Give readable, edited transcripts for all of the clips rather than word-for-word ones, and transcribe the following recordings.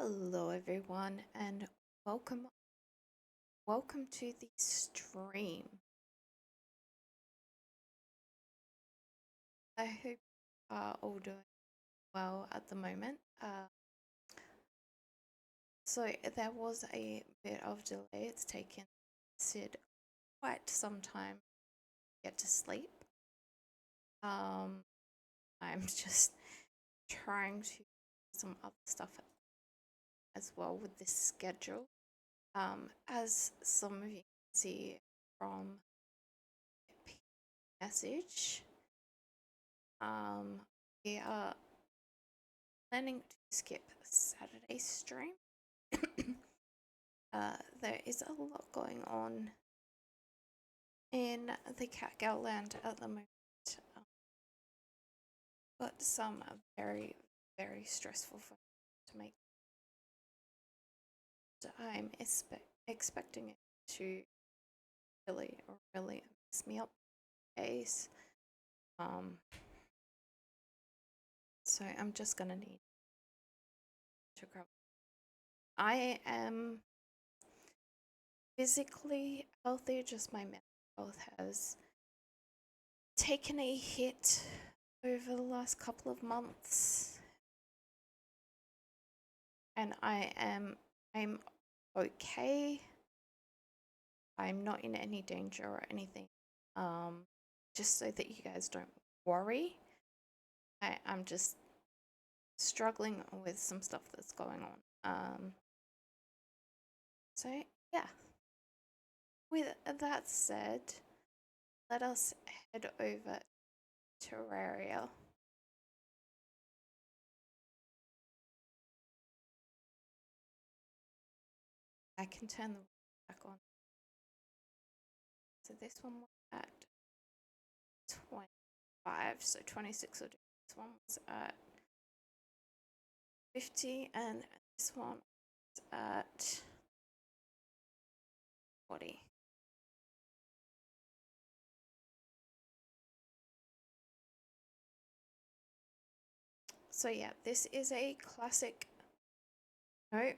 Hello everyone and welcome to the stream. I hope you are all doing well at the moment. So there was a bit of delay. It's taken Sid quite some time to get to sleep. I'm just trying to do some other stuff as well with this schedule. As some of you can see from the message, we are planning to skip Saturday stream. There is a lot going on in the Catgal land at the moment, but some are very, very stressful for to make. I'm expecting it to really, really mess me up days. So I'm just gonna need to grab. I am physically healthy, just my mental health has taken a hit over the last couple of months, and I'm okay. I'm not in any danger or anything. Just so that you guys don't worry, I'm just struggling with some stuff that's going on. So yeah. With that said, let us head over to Terraria. I can turn the back on. So this one was at 25, so 26 will do. This one was at 50, and this one was at 40. So yeah, this is a classic. No,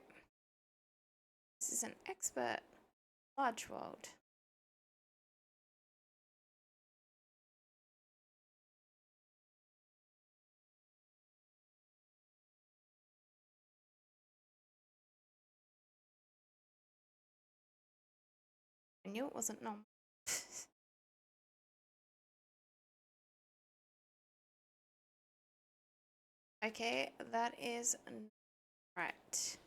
this is an expert large world. I knew it wasn't normal. Okay, that is right.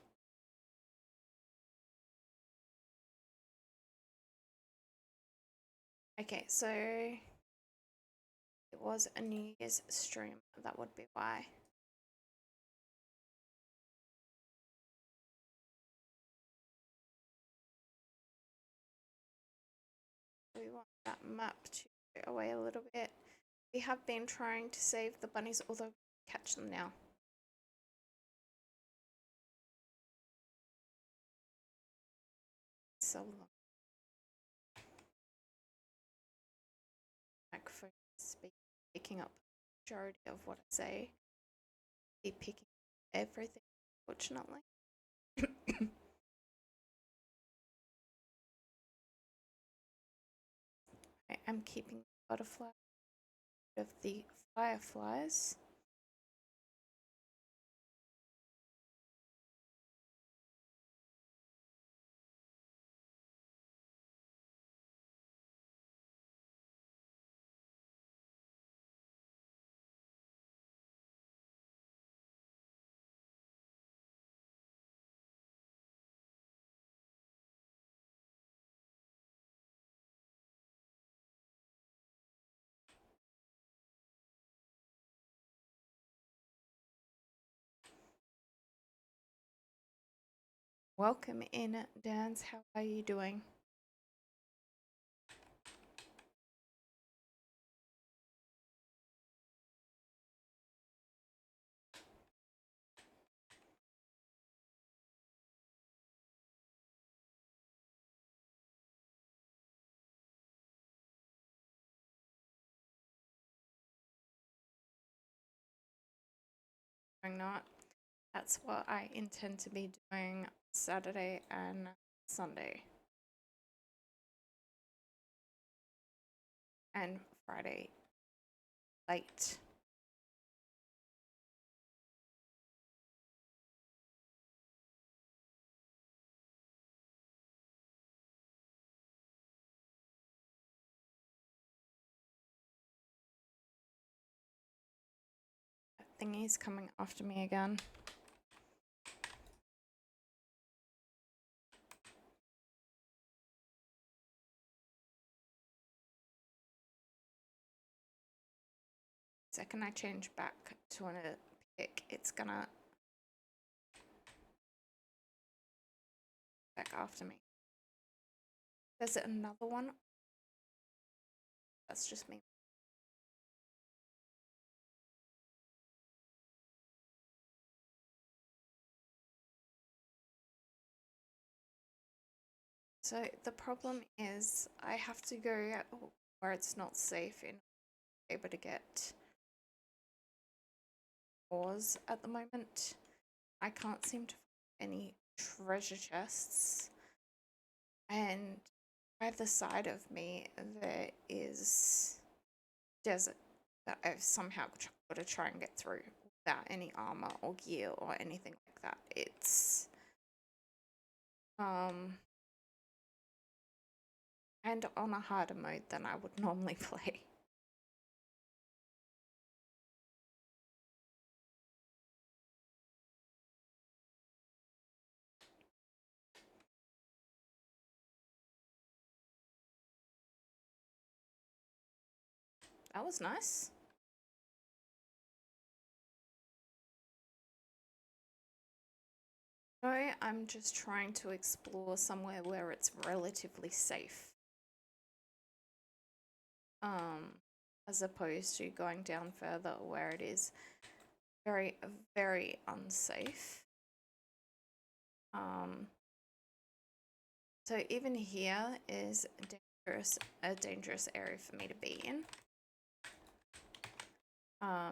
Okay, so it was a New Year's stream. That would be why. We want that map to go away a little bit. We have been trying to save the bunnies, although catch them now. Sell them. Microphone picking up the majority of what I say. Be picking up everything, fortunately. I am keeping the butterfly of the fireflies. Welcome in, Dans. How are you doing? Not. That's what I intend to be doing Saturday and Sunday. And Friday late. That thingy's coming after me again. Second I change back to a pick, it's gonna back after me. There's another one. That's just me. So the problem is I have to go where it's not safe in able to get ores at the moment. I can't seem to find any treasure chests. And either side of me there is desert that I've somehow got to try and get through without any armor or gear or anything like that. It's and on a harder mode than I would normally play. That was nice. No, I'm just trying to explore somewhere where it's relatively safe. As opposed to going down further where it is very, very unsafe. So even here is a dangerous area for me to be in.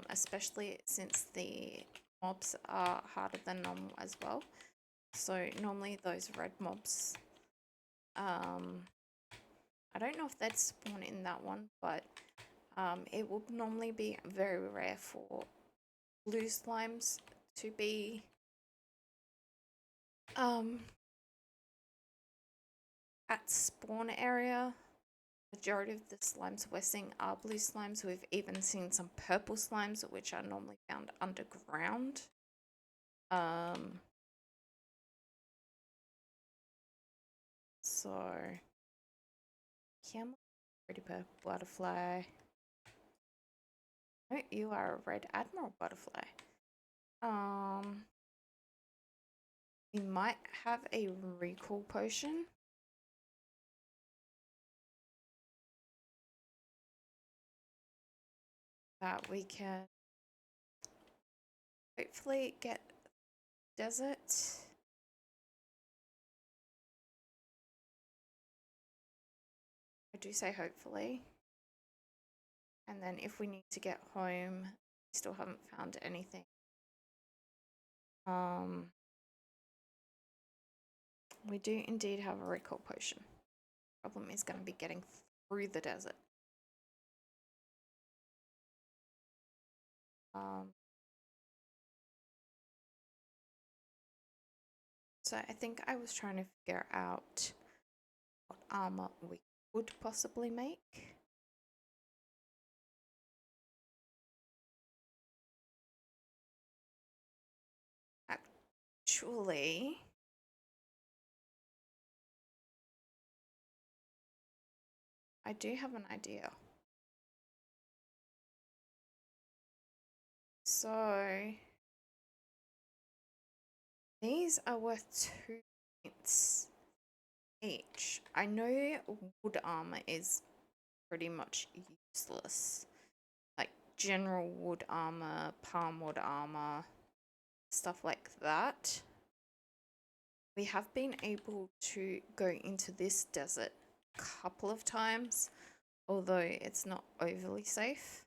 Especially since the mobs are harder than normal as well. So normally those red mobs, I don't know if they'd spawn in that one, but it would normally be very rare for blue slimes to be at spawn area. Majority of the slimes we're seeing are blue slimes. We've even seen some purple slimes, which are normally found underground. So camel, pretty purple butterfly. No, you are a red admiral butterfly. We might have a recall potion. That we can hopefully get desert. I do say hopefully. And then if we need to get home, we still haven't found anything. We do indeed have a recall potion. Problem is going to be getting through the desert. So I think I was trying to figure out what armor we could possibly make. Actually, I do have an idea. So these are worth 2 points each. I know wood armor is pretty much useless. Like general wood armor, palm wood armor, stuff like that. We have been able to go into this desert a couple of times, although it's not overly safe.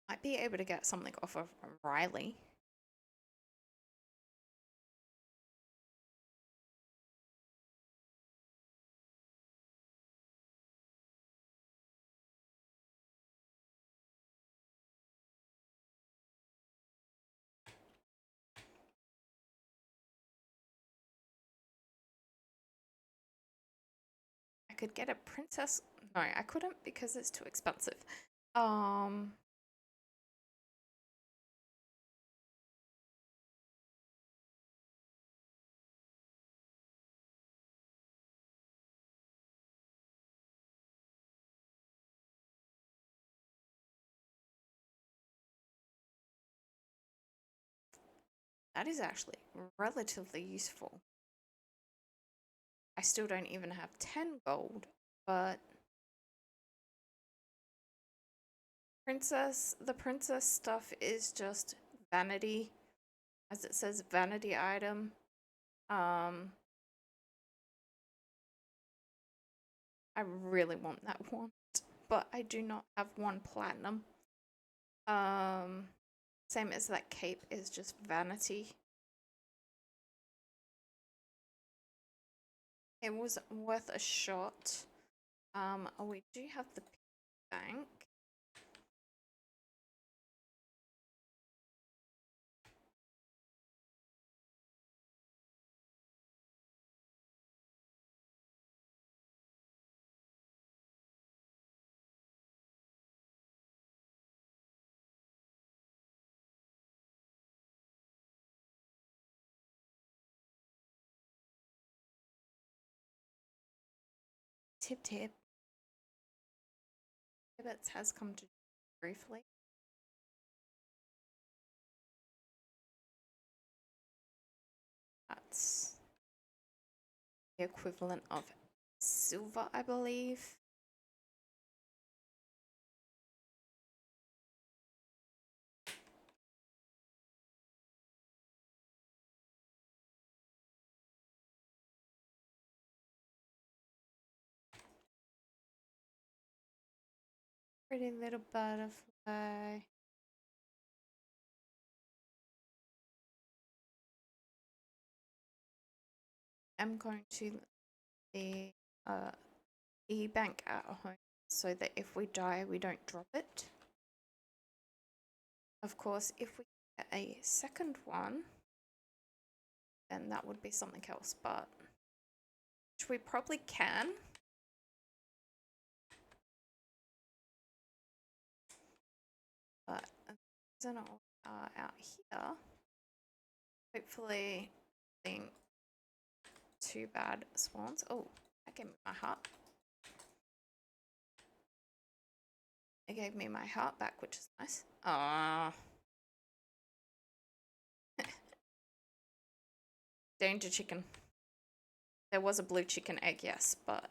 Might be able to get something off of Riley. I could get a princess. No, I couldn't because it's too expensive. Um, that is actually relatively useful. I still don't even have 10 gold, but the princess stuff is just vanity, as it says, vanity item. Um, I really want that one, but I do not have one platinum. Same as that cape is just vanity. It was worth a shot. We do have the bank. Tip tip. Tibbets has come to briefly. That's the equivalent of silver, I believe. Pretty little butterfly. I'm going to the e-bank at home so that if we die, we don't drop it. Of course, if we get a second one, then that would be something else, but which we probably can. But they're not out here. Hopefully, being too bad spawns. Oh, that gave me my heart. It gave me my heart back, which is nice. Ah. Danger chicken. There was a blue chicken egg, yes, but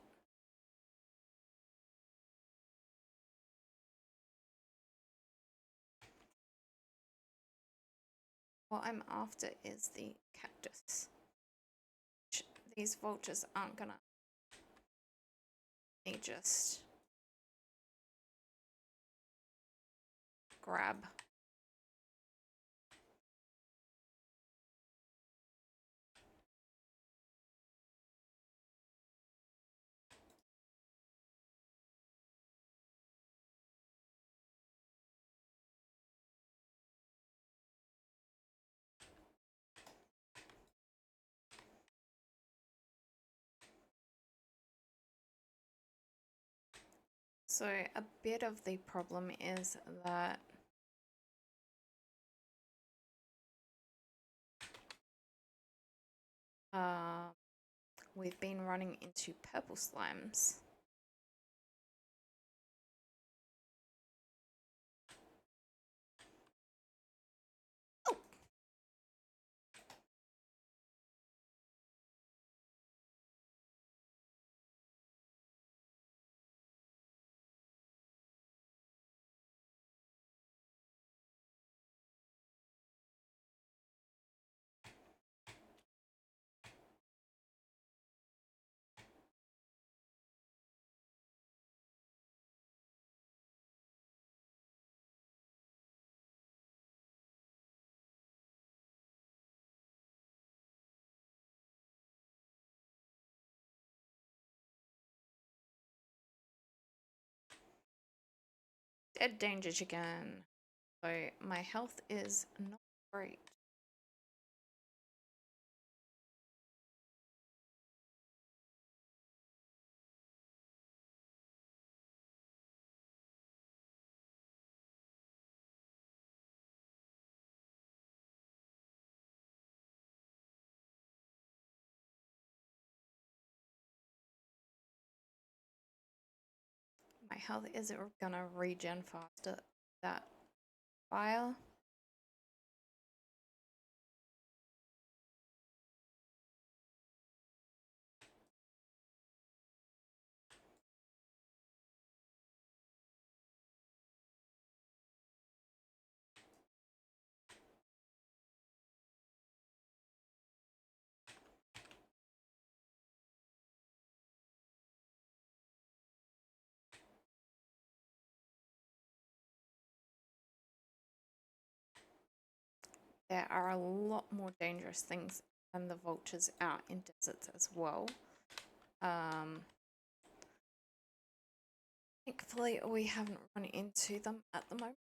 what I'm after is the cactus. These vultures aren't gonna. They just grab. So a bit of the problem is that we've been running into purple slimes. Oh! Dead danger again. So my health is not great. My health is gonna regen faster. That fire. There are a lot more dangerous things than the vultures out in deserts as well. Thankfully, we haven't run into them at the moment.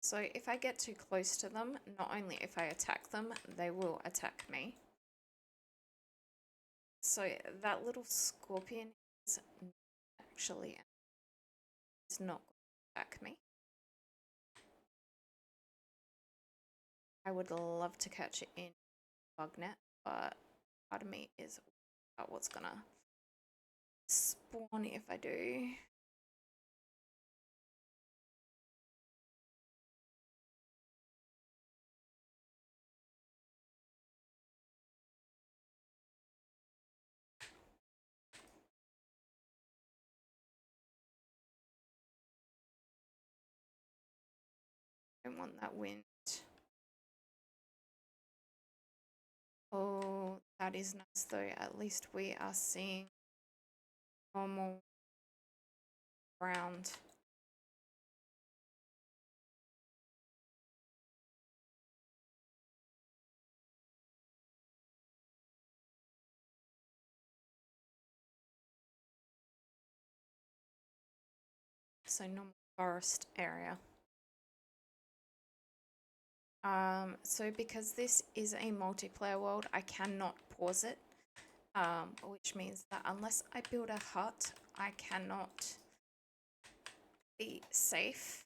So if I get too close to them, not only if I attack them, they will attack me. So that little scorpion is actually it's not going to attack me. I would love to catch it in bug net, but part of me is about what's gonna spawn if I do. Don't want that wind. Oh, that is nice though. At least we are seeing normal ground. So normal forest area. So because this is a multiplayer world, I cannot pause it, which means that unless I build a hut, I cannot be safe.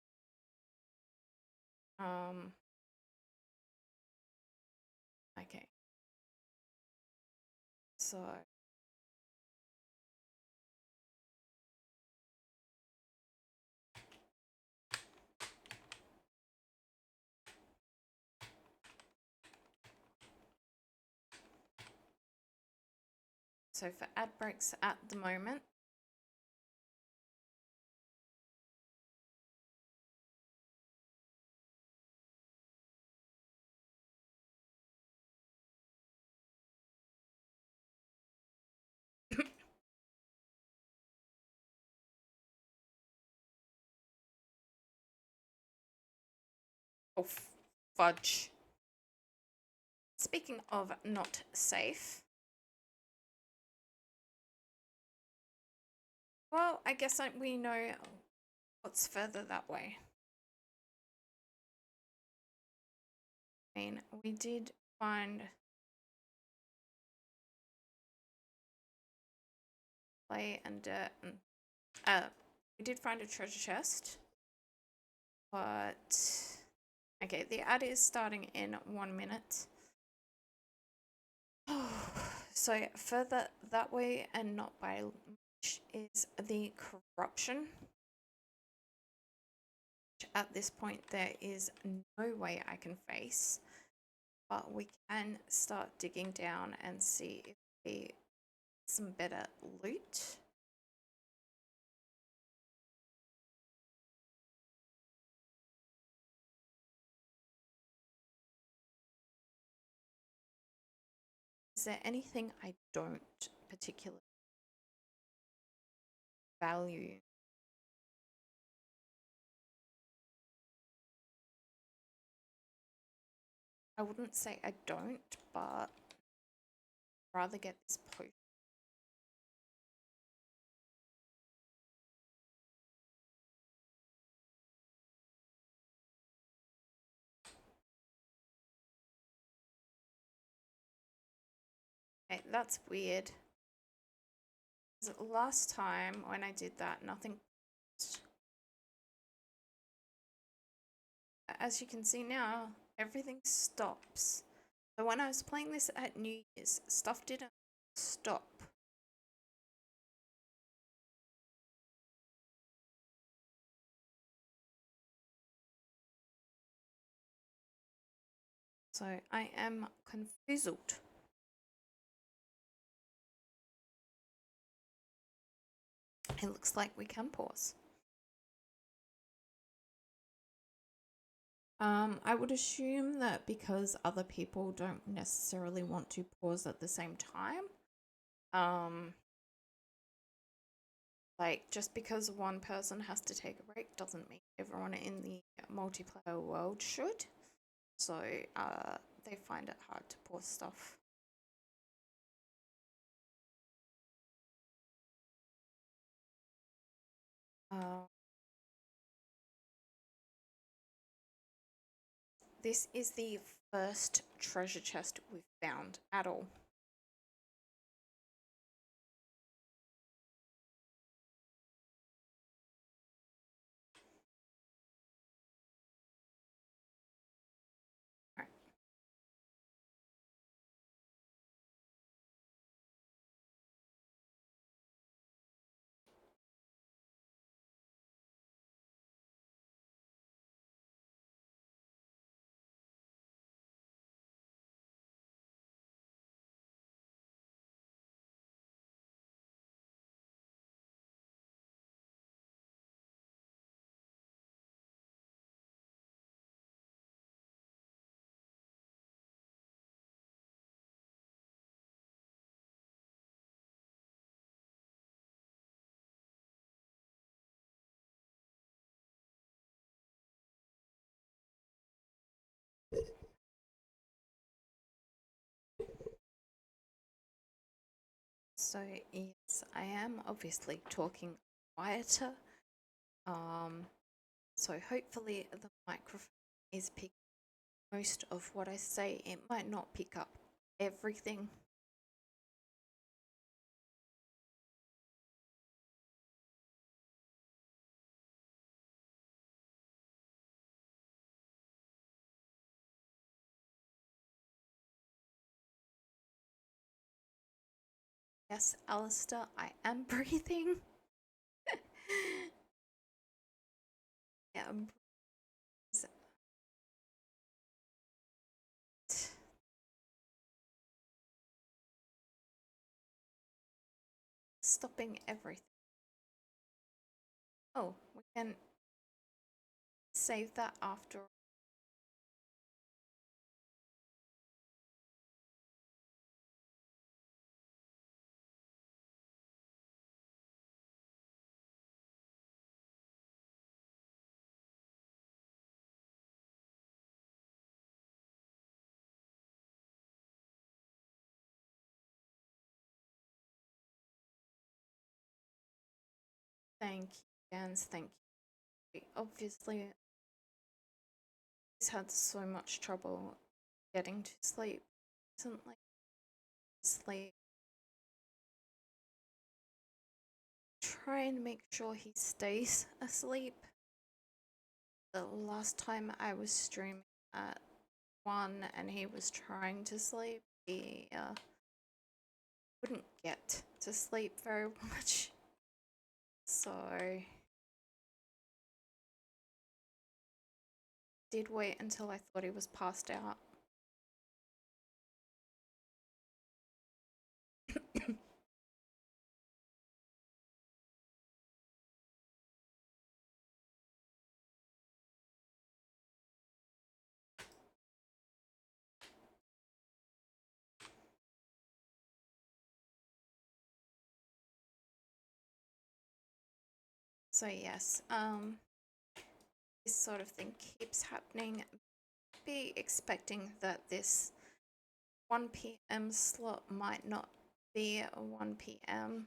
Okay. So for ad breaks at the moment, oh fudge. Speaking of not safe, well, I guess we know what's further that way. I mean, we did find clay and dirt, and we did find a treasure chest, but okay, the ad is starting in 1 minute. So further that way and not by much is the corruption. At this point, there is no way I can face, but we can start digging down and see if we some better loot. Is there anything I don't particularly value? I wouldn't say I don't, but I'd rather get this potion. Okay, that's weird. Last time when I did that, nothing. As you can see now, everything stops. So when I was playing this at New Year's, stuff didn't stop. So I am confused. It looks like we can pause. I would assume that because other people don't necessarily want to pause at the same time, like just because one person has to take a break doesn't mean everyone in the multiplayer world should. So they find it hard to pause stuff. This is the first treasure chest we've found at all. Right. So yes, I am obviously talking quieter. Um, so hopefully the microphone is picking most of what I say. It might not pick up everything. Yes, Alistair, I am breathing. Yeah, I'm stopping everything. Oh, we can save that after. Thank you, Jans. Thank you. Obviously, he's had so much trouble getting to sleep recently. Sleep. Try and make sure he stays asleep. The last time I was streaming at 1 and he was trying to sleep, he wouldn't get to sleep very much. So, did wait until I thought he was passed out. So yes, this sort of thing keeps happening be expecting that this 1 p.m. slot might not be a 1 p.m.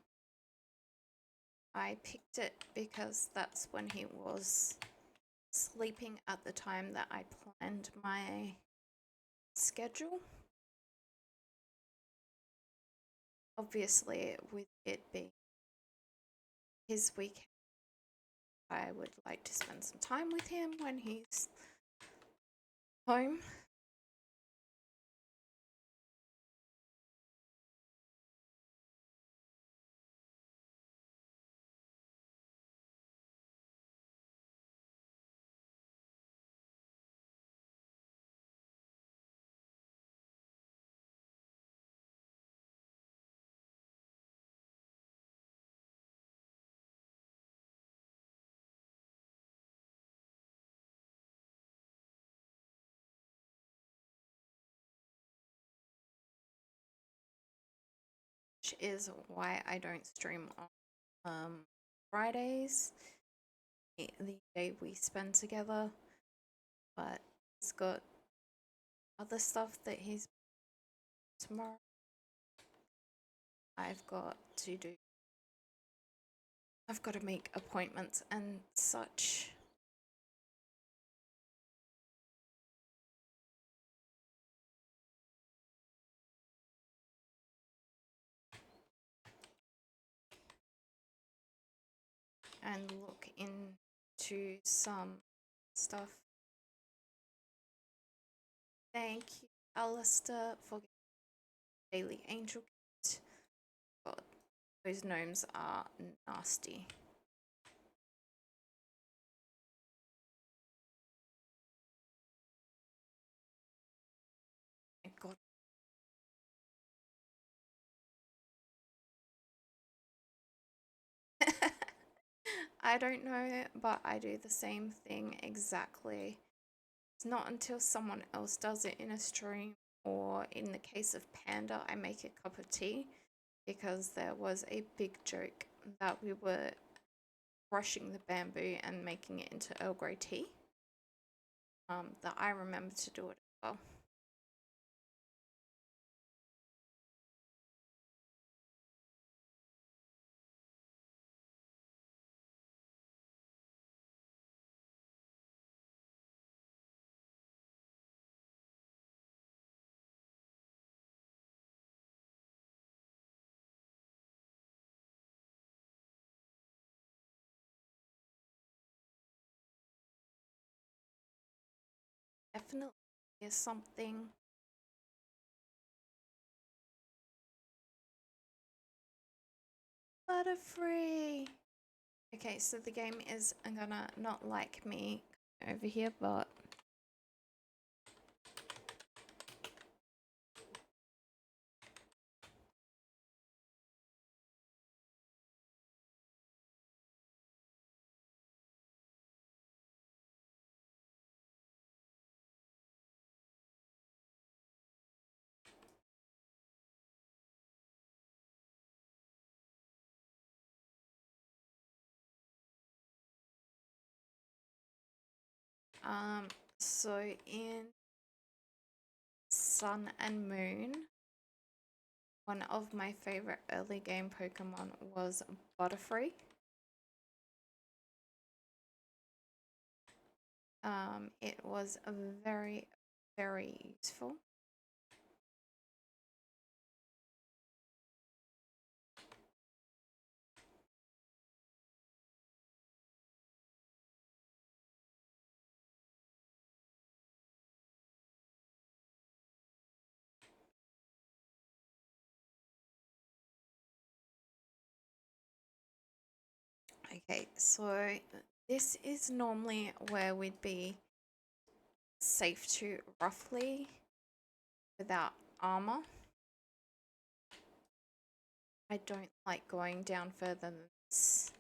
I picked it because that's when he was sleeping at the time that I planned my schedule. Obviously, with it being his weekend, I would like to spend some time with him when he's home. Which is why I don't stream on Fridays, the day we spend together. But he's got other stuff that he's tomorrow. I've got to do. I've got to make appointments and such. And look into some stuff. Thank you, Alistair, for daily angel gift. God, those gnomes are nasty. My God. I don't know, but I do the same thing exactly. It's not until someone else does it in a stream, or in the case of Panda, I make a cup of tea, because there was a big joke that we were crushing the bamboo and making it into Earl Grey tea. That I remember to do it as well. Definitely is something. Butterfree! Okay, so the game is gonna not like me over here, but so in Sun and Moon, one of my favorite early game Pokemon was Butterfree. It was very, very useful. Okay, so this is normally where we'd be safe to roughly without armor. I don't like going down further than this.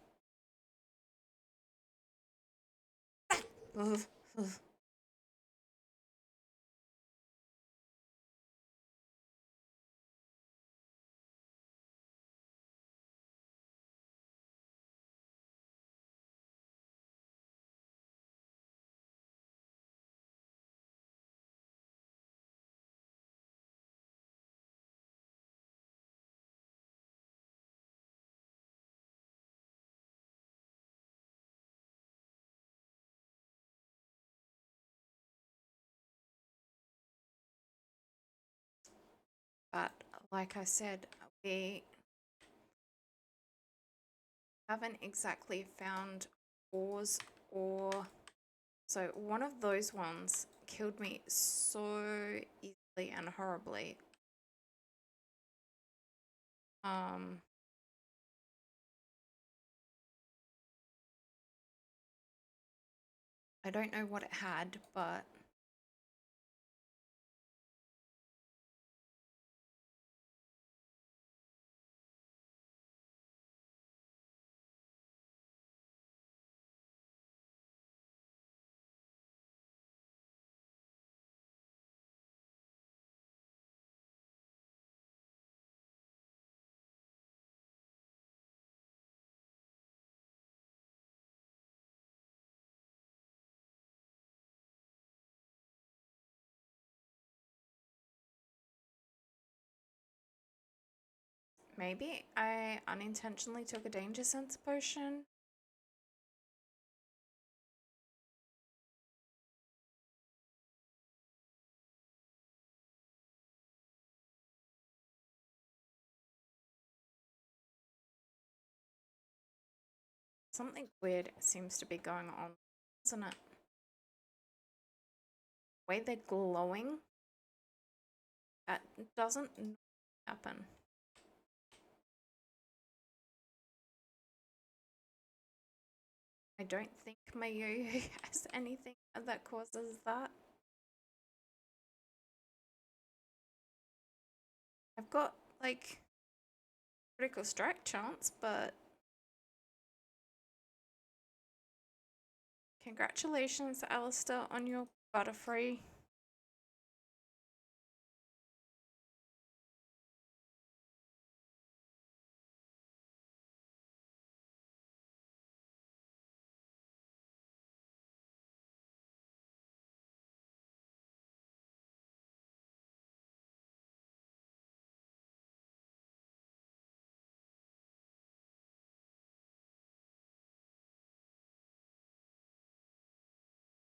But like I said, we haven't exactly found ores or so one of those ones killed me so easily and horribly. I don't know what it had, but maybe I unintentionally took a danger sense potion. Something weird seems to be going on, isn't it? The way they're glowing, that doesn't happen. I don't think my yo-yo has anything that causes that. I've got, like, critical strike chance, but congratulations, Alistair, on your Butterfree.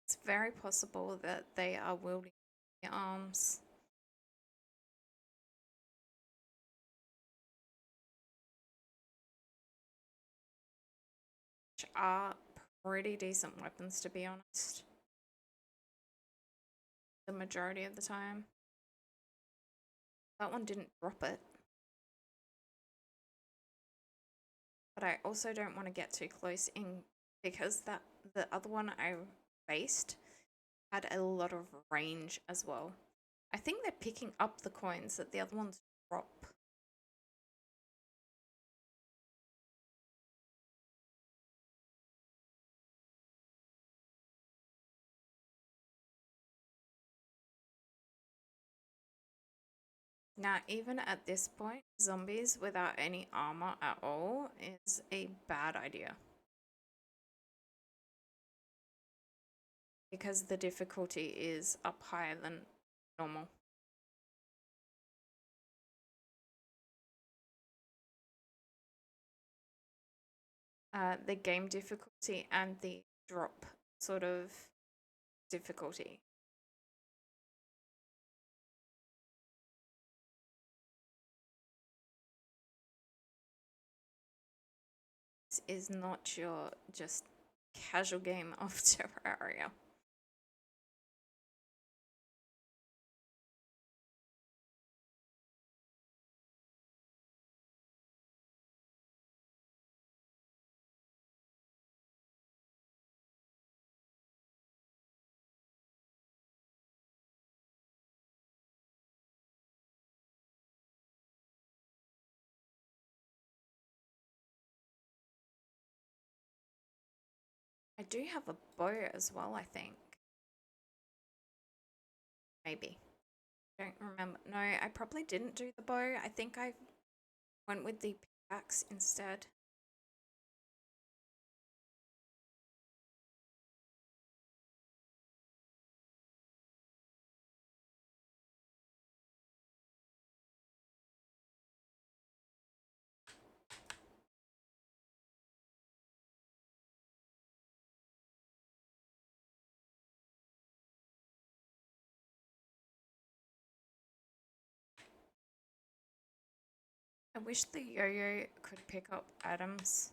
It's very possible that they are wielding their arms. Which are pretty decent weapons, to be honest. The majority of the time. That one didn't drop it. But I also don't want to get too close in because the other one I faced had a lot of range as well. I think they're picking up the coins that the other ones drop. Now, even at this point, zombies without any armor at all is a bad idea. Because the difficulty is up higher than normal. The game difficulty and the drop sort of difficulty. This is not your just casual game of Terraria. I do have a bow as well, I think. Maybe. Don't remember. No, I probably didn't do the bow. I think I went with the pickaxe instead. I wish the yo-yo could pick up items.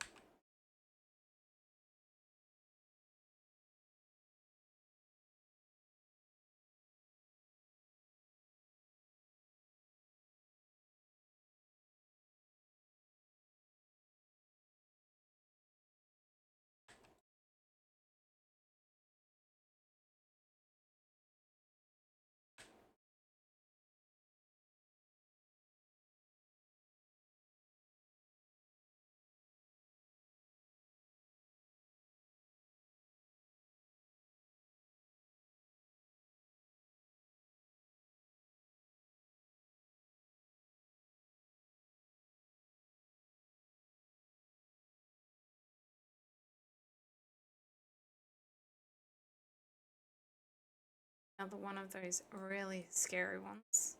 Another one of those really scary ones.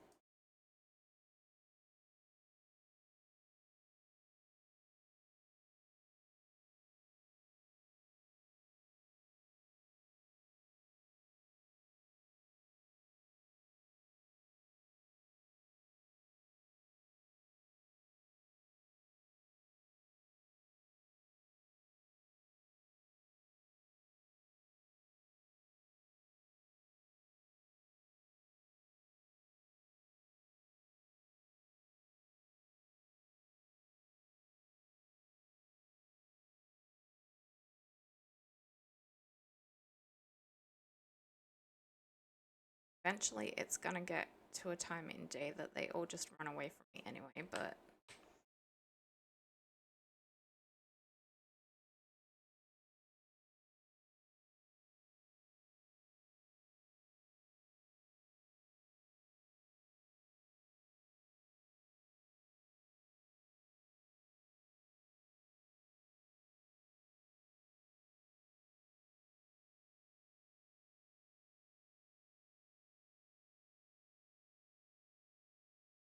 Eventually, it's gonna get to a time in day that they all just run away from me anyway, but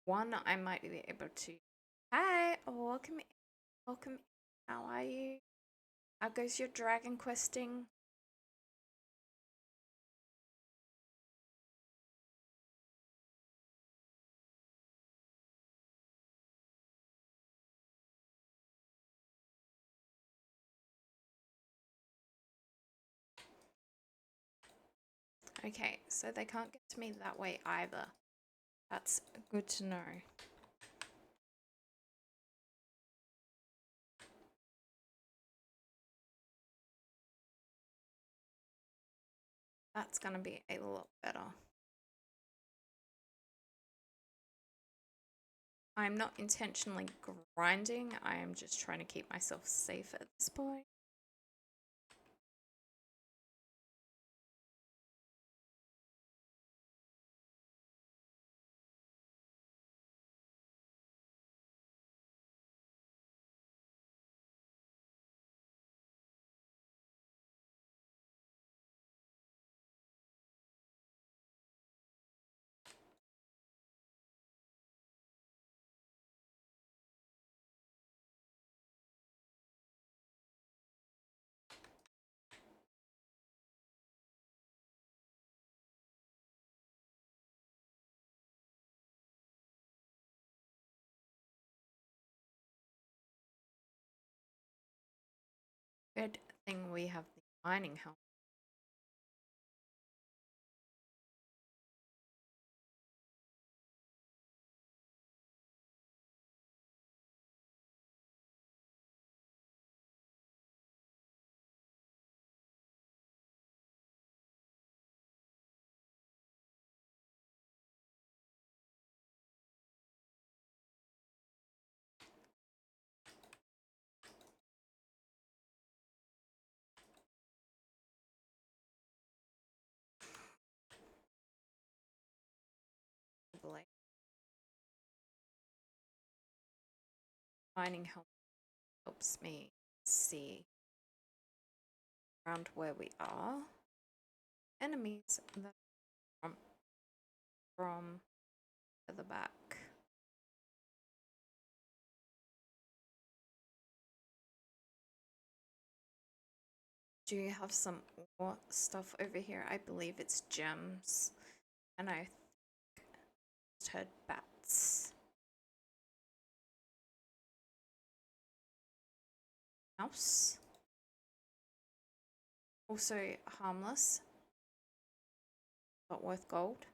one I might be able to. Hi, welcome, welcome. How are you? How goes your dragon questing? Okay, so they can't get to me that way either. That's good to know. That's gonna be a lot better. I'm not intentionally grinding, I am just trying to keep myself safe at this point. Good thing we have the mining helmet. Mining helmet helps me see around where we are. Enemies that from the back. Do you have some more stuff over here? I believe it's gems. And I just heard bats. house. Also harmless, but worth gold.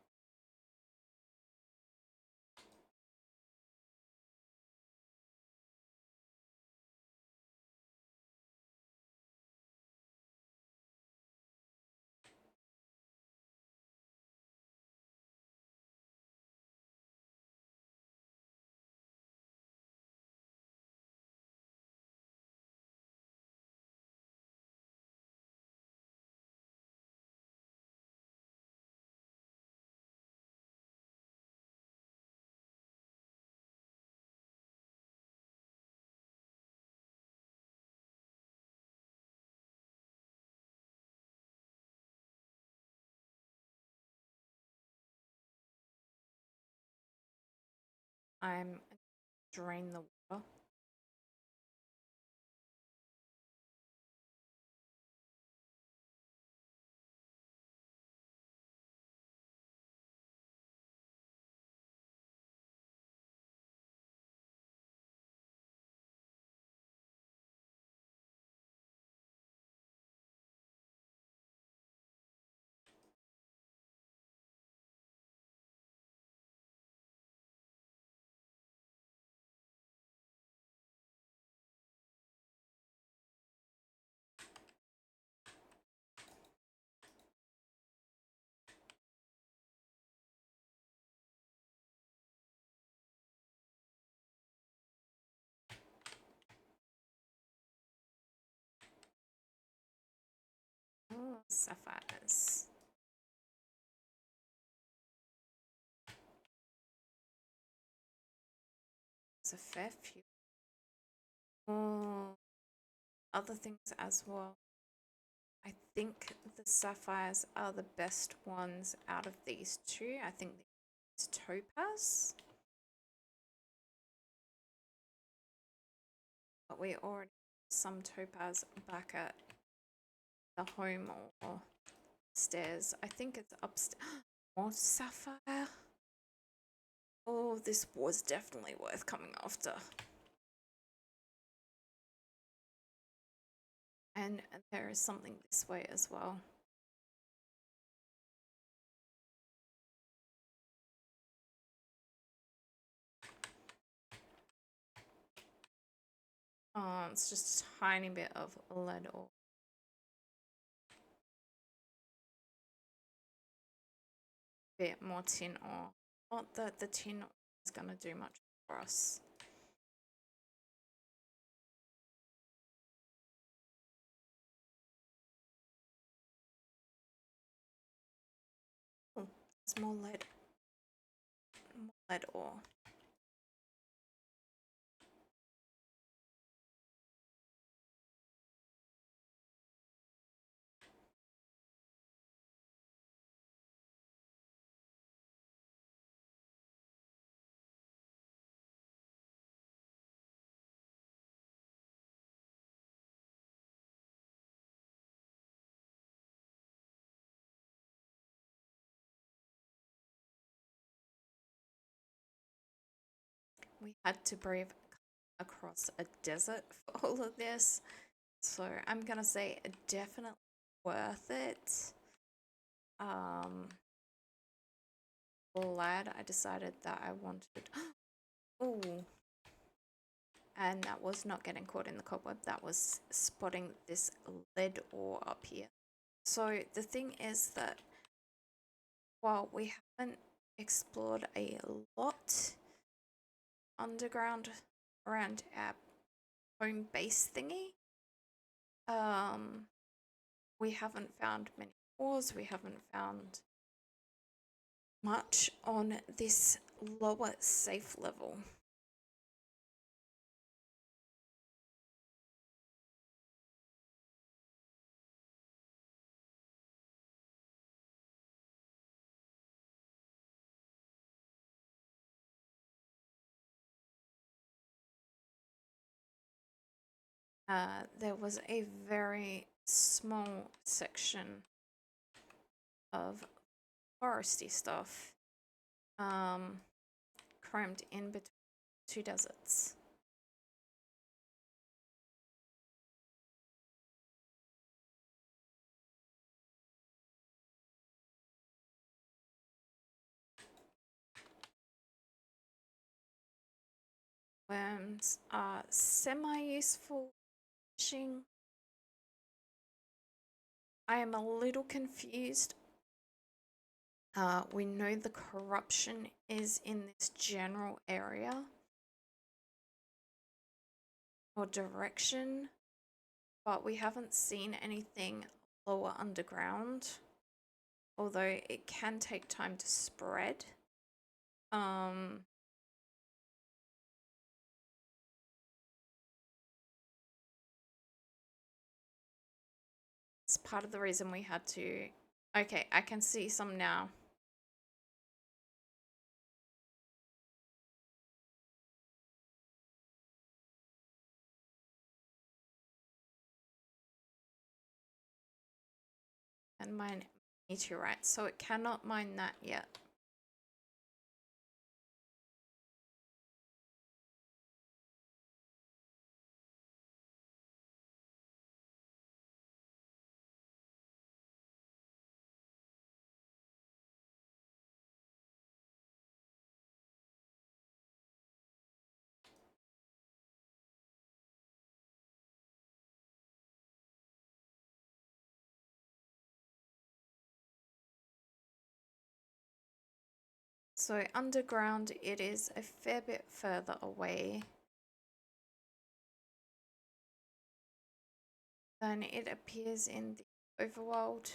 I'm drain the water. Oh, sapphires. It's a fair few. Oh, other things as well. I think the sapphires are the best ones out of these two. I think it's topaz. But we already have some topaz back at the home or stairs. I think it's upstairs. More sapphire. Oh, this was definitely worth coming after. And there is something this way as well. Oh, it's just a tiny bit of lead ore. Bit more tin ore. Not that the tin ore is going to do much for us. Oh, there's more lead. More lead ore. We had to brave across a desert for all of this. So I'm gonna say definitely worth it. Glad I decided that I wanted. Oh, and that was not getting caught in the cobweb. That was spotting this lead ore up here. So the thing is that while we haven't explored a lot underground around our home base thingy, we haven't found many ores. We haven't found much on this lower safe level. There was a very small section of foresty stuff crammed in between two deserts. worms are semi-useful fishing. I am a little confused. We know the corruption is in this general area or direction, but we haven't seen anything lower underground, although it can take time to spread. It's part of the reason we had to. Okay, I can see some now. And mine meteorite, so it cannot mine that yet. So underground, it is a fair bit further away than it appears in the overworld.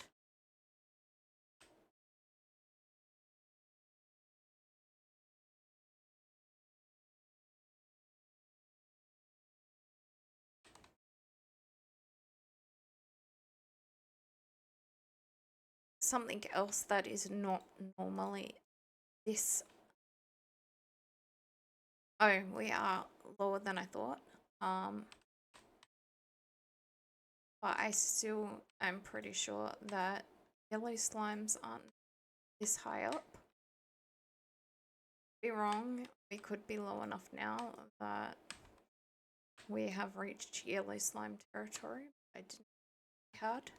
Something else that is not normally this. Oh, we are lower than I thought. But I still am pretty sure that yellow slimes aren't this high up. Be wrong. We could be low enough now that we have reached yellow slime territory. I didn't think hard.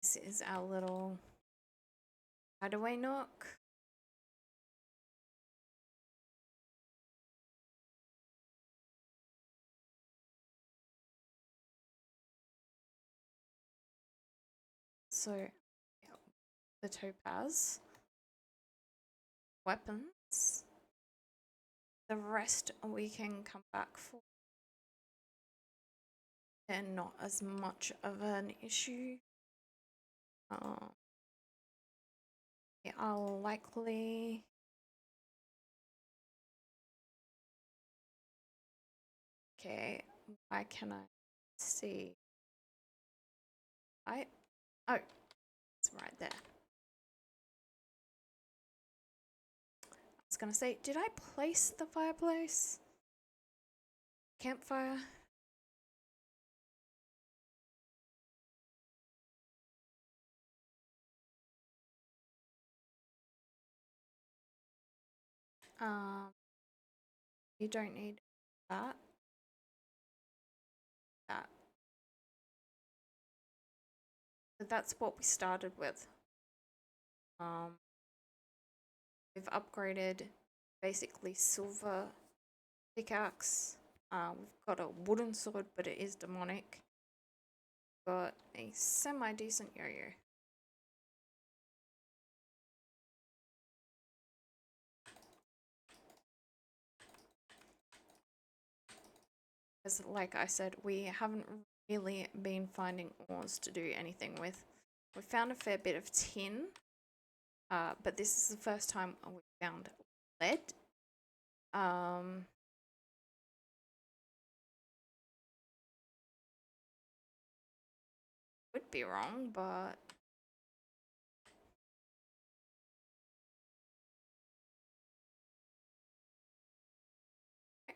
This is our little hideaway nook. So, yeah, the topaz, weapons. The rest we can come back for. They're not as much of an issue. They are likely. Okay, why can I see? Oh, it's right there. I was gonna say, did I place the fireplace? Campfire? Um, you don't need that. That. So that's what we started with. We've upgraded basically silver pickaxe. We've got a wooden sword, but it is demonic. Got a semi-decent yo-yo. Because, like I said, we haven't really been finding ores to do anything with. We found a fair bit of tin, but this is the first time we found lead. Would be wrong, but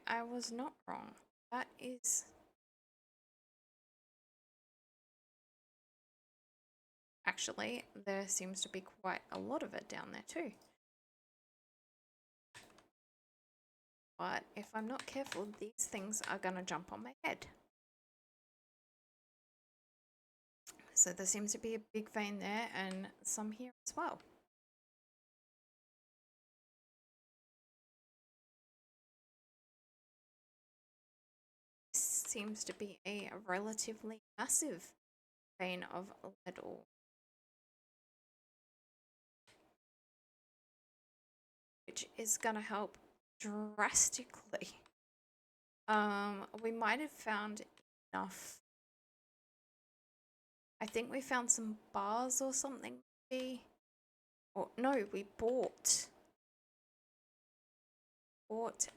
I was not wrong. That is actually, there seems to be quite a lot of it down there too. but if I'm not careful, these things are gonna jump on my head. So there seems to be a big vein there and some here as well. This seems to be a relatively massive vein of lead ore, which is gonna help drastically. We might have found enough. I think we found some bars or something, maybe. Or no, we bought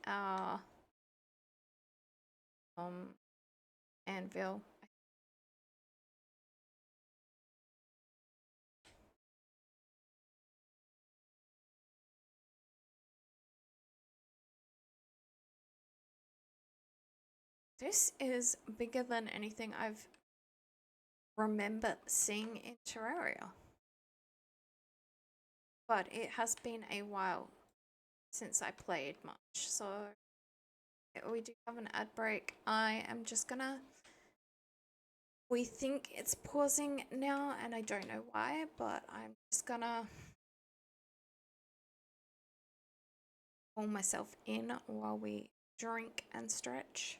our anvil. This is bigger than anything I've remember seeing in Terraria. But it has been a while since I played much, so we do have an ad break. I am just gonna. We think it's pausing now, and I don't know why, but I'm just gonna pull myself in while we drink and stretch.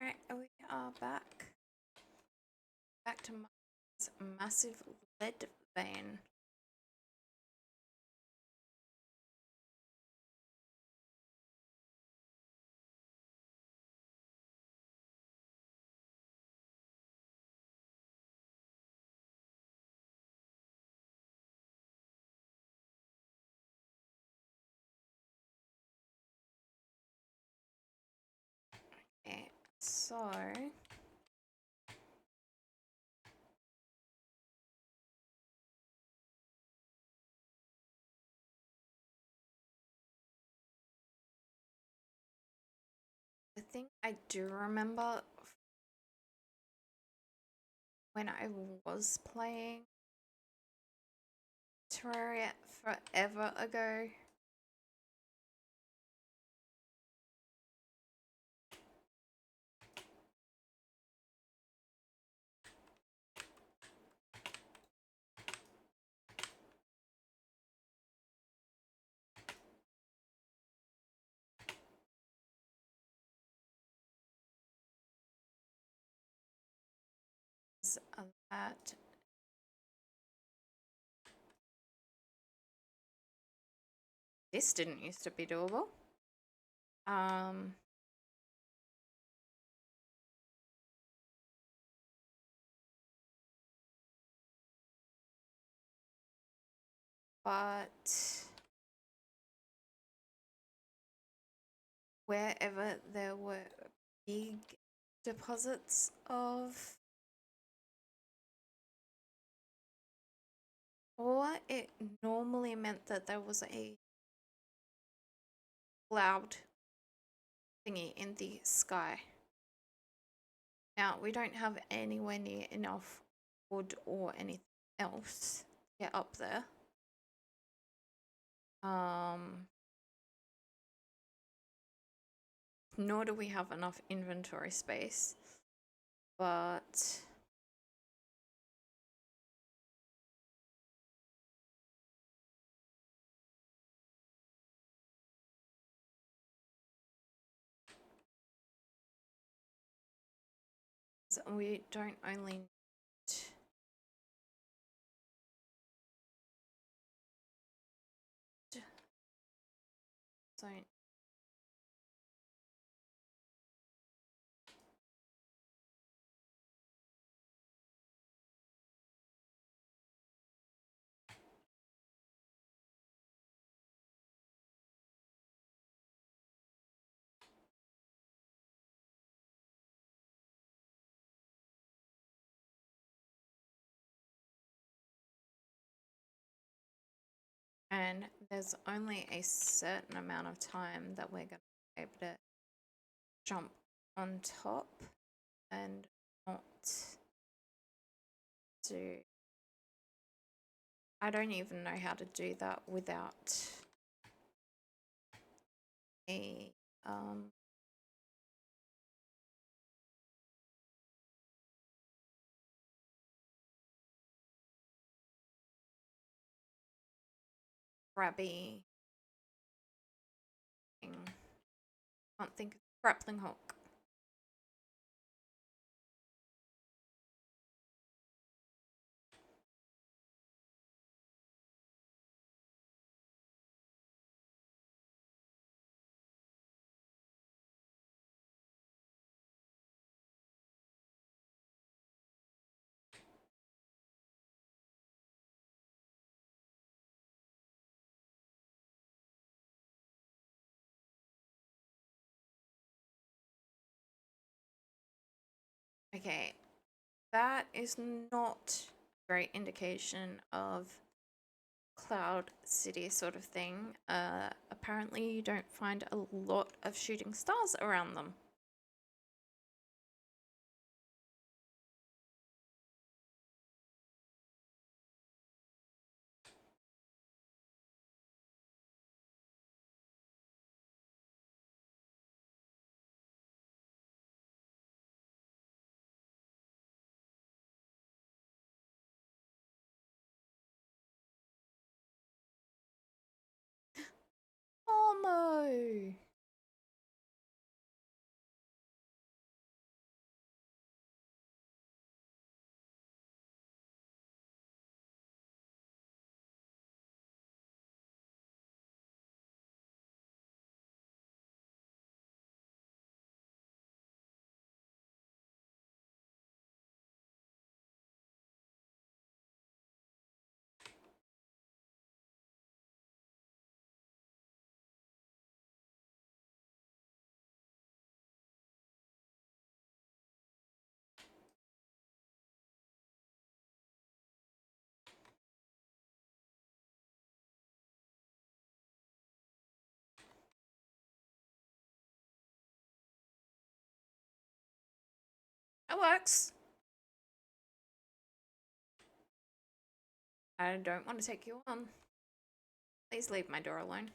Alright, we are back to my massive lead vein. Okay, so the thing I do remember when I was playing Terraria forever ago. That this didn't used to be doable. But wherever there were big deposits of ore, it normally meant that there was a cloud thingy in the sky. Now, we don't have anywhere near enough wood or anything else to get up there. Nor do we have enough inventory space. But we don't only need so and there's only a certain amount of time that we're going to be able to jump on top and not do. I don't even know how to do that without a grabby thing. Can't think of grappling hook. Okay, that is not a great indication of cloud city sort of thing. Apparently you don't find a lot of shooting stars around them. Almo! It works. I don't want to take you on. Please leave my door alone.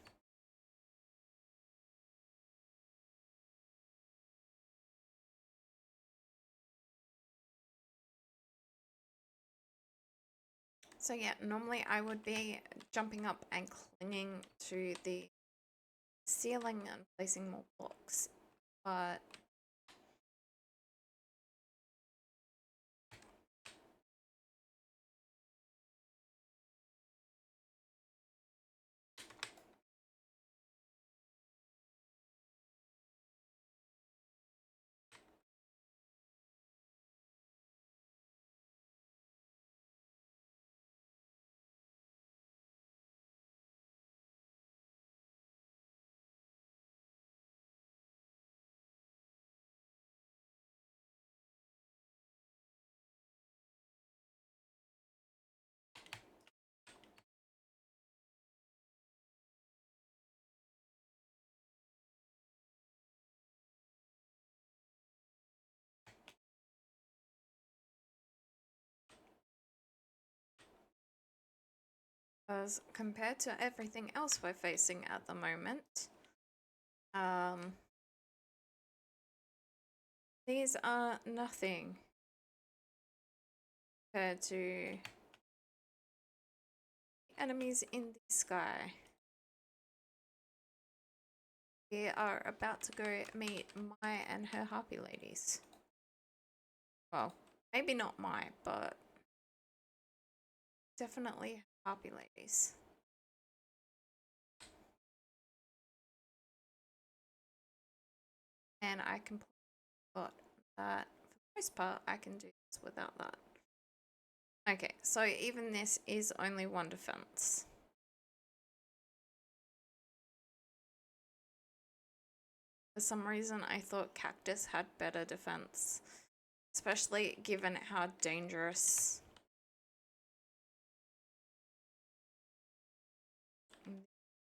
So yeah, normally I would be jumping up and clinging to the ceiling and placing more blocks, but as compared to everything else we're facing at the moment, these are nothing compared to enemies in the sky. We are about to go meet Maya and her harpy ladies. Well, maybe not my, but definitely harpy ladies. And I completely forgot that for the most part I can do this without that. Okay, so even this is only 1 defense. For some reason I thought cactus had better defense, especially given how dangerous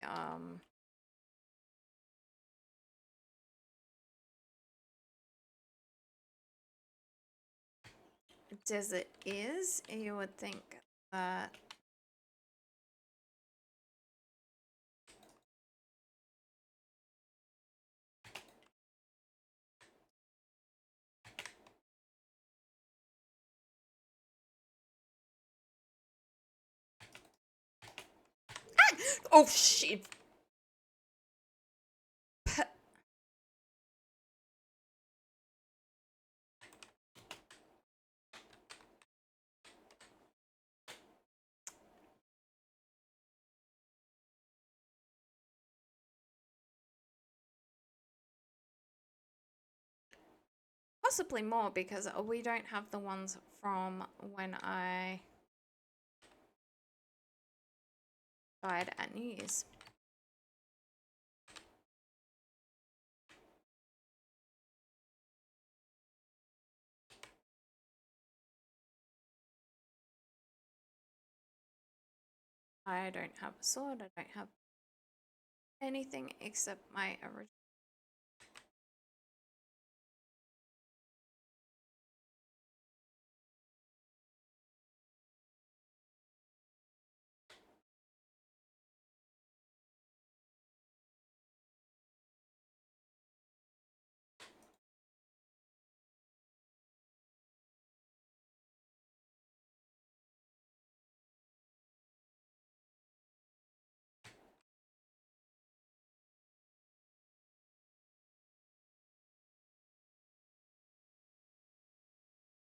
um desert is. You would think that oh shit. Possibly more because we don't have the ones from when I died at New Year's. I don't have a sword, I don't have anything except my original.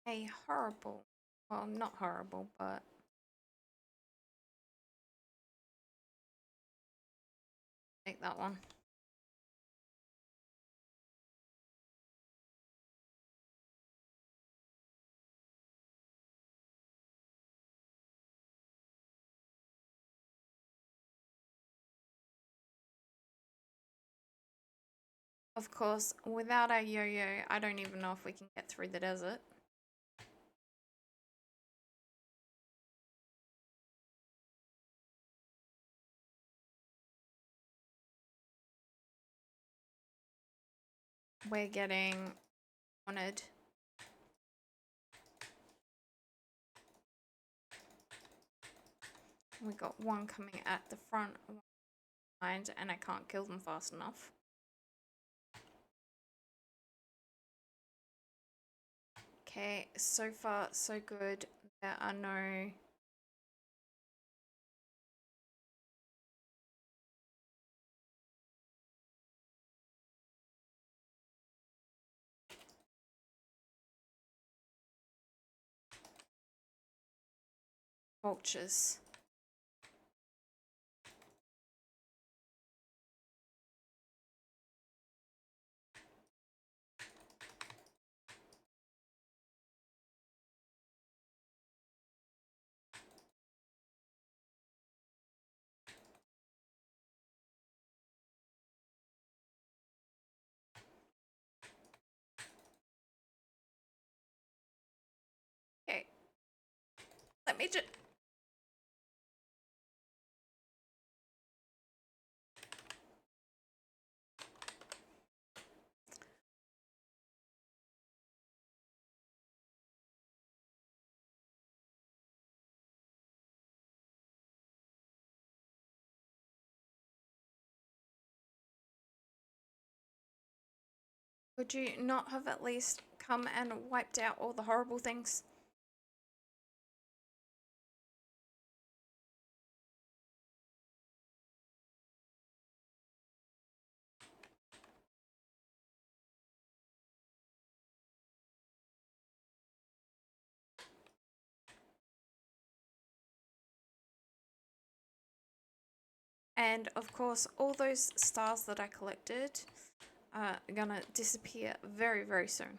A horrible, well, not horrible, but take that one. Of course, without our yo-yo, I don't even know if we can get through the desert. We're getting honored. We got one coming at the front behind, and I can't kill them fast enough. Okay, so far so good. There are no vultures. Okay, let me just. Would you not have at least come and wiped out all the horrible things? And of course, all those stars that I collected are gonna disappear very, very soon.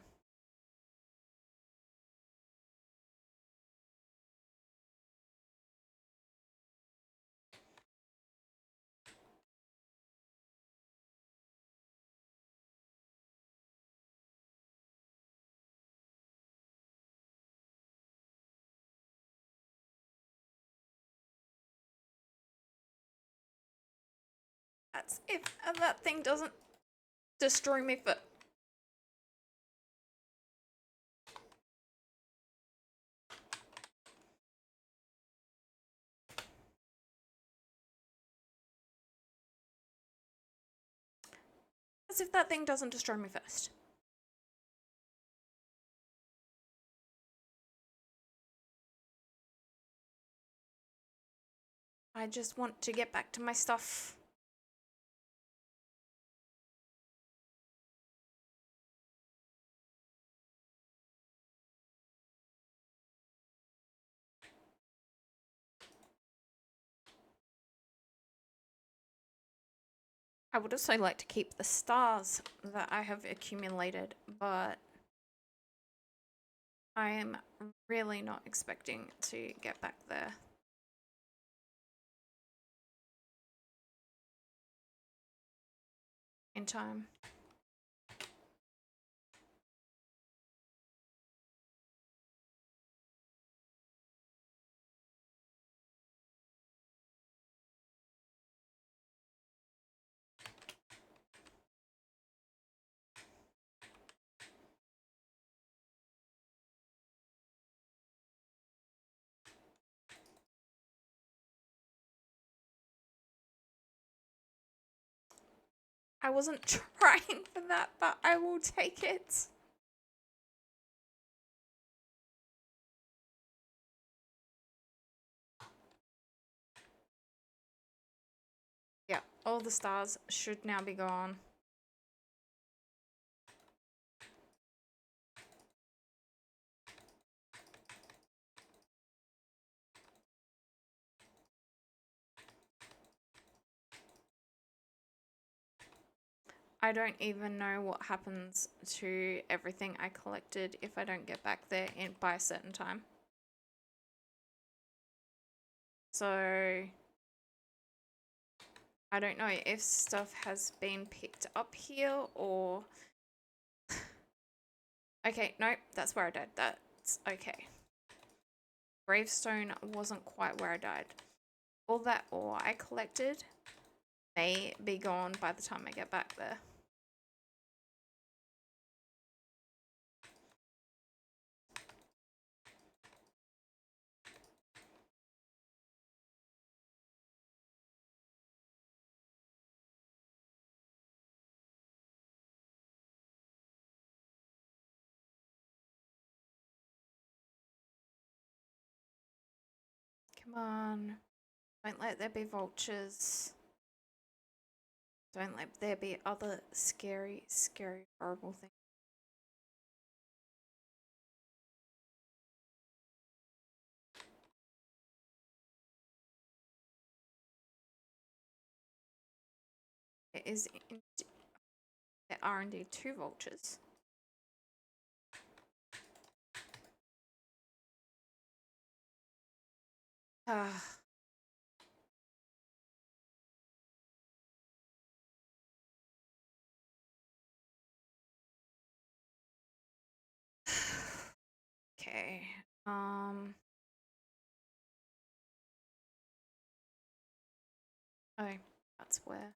That's if that thing doesn't destroy me for. As if that thing doesn't destroy me first. I just want to get back to my stuff. I would also like to keep the stars that I have accumulated, but I am really not expecting to get back there. In time. I wasn't trying for that, but I will take it. Yeah, all the stars should now be gone. I don't even know what happens to everything I collected if I don't get back there by a certain time. So I don't know if stuff has been picked up here or... Okay, nope, that's where I died. That's okay. Gravestone wasn't quite where I died. All that ore I collected may be gone by the time I get back there. Come on. Don't let there be vultures. Don't let there be other scary, scary, horrible things. There are indeed 2 vultures. Ah. Okay. Oh, that's where.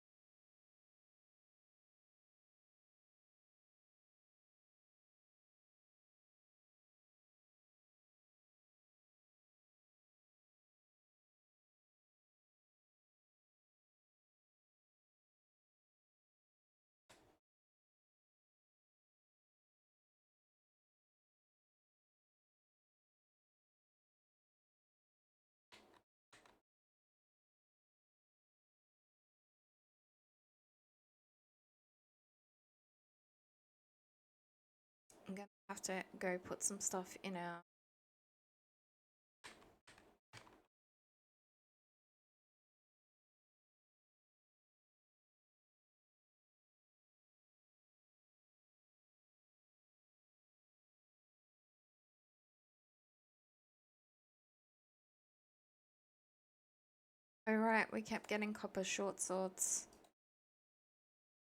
I'm gonna have to go put some stuff in our... Oh right, we kept getting copper short swords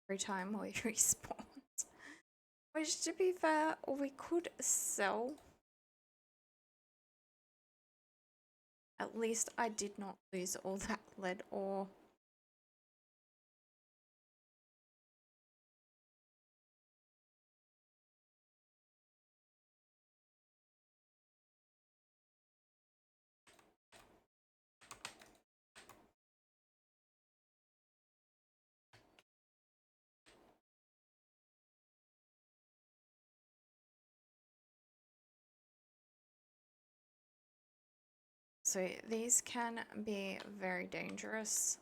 every time we respawned. Which, to be fair, we could sell. At least I did not lose all that lead ore. So these can be very dangerous.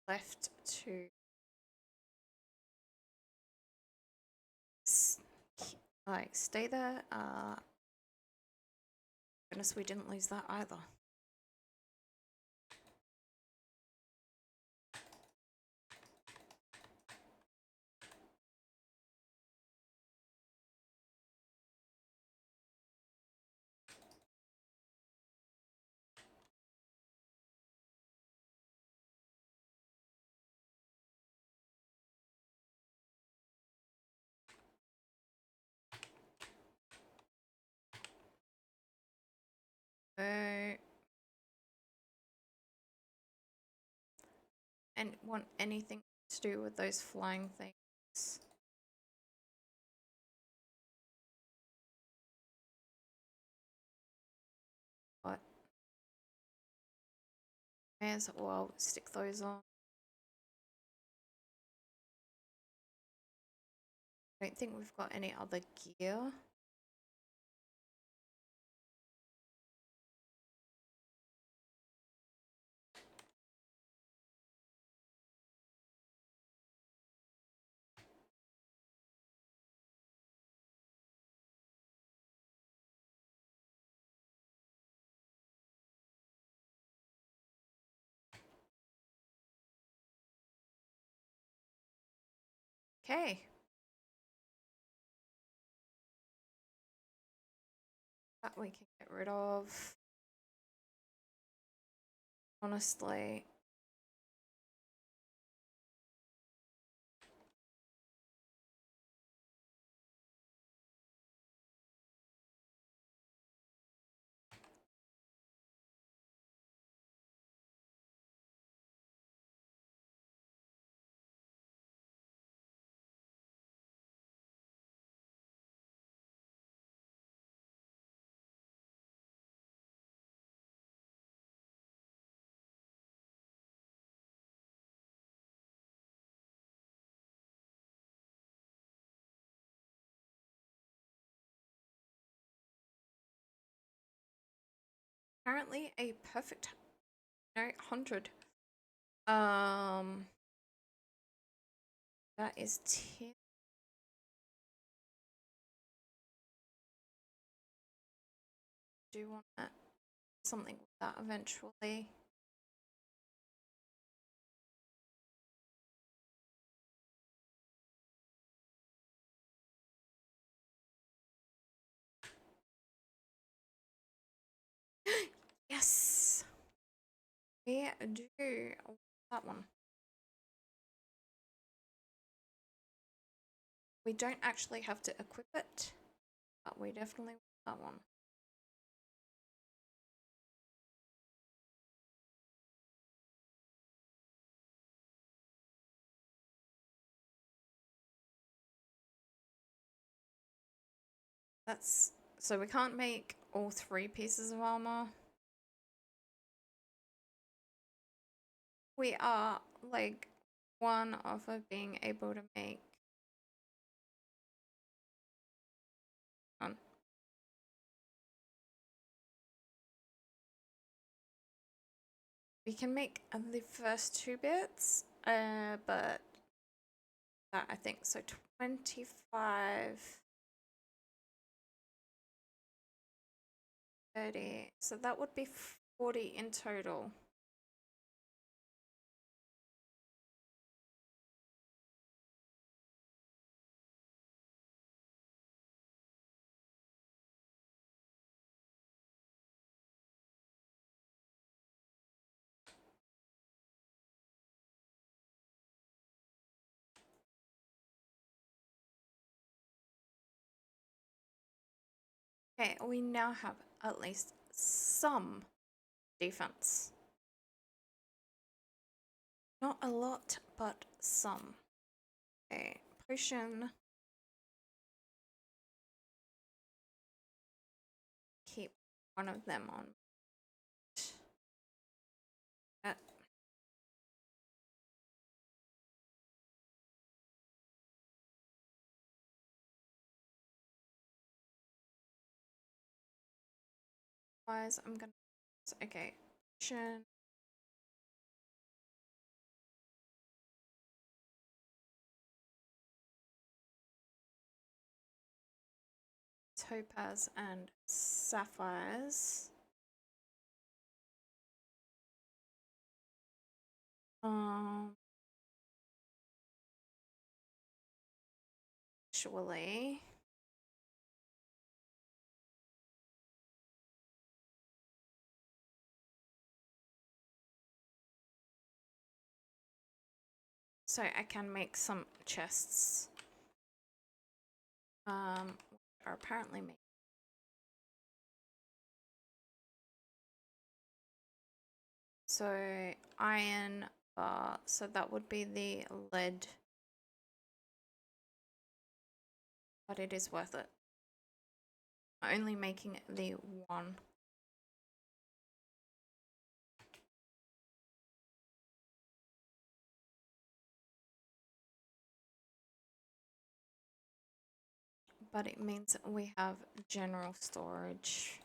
Left to like stay there. Goodness, we didn't lose that either. So, and want anything to do with those flying things? What? May as well stick those on. I don't think we've got any other gear. Okay. That we can get rid of. Honestly. Apparently a perfect 100. That is 10. Do you want that? Something with that eventually. Yes! We do that one. We don't actually have to equip it, but we definitely want that one. That's so we can't make all 3 pieces of armor. We are like one off of being able to make one. We can make the first 2 bits, but that I think so 25, 30. So that would be 40 in total. Okay, we now have at least some defense. Not a lot, but some. Okay, potion. Keep one of them on. Uh, Otherwise, I'm gonna. Okay, potion. Topaz and sapphires. Um, Actually, so I can make some chests. Are apparently made. So iron bar. So that would be the lead, but it is worth it. Only making the one. But it means we have general storage.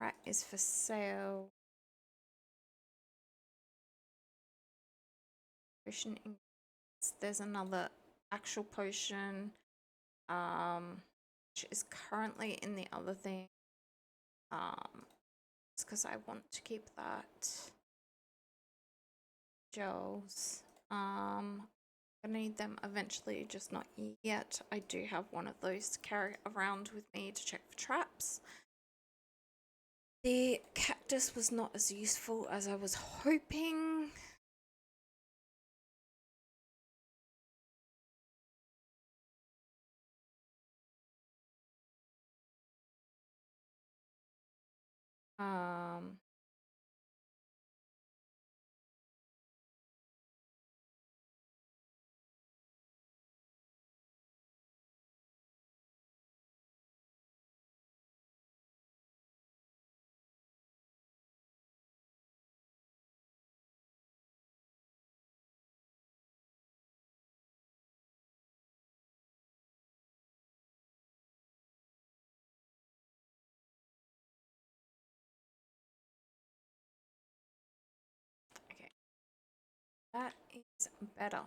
Right, is for sale. Potion. There's another actual potion, which is currently in the other thing. It's because I want to keep that. Gels. Gonna need them eventually, just not yet. I do have one of those to carry around with me to check for traps. The cactus was not as useful as I was hoping. Um, okay, that is better.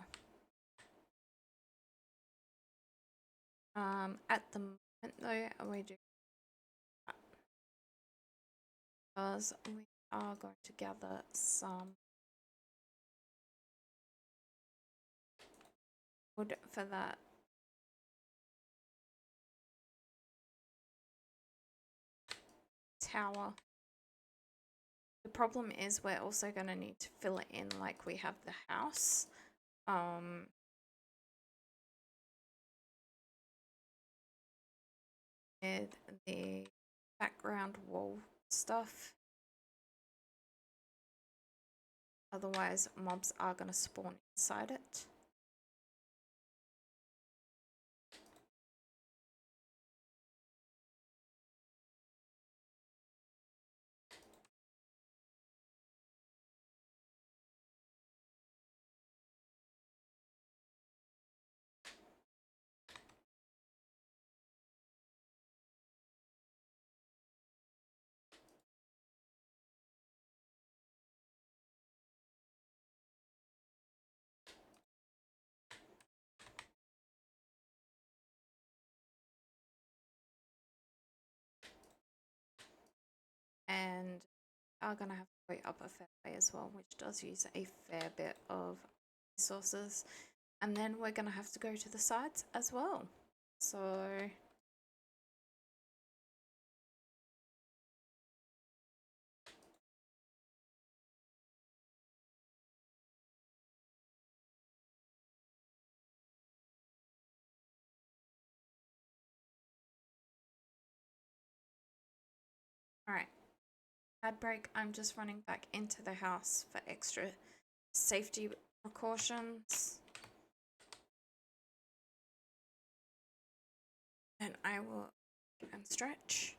At the moment though, we do because we are going to gather some wood for that. Tower. The problem is we're also going to need to fill it in like we have the house. With the background wall stuff. Otherwise, mobs are going to spawn inside it. are going to have to go up a fair way as well, which does use a fair bit of resources. And then we're going to have to go to the sides as well. So alright, ad break. I'm just running back into the house for extra safety precautions. And I will and stretch.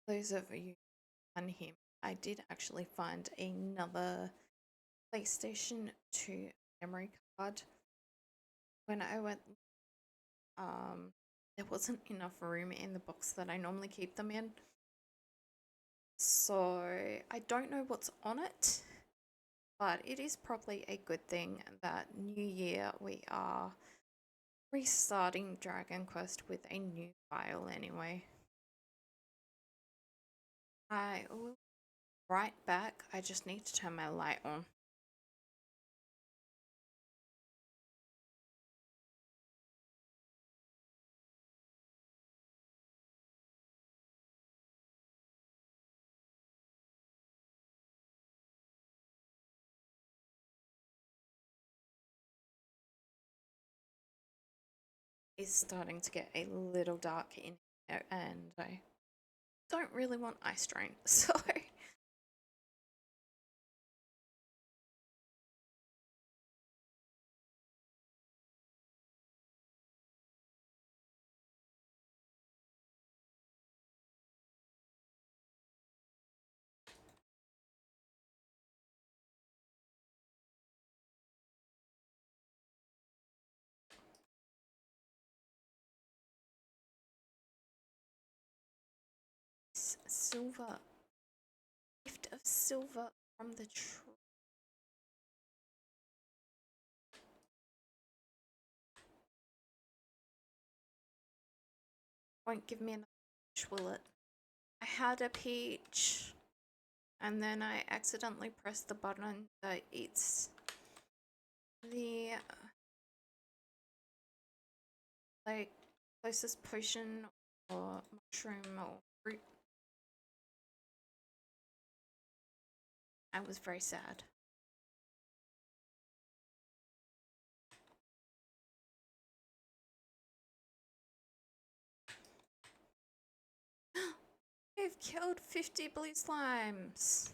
Those of you who can hear me, I did actually find another PlayStation 2 memory card. When I went, there wasn't enough room in the box that I normally keep them in. So I don't know what's on it, but it is probably a good thing that New Year we are restarting Dragon Quest with a new file anyway. I will be right back. I just need to turn my light on. It's starting to get a little dark in here, and I don't really want eye strain, so silver. Gift of silver from the tree. Won't give me enough peach, will it? I had a peach, and then I accidentally pressed the button that eats the like closest potion or mushroom or fruit. I was very sad. We've killed 50 blue slimes.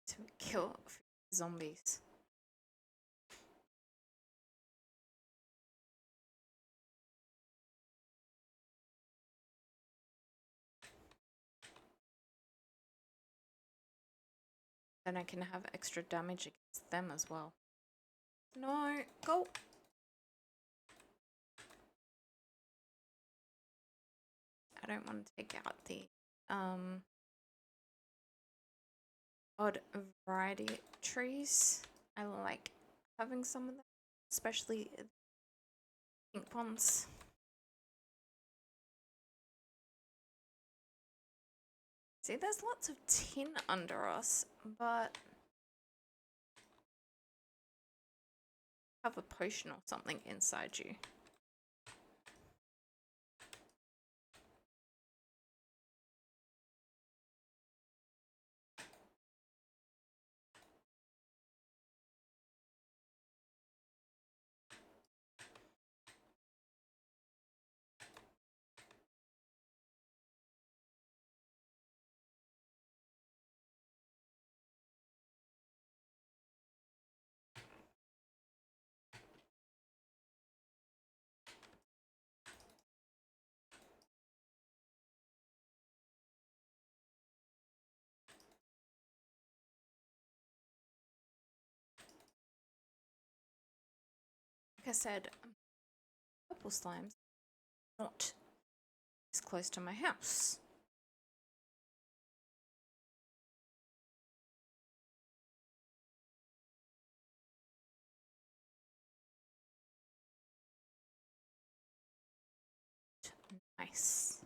To kill zombies. Then I can have extra damage against them as well. No, go! I don't want to take out the odd variety trees. I like having some of them, especially pink ones. See, there's lots of tin under us, but have a potion or something inside you. Like I said, purple slimes not as close to my house. Nice.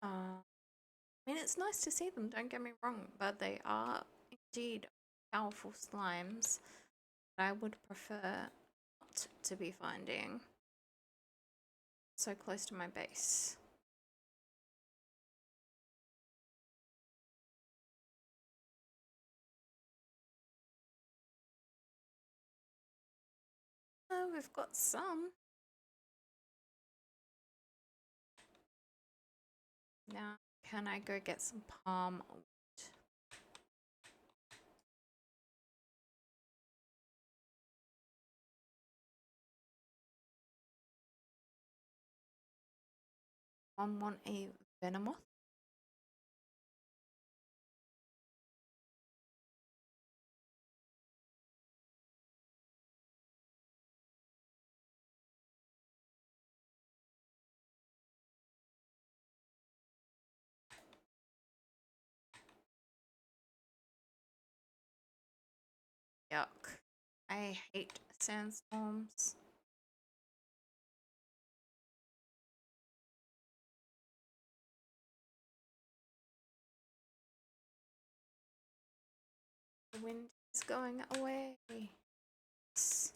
I mean, it's nice to see them, don't get me wrong, but they are indeed powerful slimes that I would prefer not to be finding so close to my base. Oh, we've got some. Now, can I go get some palm wood? I want a venomoth. Yuck. I hate sandstorms. The wind is going away. Yes.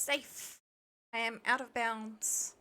safe. I am out of bounds.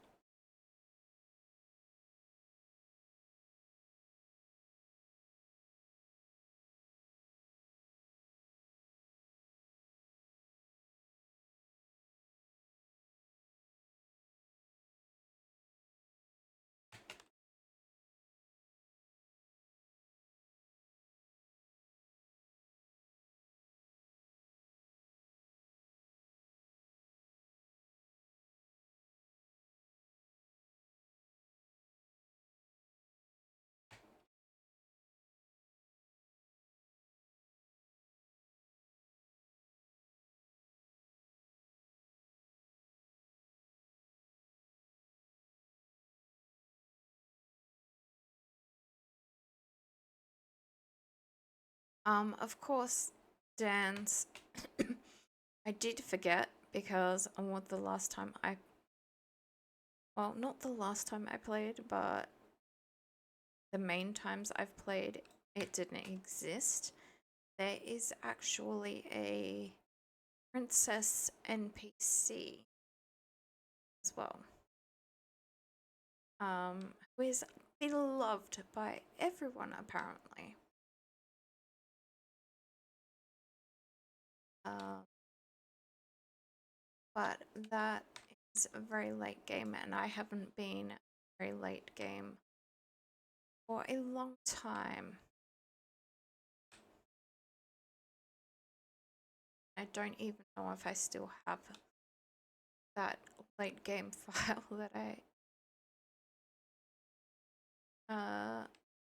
Of course, dance. I did forget because what the last time I, well, not the last time I played, but the main times I've played, it didn't exist. There is actually a princess NPC as well, who is beloved by everyone apparently. Um, but that is a very late game, and I haven't been a very late game for a long time. I don't even know if I still have that late game file that I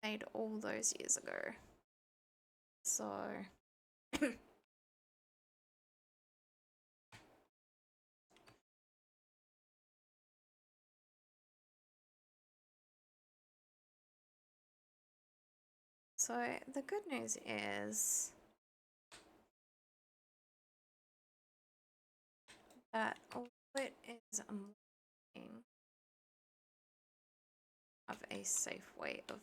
made all those years ago. So so the good news is that although it is a morning of a safe way of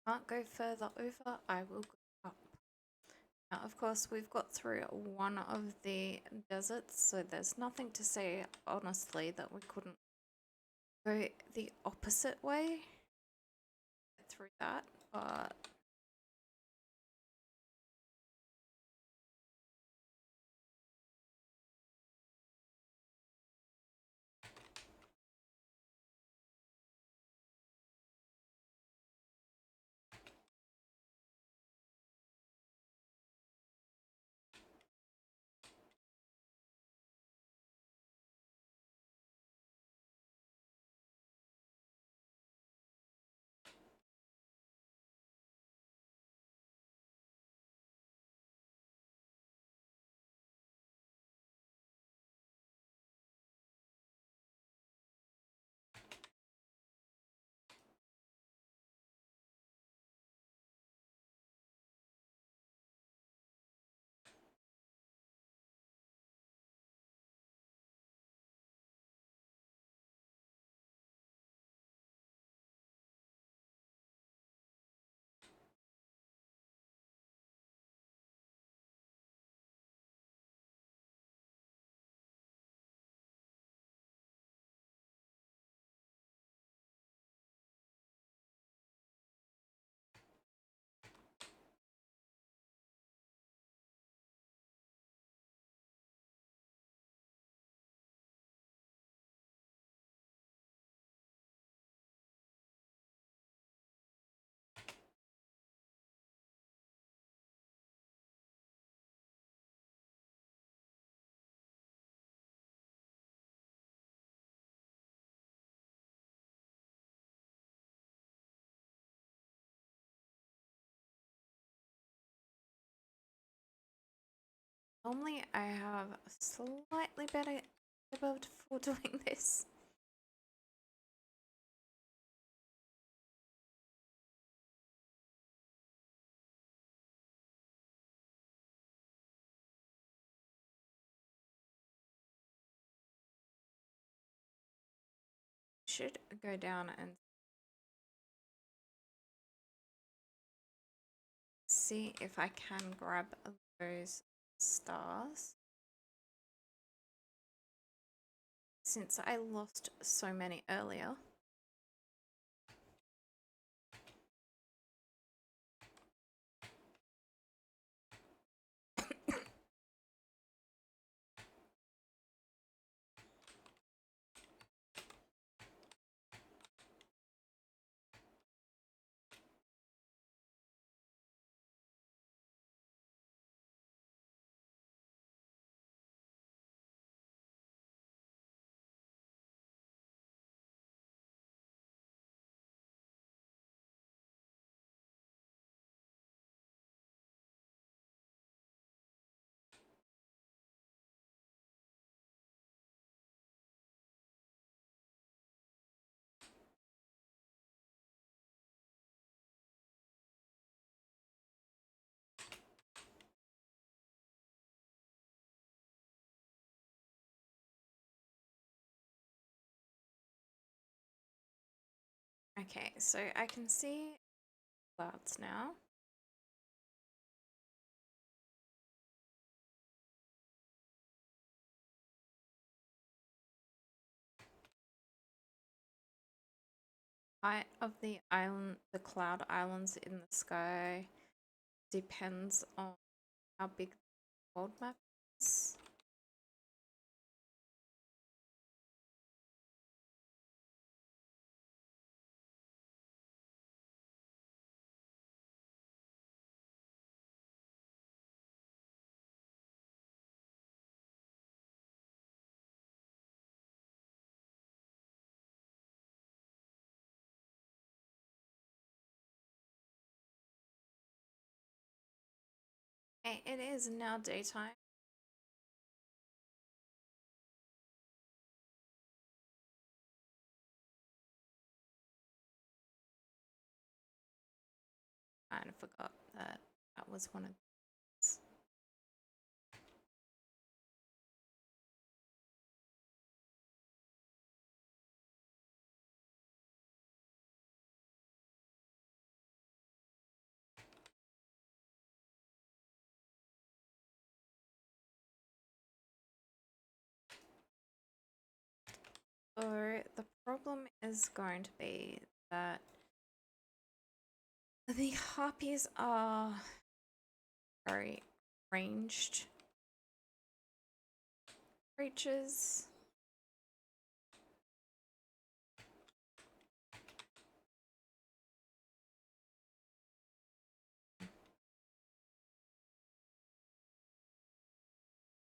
can't go further over, I will go up. Now, of course, we've got through one of the deserts, so there's nothing to say, honestly, that we couldn't go the opposite way through that, but Normally I have a slightly better keyboard for doing this. Should go down and see if I can grab those stars. Since I lost so many earlier. Okay, so I can see clouds now. Height of the island, the cloud islands in the sky depends on how big the world map is. Okay, it is now daytime. I kind of forgot that that was one of these. So the problem is going to be that the harpies are very ranged creatures.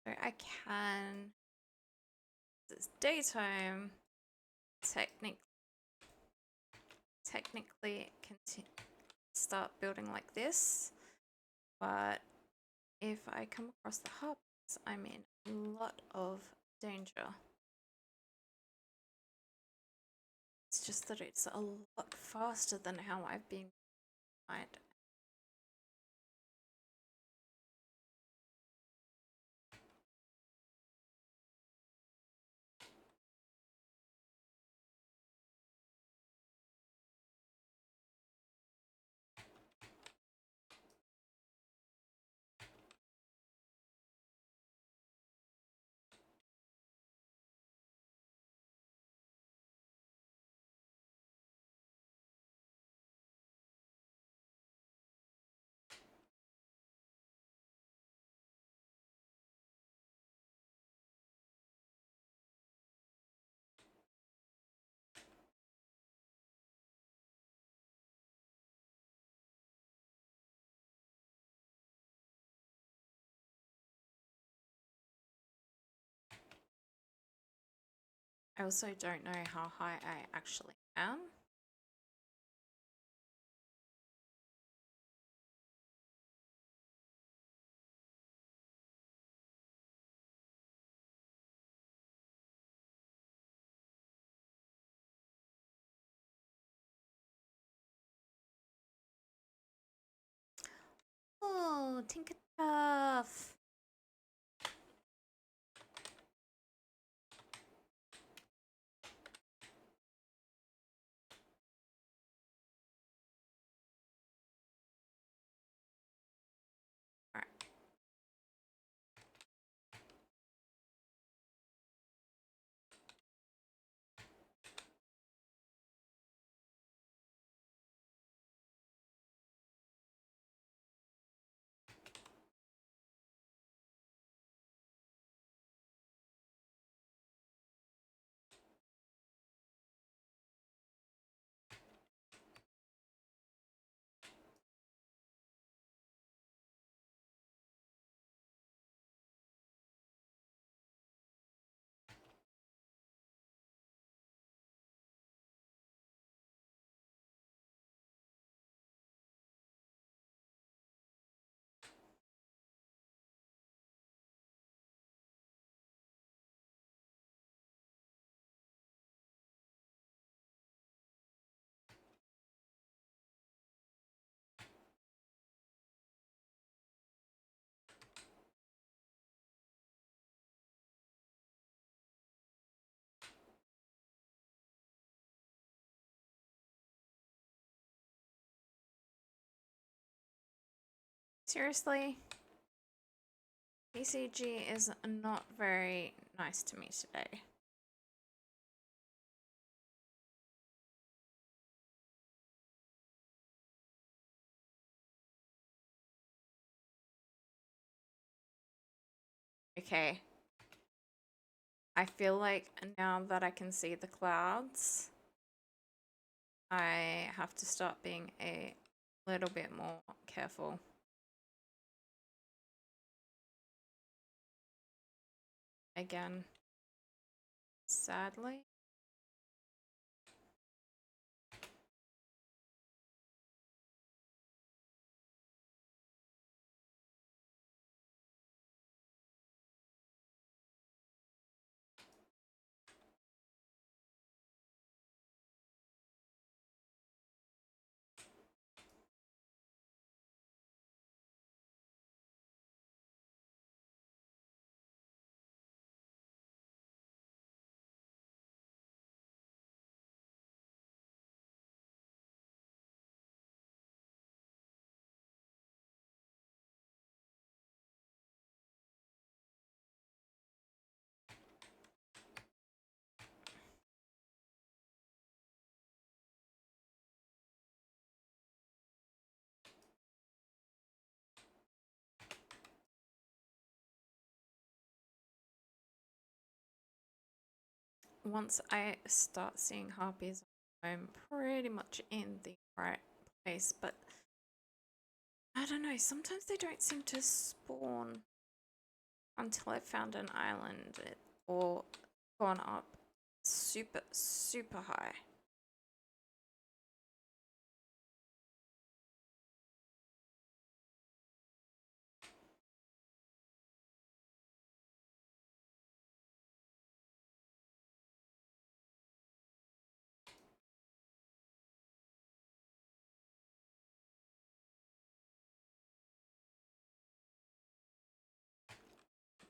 So I can, it's daytime, technically start building like this, but if I come across the harpies, I'm in a lot of danger. It's just that it's a lot faster than how I've been right. I also don't know how high I actually am. Oh, Tinker Tough. Alright. Seriously? PCG is not very nice to me today. Okay. I feel like now that I can see the clouds, I have to start being a little bit more careful. Again, sadly. Once I start seeing harpies, I'm pretty much in the right place, but I don't know, sometimes they don't seem to spawn until I've found an island or gone up super, super high.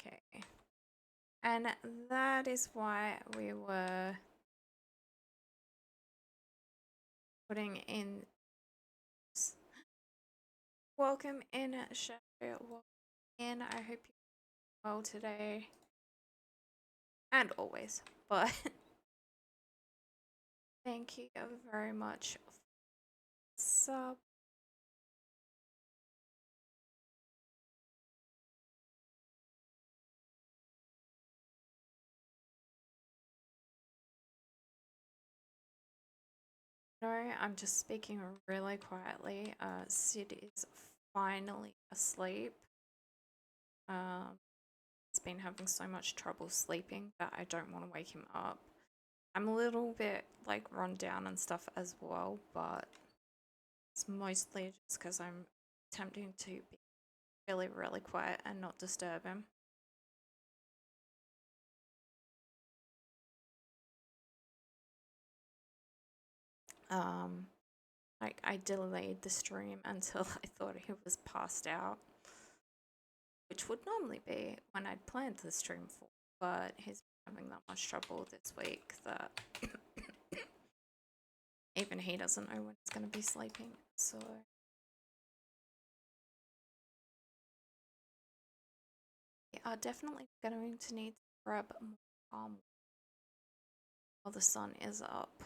Okay. And that is why we were putting in. Welcome in, Shadow. Welcome in. I hope you're well today. And always. But thank you very much for sub. No, I'm just speaking really quietly. Sid is finally asleep. He's been having so much trouble sleeping that I don't want to wake him up. I'm a little bit like run down and stuff as well, but it's mostly just because I'm attempting to be really, really quiet and not disturb him. Like I delayed the stream until I thought he was passed out. which would normally be when I'd planned the stream for, but he's having that much trouble this week that even he doesn't know when he's going to be sleeping. So we are definitely going to need to grab more palm while the sun is up.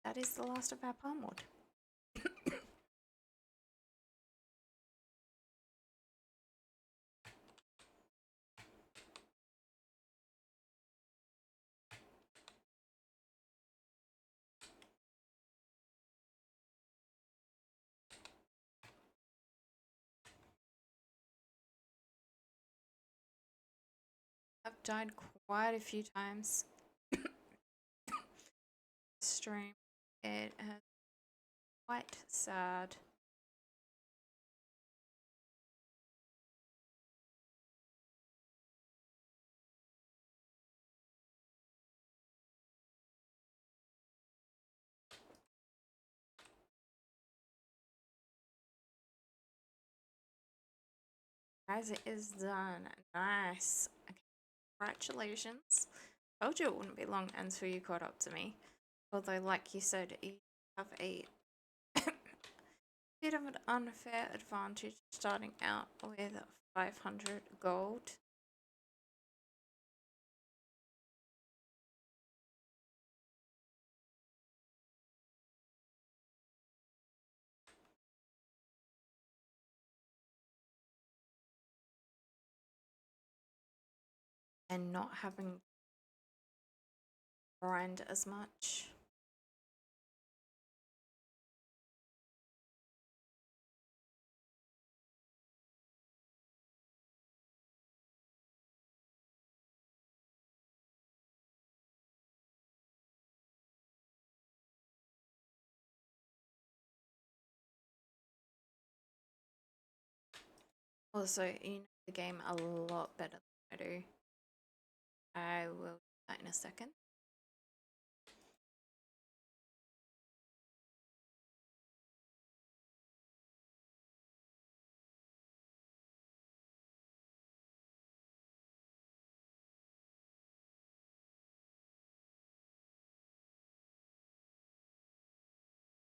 That is the last of our palm wood. I've died quite a few times. Stream. It has quite sad. Guys, it is done. Nice. Okay. Congratulations. Told you it wouldn't be long until you caught up to me. Although, like you said, you have a bit of an unfair advantage starting out with 500 gold. And not having grind as much. Also, you know the game a lot better than I do. I will do that in a second.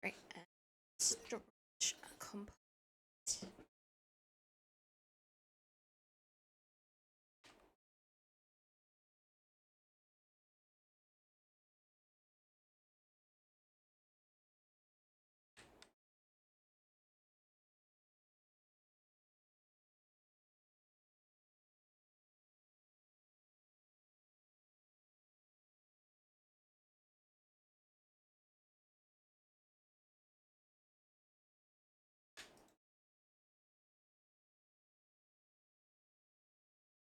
Right, storage complete.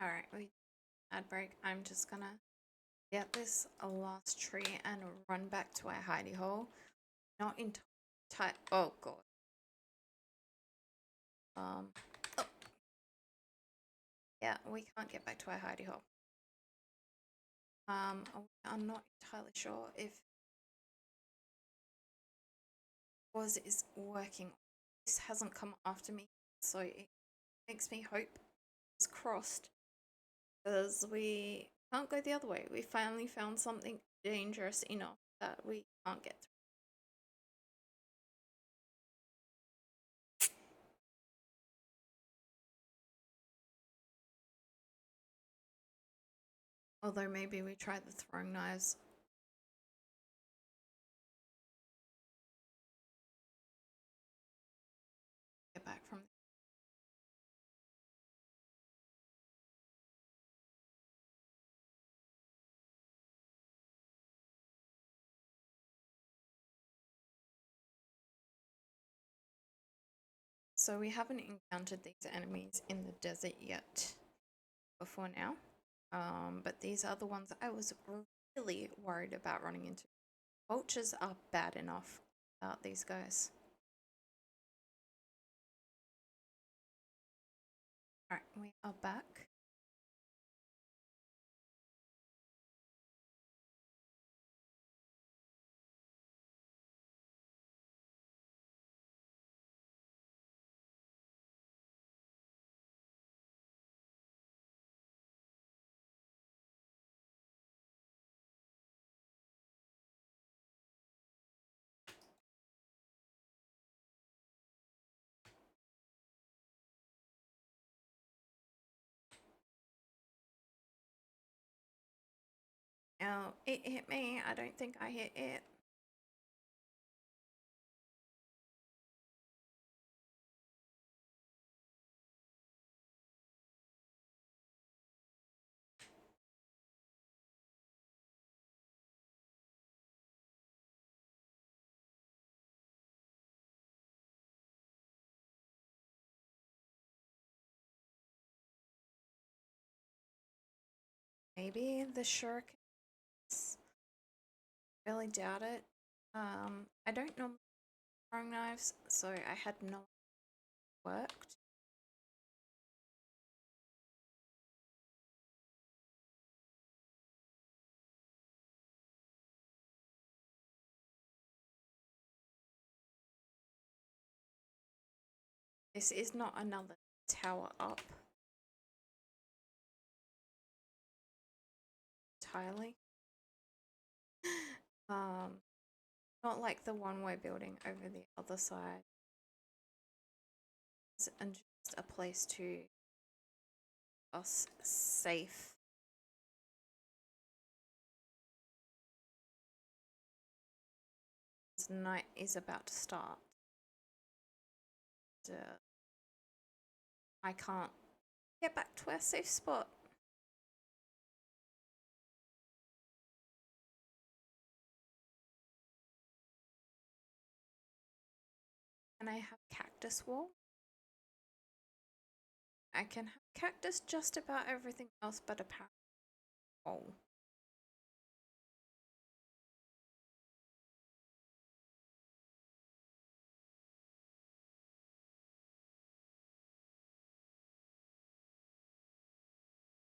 Alright, we ad break. I'm just gonna get this last tree and run back to our hidey hole. Not in tight. Oh god. Oh. Yeah, we can't get back to our hidey hole. I'm not entirely sure if was is working. This hasn't come after me, so it makes me hope it's crossed. Because we can't go the other way. We finally found something dangerous enough that we can't get through. Although maybe we tried the throwing knives. Get back from. So we haven't encountered these enemies in the desert yet before now. But these are the ones I was really worried about running into. Vultures are bad enough without these guys. Alright, we are back. Oh, it hit me. I don't think I hit it. Maybe the shurikens. Really doubt it. I don't know throwing knives, so I had no worked. This is not another tower up entirely. Not like the one we're building over the other side. And just a place to us safe. Night is about to start. I can't get back to our safe spot. And I have cactus wall. I can have cactus just about everything else but a power wall.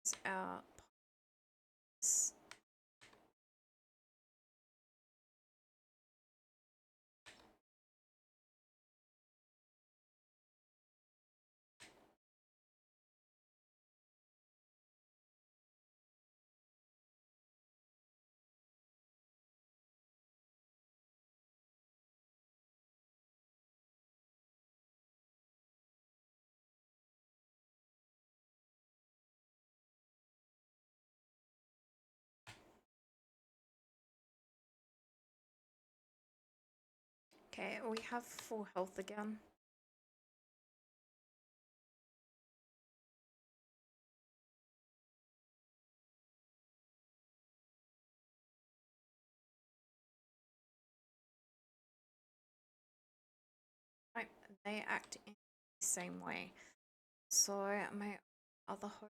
It's our okay, we have full health again. Right, they act in the same way. So my other hope.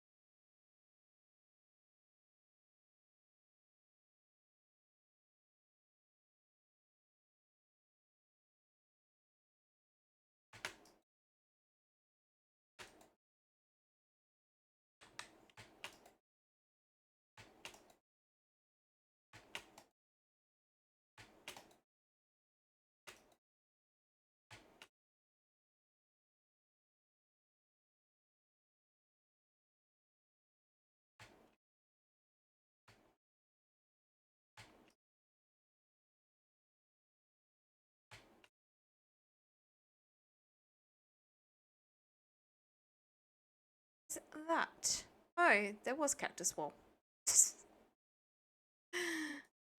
Is that? Oh, there was cactus wall.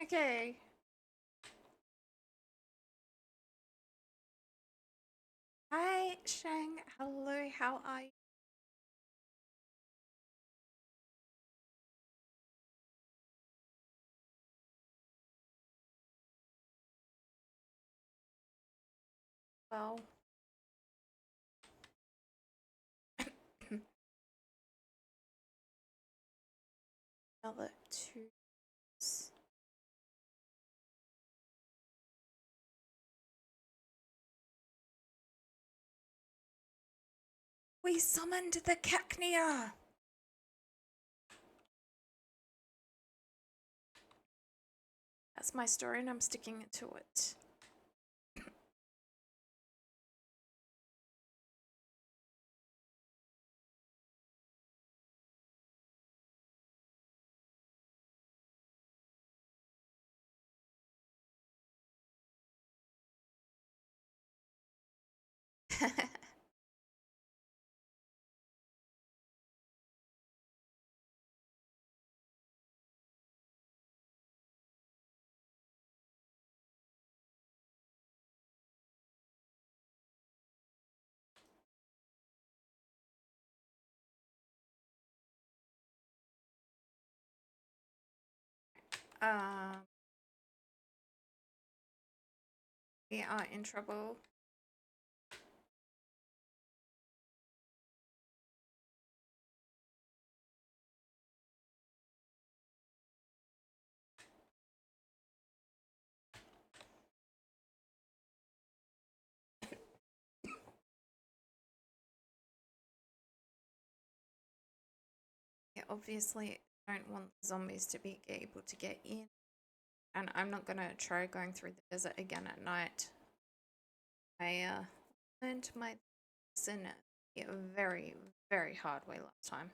Okay. Hi, Shang. Hello, how are you? Well, another two. We summoned the Cacnea! That's my story and I'm sticking to it. um, we are in trouble. Yeah, obviously, I don't want zombies to be able to get in. And I'm not gonna try going through the desert again at night. I learned my lesson a very, very hard way last time.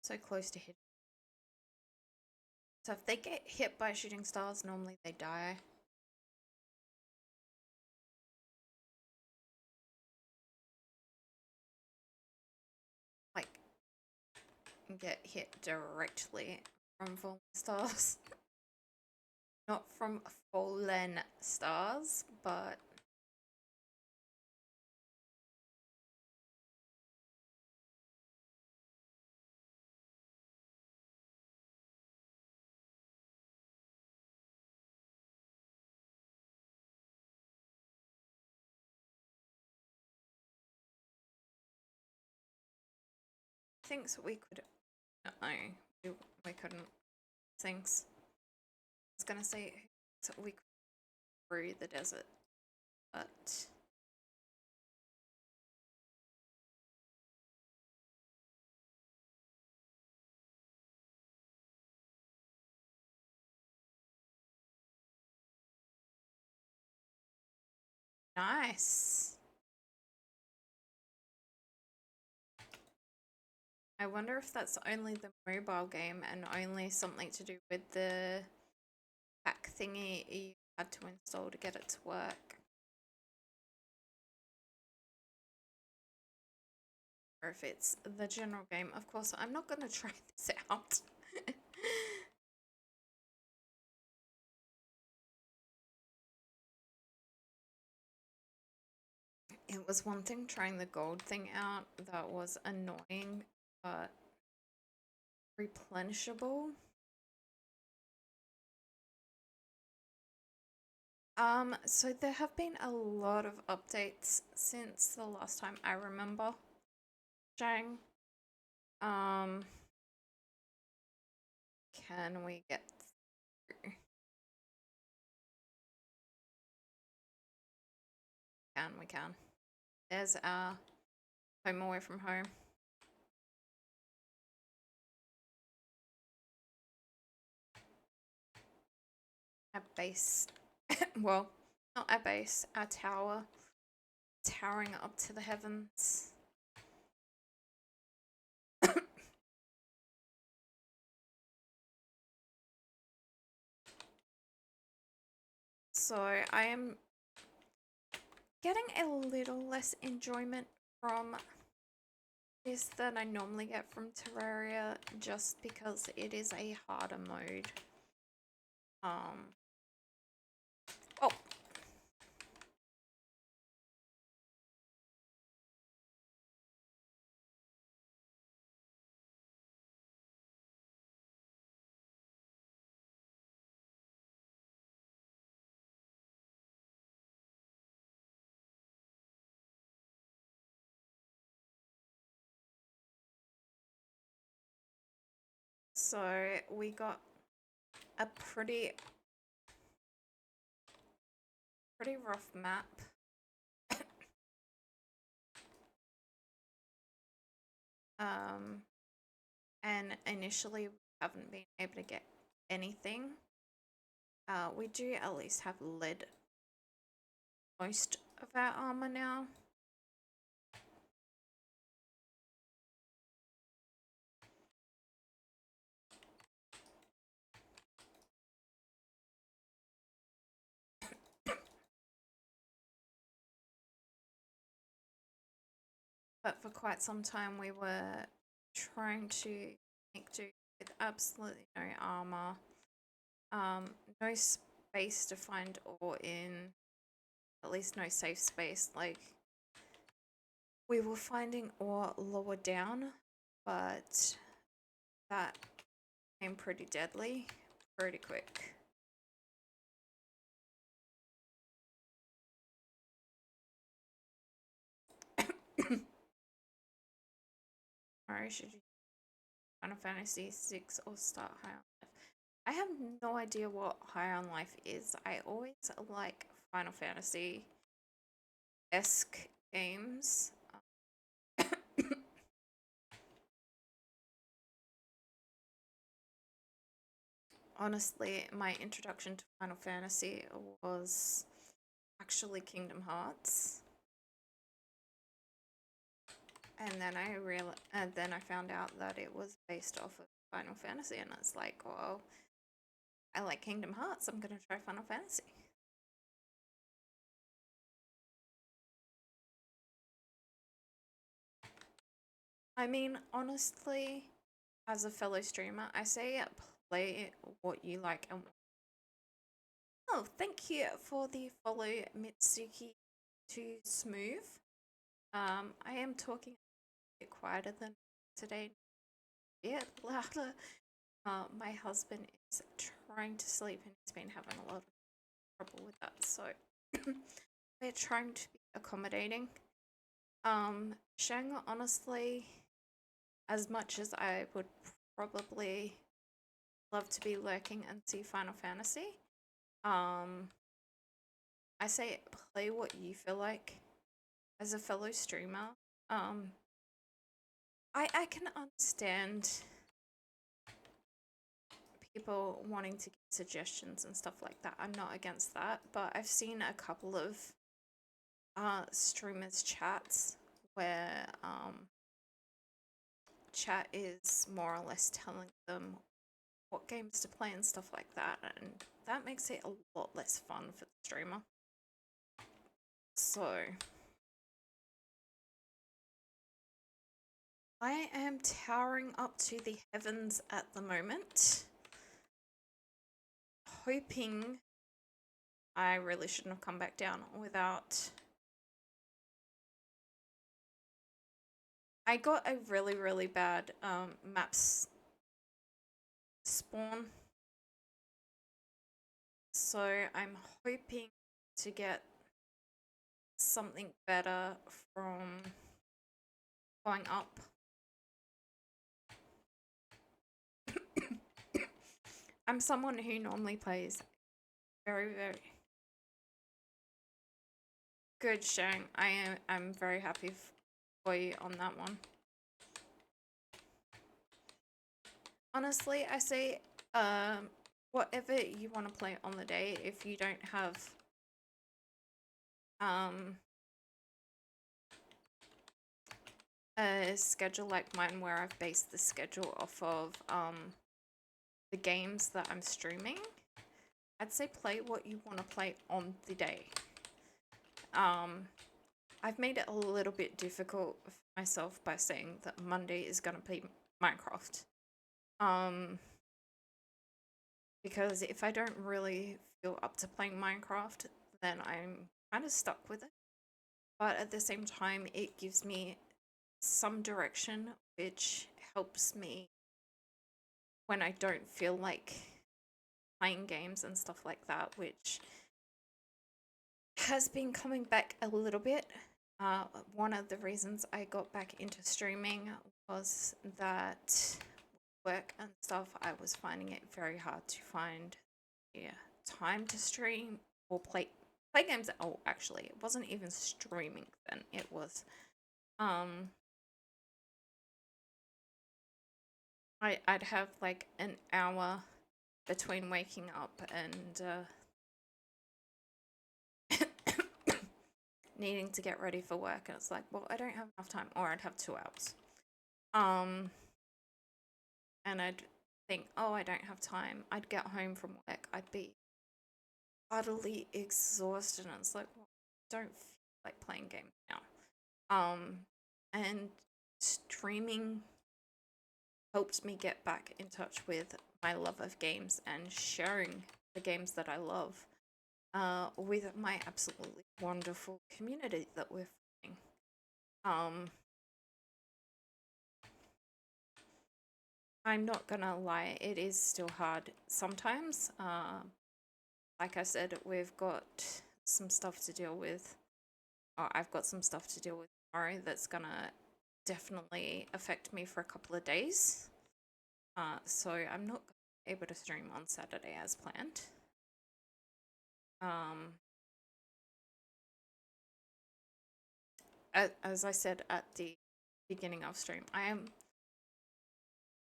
So close to hit. So if they get hit by shooting stars, normally they die. Like, get hit directly from falling stars. Not from fallen stars, but things we could. No, we couldn't. Things. I was gonna say so we could through the desert, but nice. I wonder if that's only the mobile game and only something to do with the pack thingy you had to install to get it to work. Or if it's the general game. Of course, I'm not going to try this out. It was one thing trying the gold thing out that was annoying, but replenishable. So there have been a lot of updates since the last time I remember. Jang. Can we get through? We can. There's our home away from home. Our base. Well, not our base, our tower. Towering up to the heavens. So I am getting a little less enjoyment from this than I normally get from Terraria, just because it is a harder mode. Oh, so we got a pretty rough map. And initially we haven't been able to get anything. We do at least have lead most of our armor now. But for quite some time we were trying to make do with absolutely no armor. No space to find ore in, at least no safe space. Like, we were finding ore lower down, but that became pretty deadly pretty quick. Alright, should you Final Fantasy 6 or start High on Life? I have no idea what High on Life is. I always like Final Fantasy-esque games. Honestly, my introduction to Final Fantasy was actually Kingdom Hearts. And then I found out that it was based off of Final Fantasy, and it's like, well, I like Kingdom Hearts, I'm gonna try Final Fantasy. I mean, honestly, as a fellow streamer, I say play what you like and oh, thank you for the follow, Mitsuki to Smooth. I am talking a bit quieter than today, a bit louder. My husband is trying to sleep and he's been having a lot of trouble with that, so we're trying to be accommodating. Shang, honestly, as much as I would probably love to be lurking and see Final Fantasy, I say play what you feel like. As a fellow streamer, I can understand people wanting to get suggestions and stuff like that. I'm not against that, but I've seen a couple of streamers chats where chat is more or less telling them what games to play and stuff like that, and that makes it a lot less fun for the streamer. So I am towering up to the heavens at the moment, hoping I really shouldn't have come back down without. I got a really bad maps spawn, so I'm hoping to get something better from going up. I'm someone who normally plays very good, Shang. I'm very happy for you on that one. Honestly, I say whatever you want to play on the day. If you don't have a schedule like mine where I've based the schedule off of the games that I'm streaming, I'd say play what you want to play on the day. I've made it a little bit difficult for myself by saying that Monday is gonna play Minecraft. Um, because if I don't really feel up to playing Minecraft, then I'm kind of stuck with it. But at the same time, it gives me some direction, which helps me when I don't feel like playing games and stuff like that, which has been coming back a little bit. One of the reasons I got back into streaming was that work and stuff, I was finding it very hard to find time to stream or play games at all. Actually, it wasn't even streaming then. It was I'd have like an hour between waking up and needing to get ready for work, and it's like, well, I don't have enough time, or I'd have 2 hours. And I'd think, oh, I don't have time. I'd get home from work, I'd be utterly exhausted, and it's like, well, I don't feel like playing games now. And streaming helped me get back in touch with my love of games and sharing the games that I love with my absolutely wonderful community that we're forming. I'm not gonna lie, it is still hard sometimes. Like I said, we've got some stuff to deal with, or I've got some stuff to deal with tomorrow that's gonna definitely affect me for a couple of days. So I'm not able to stream on Saturday as planned. As I said at the beginning of stream, I am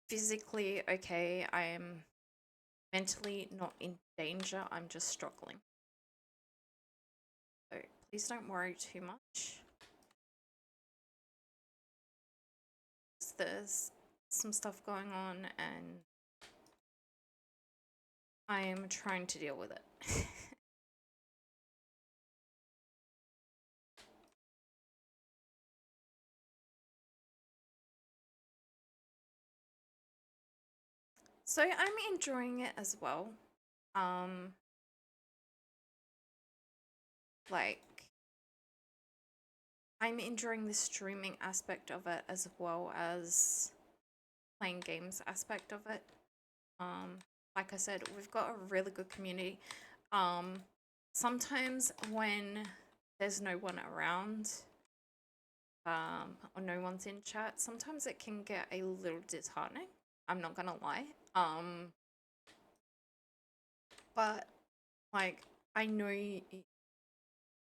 physically okay. I am mentally not in danger. I'm just struggling. So please don't worry too much. There's some stuff going on and I am trying to deal with it. So I'm enjoying it as well. Like, I'm enjoying the streaming aspect of it as well as playing games aspect of it. Like I said, we've got a really good community. Sometimes when there's no one around, or no one's in chat, sometimes it can get a little disheartening. I'm not gonna lie. But like, I know you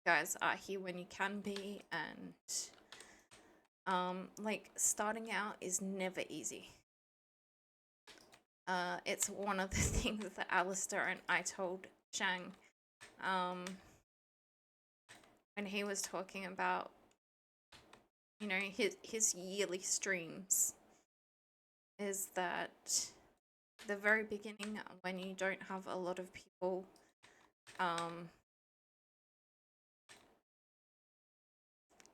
guys are here when you can be, and like, starting out is never easy. It's one of the things that Alistair and I told Shang when he was talking about, you know, his yearly streams, is that the very beginning, when you don't have a lot of people,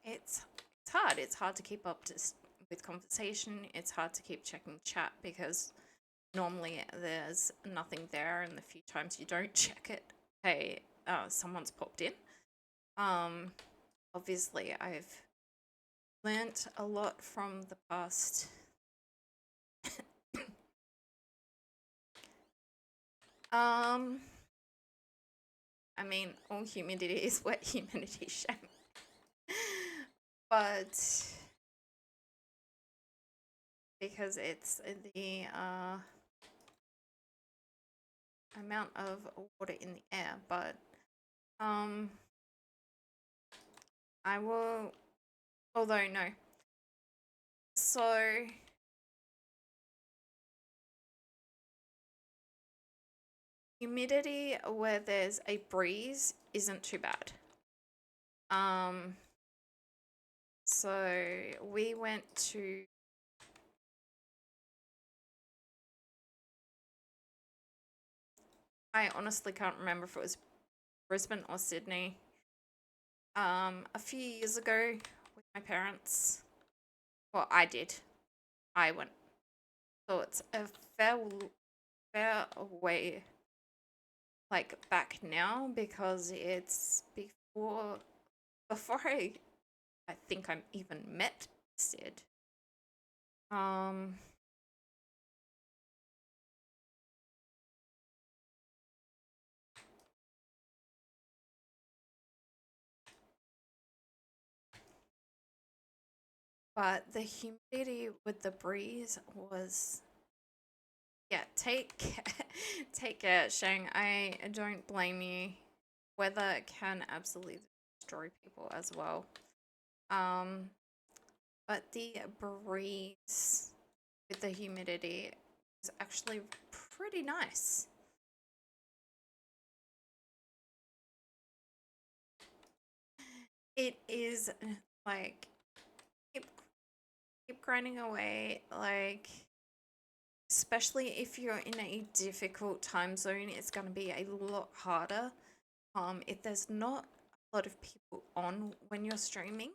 it's hard. It's hard to keep up with conversation. It's hard to keep checking chat because normally there's nothing there, and the few times you don't check it, hey, someone's popped in. Obviously, I've learnt a lot from the past. I mean, all humidity is wet humidity, Shang. But because it's the amount of water in the air, but I will, although no. So humidity where there's a breeze isn't too bad. So we went to I honestly can't remember if it was Brisbane or Sydney. a few years ago with my parents. Well, I did. I went. So it's a fair fair way like back now because it's before I think I'm even met Sid. Um but the humidity with the breeze was, yeah, take care, Shang. I don't blame you. Weather can absolutely destroy people as well. Um but the breeze with the humidity is actually pretty nice. It is like keep keep grinding away, like especially if you're in a difficult time zone, it's gonna be a lot harder. If there's not a lot of people on when you're streaming,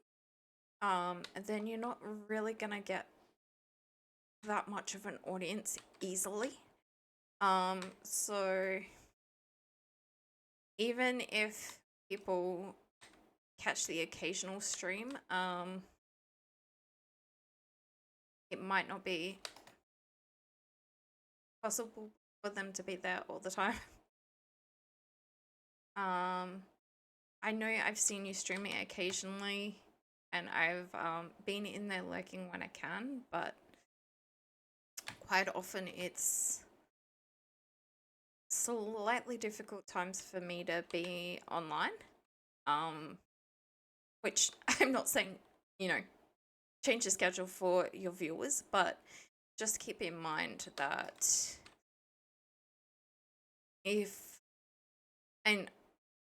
then you're not really gonna get that much of an audience easily. So even if people catch the occasional stream, it might not be possible for them to be there all the time. Um, I know I've seen you streaming occasionally, and I've been in there lurking when I can, but quite often it's slightly difficult times for me to be online. Um, which I'm not saying, you know, change the schedule for your viewers, but just keep in mind that if, and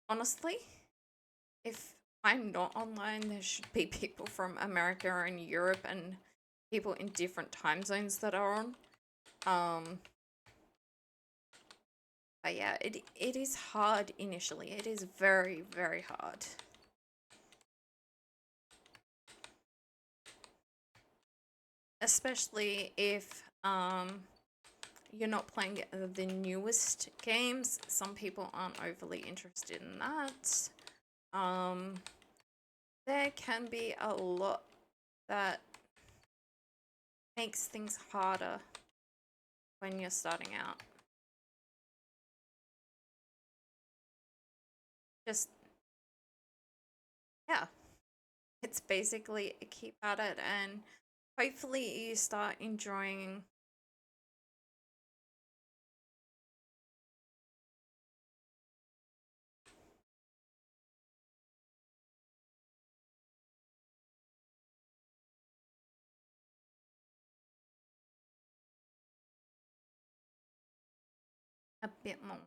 honestly, if I'm not online, there should be people from America and Europe and people in different time zones that are on. But yeah, it is hard initially. It is very, very hard. Especially if you're not playing the newest games. Some people aren't overly interested in that. There can be a lot that makes things harder when you're starting out. Just, yeah, it's basically keep at it and hopefully you start enjoying a bit more.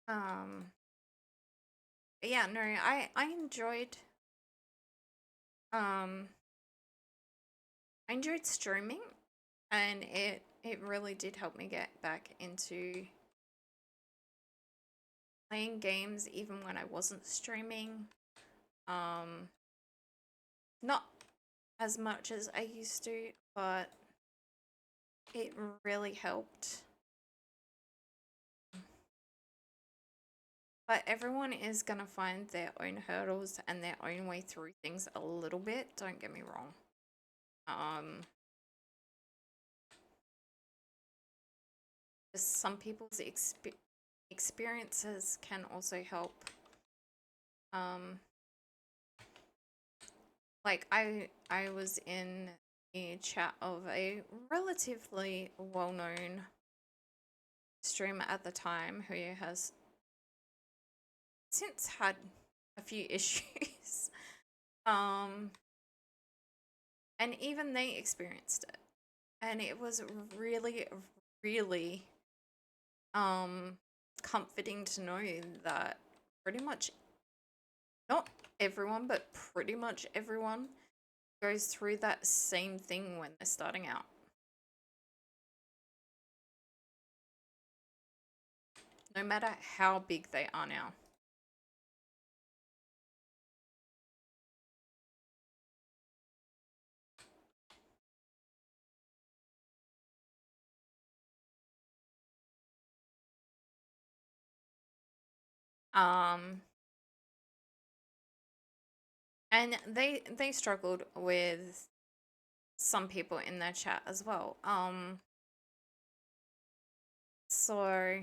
Um, but yeah, no, um I enjoyed streaming, and it really did help me get back into playing games even when I wasn't streaming. Um, not as much as I used to, but it really helped. But everyone is gonna find their own hurdles and their own way through things a little bit, don't get me wrong. Um, just some people's experiences can also help. Um, like I was in a chat of a relatively well-known streamer at the time who has since had a few issues. um and even they experienced it, and it was really, really comforting to know that pretty much not everyone, but pretty much everyone goes through that same thing when they're starting out, no matter how big they are now. Um, and they struggled with some people in their chat as well. So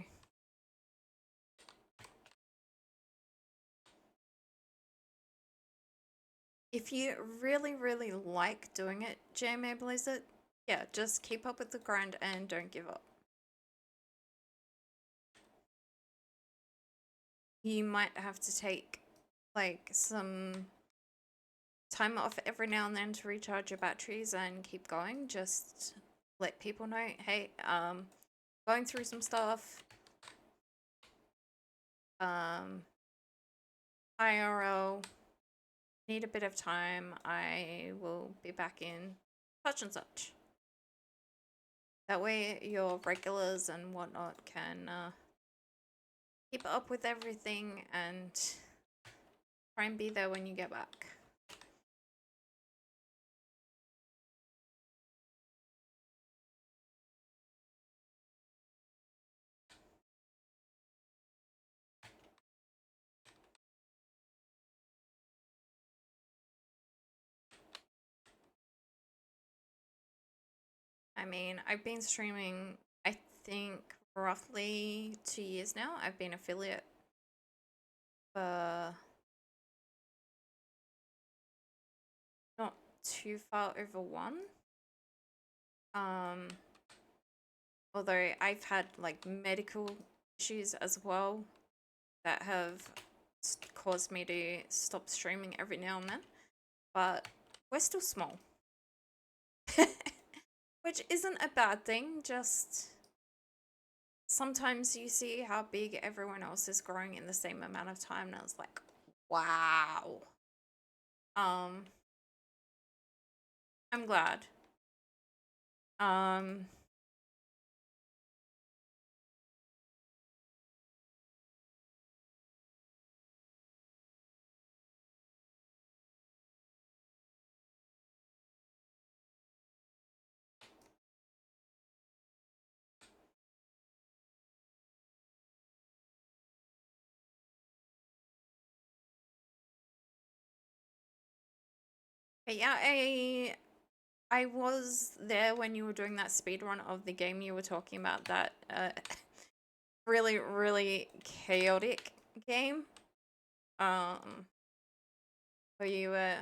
if you really, really like doing it, JMA Blizzard, yeah, just keep up with the grind and don't give up. You might have to take like some time off every now and then to recharge your batteries and keep going. Just let people know, hey, going through some stuff. IRL, need a bit of time. I will be back in such and such. That way, your regulars and whatnot can keep up with everything and try and be there when you get back. I mean, I've been streaming, I think, roughly 2 years now. I've been affiliate for not too far over one. Um, although I've had like medical issues as well that have caused me to stop streaming every now and then. But we're still small. Which isn't a bad thing, just sometimes you see how big everyone else is growing in the same amount of time, and I was like, wow. I'm glad. Um, but yeah, I was there when you were doing that speed run of the game you were talking about, that really, really chaotic game. Where you were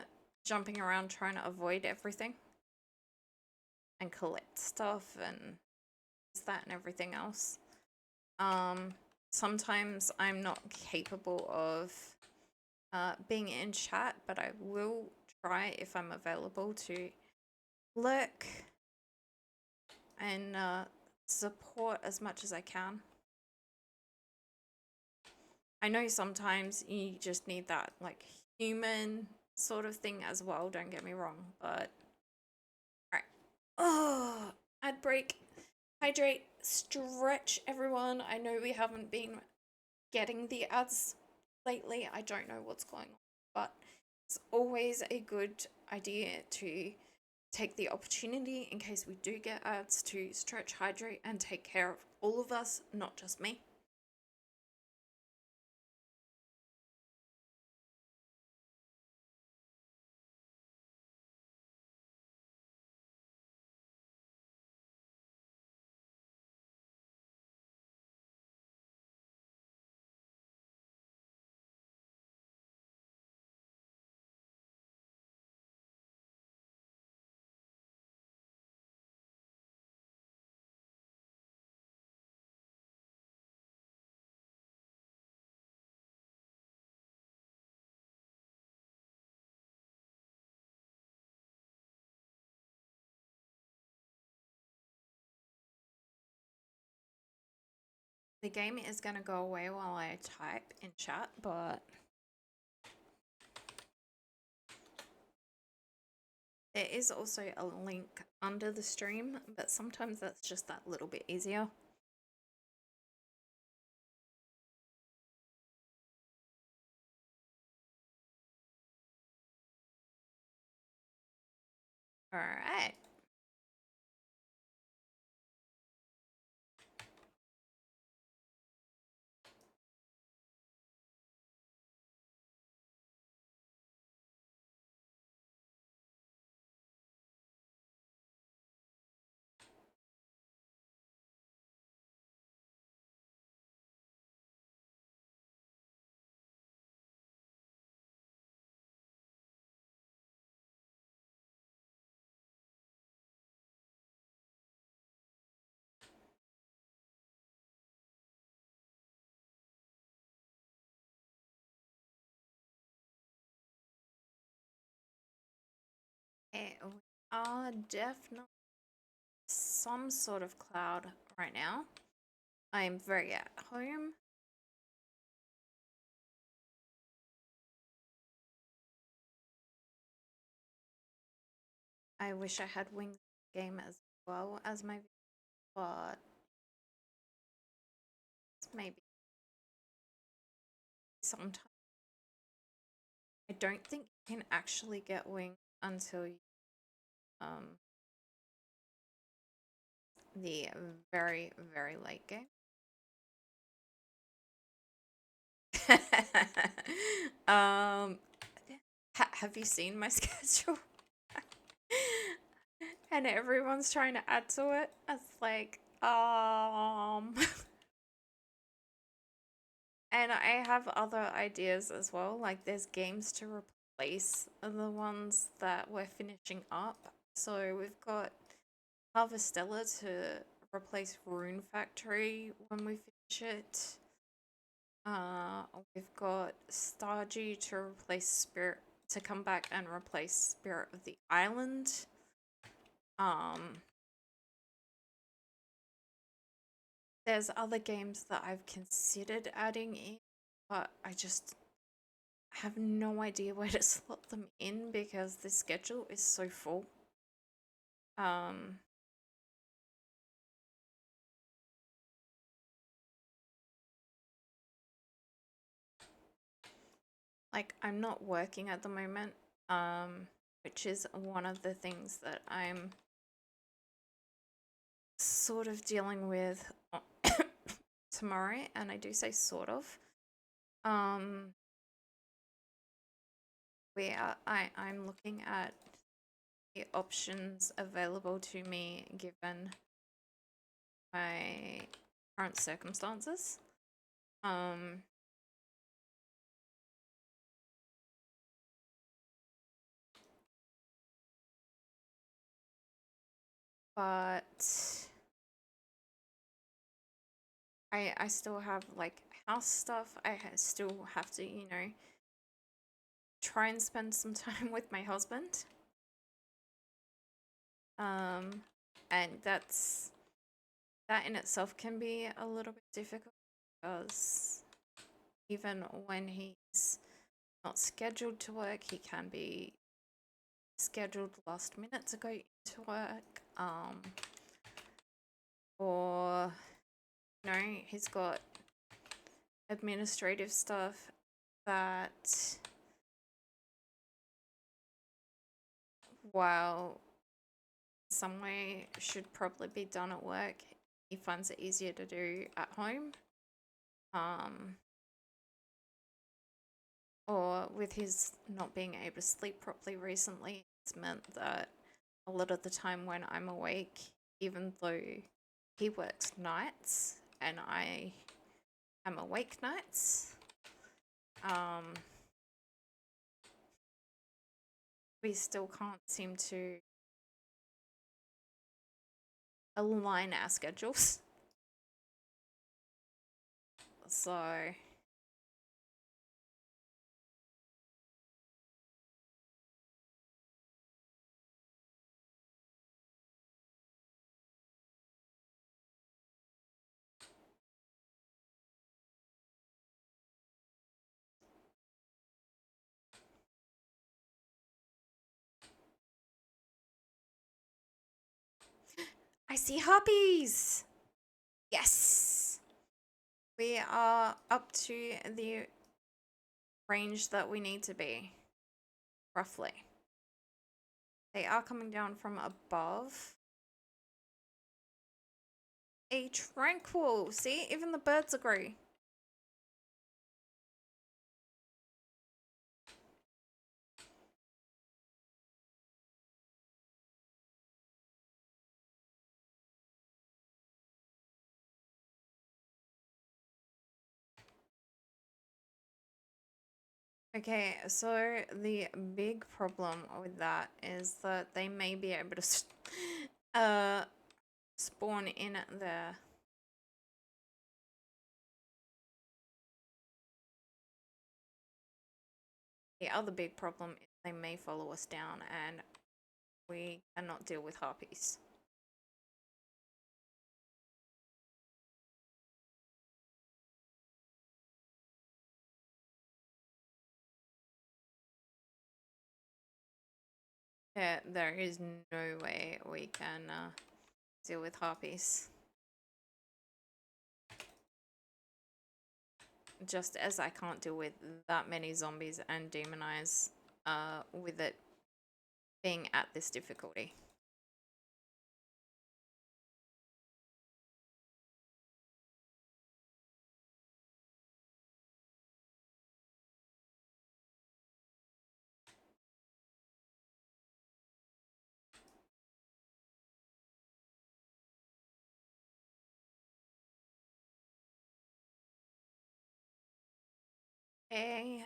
jumping around trying to avoid everything and collect stuff and that and everything else. Sometimes I'm not capable of being in chat, but I will try, if I'm available, to lurk and support as much as I can. I know sometimes you just need that like human sort of thing as well, don't get me wrong, but alright. Oh, ad break. Hydrate, stretch, everyone. I know we haven't been getting the ads lately. I don't know what's going on, but it's always a good idea to take the opportunity, in case we do get ads, to stretch, hydrate, and take care of all of us, not just me. The game is going to go away while I type in chat, but there is also a link under the stream, but sometimes that's just that little bit easier. All right. We are definitely some sort of cloud right now. I am very at home. I wish I had Wings game as well as my, but maybe sometime. I don't think you can actually get Wings until um the very very late game. um, have you seen my schedule? And everyone's trying to add to it. It's like, and I have other ideas as well. Like, there's games to replace the ones that we're finishing up. So we've got Harvestella to replace Rune Factory when we finish it. Uh, we've got Stargy to replace Spirit, to come back and replace Spirit of the Island. Um, there's other games that I've considered adding in, but I just have no idea where to slot them in because the schedule is so full. Um, like, I'm not working at the moment, which is one of the things that I'm sort of dealing with tomorrow, and I do say sort of. Um, I'm looking at the options available to me given my current circumstances. Um, but I still have like house stuff. Still have to, try and spend some time with my husband. Um, and that in itself can be a little bit difficult because even when he's not scheduled to work, he can be scheduled last minute to go to work. Or he's got administrative stuff that, while some way should probably be done at work, he finds it easier to do at home. Or with his not being able to sleep properly recently, it's meant that a lot of the time when I'm awake, even though he works nights and I am awake nights, um, we still can't seem to align our schedules. So I see harpies. Yes, we are up to the range that we need to be, roughly. They are coming down from above. A tranquil. See, even the birds agree. Okay, so the big problem with that is that they may be able to spawn in there. The other big problem is they may follow us down, and we cannot deal with harpies. Yeah, there is no way we can deal with harpies. Just as I can't deal with that many zombies and demonize with it being at this difficulty. Okay,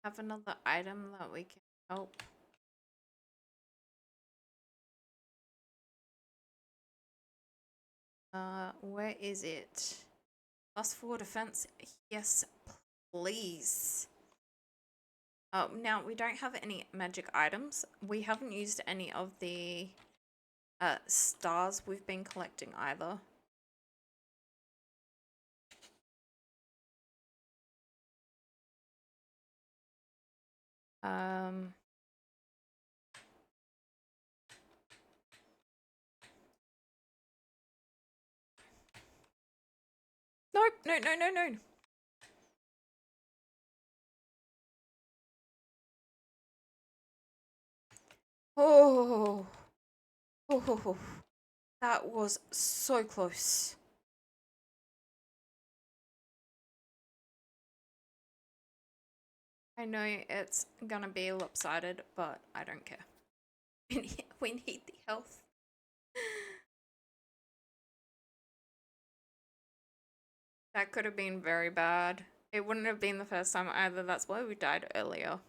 have another item that we can help. Where is it? +4 defense. Yes, please. Now we don't have any magic items. We haven't used any of the stars we've been collecting either. Nope, no, no, no, no. Oh, oh, that was so close. I know it's gonna be lopsided, but I don't care. We need the health. That could have been very bad. It wouldn't have been the first time either. That's why we died earlier.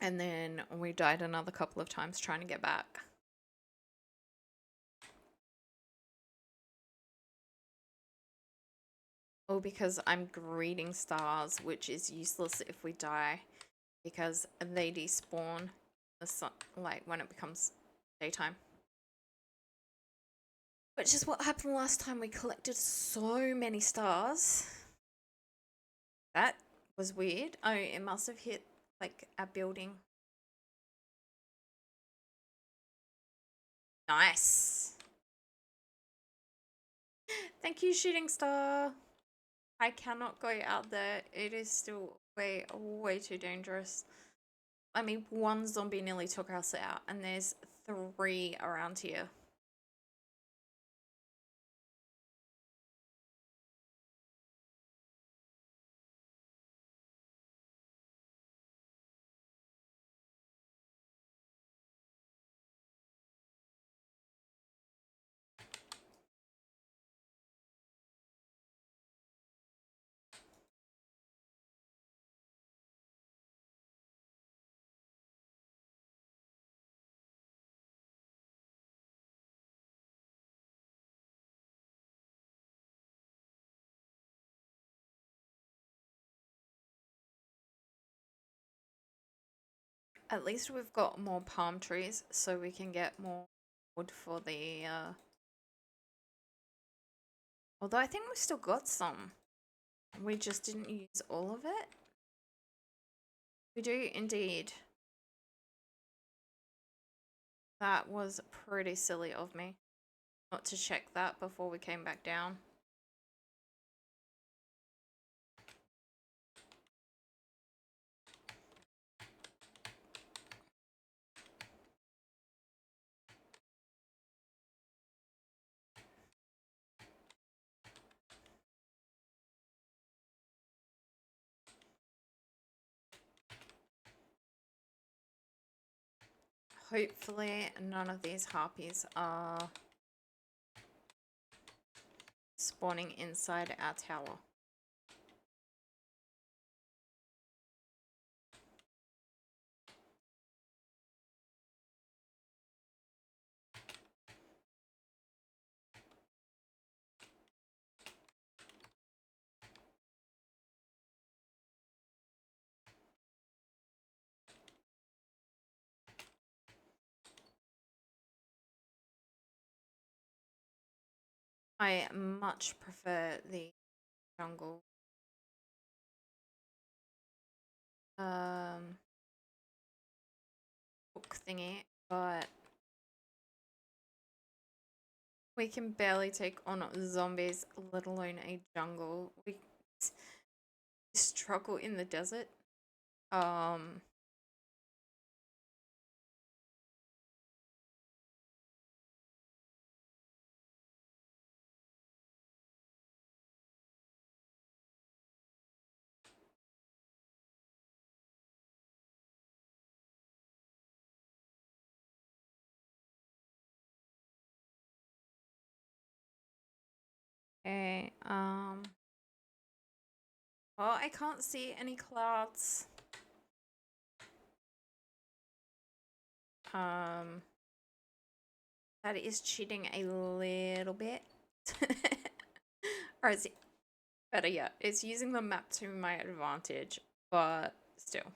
And then we died another couple of times trying to get back. Oh, because I'm greeting stars, which is useless if we die, because they despawn the sun, like when it becomes daytime. Which is what happened last time. We collected so many stars. That was weird. Oh, it must have hit like a building. Nice. Thank you, shooting star. I cannot go out there. It is still way, way too dangerous. I mean, one zombie nearly took us out, and there's 3 around here. At least we've got more palm trees, so we can get more wood for the, Although I think we still got some. We just didn't use all of it. We do indeed. That was pretty silly of me not to check that before we came back down. Hopefully none of these harpies are spawning inside our tower. I much prefer the jungle hook thingy, but we can barely take on zombies, let alone a jungle. We struggle in the desert. Okay, well, I can't see any clouds. That is cheating a little bit. Or is it better yet? It's using the map to my advantage, but still.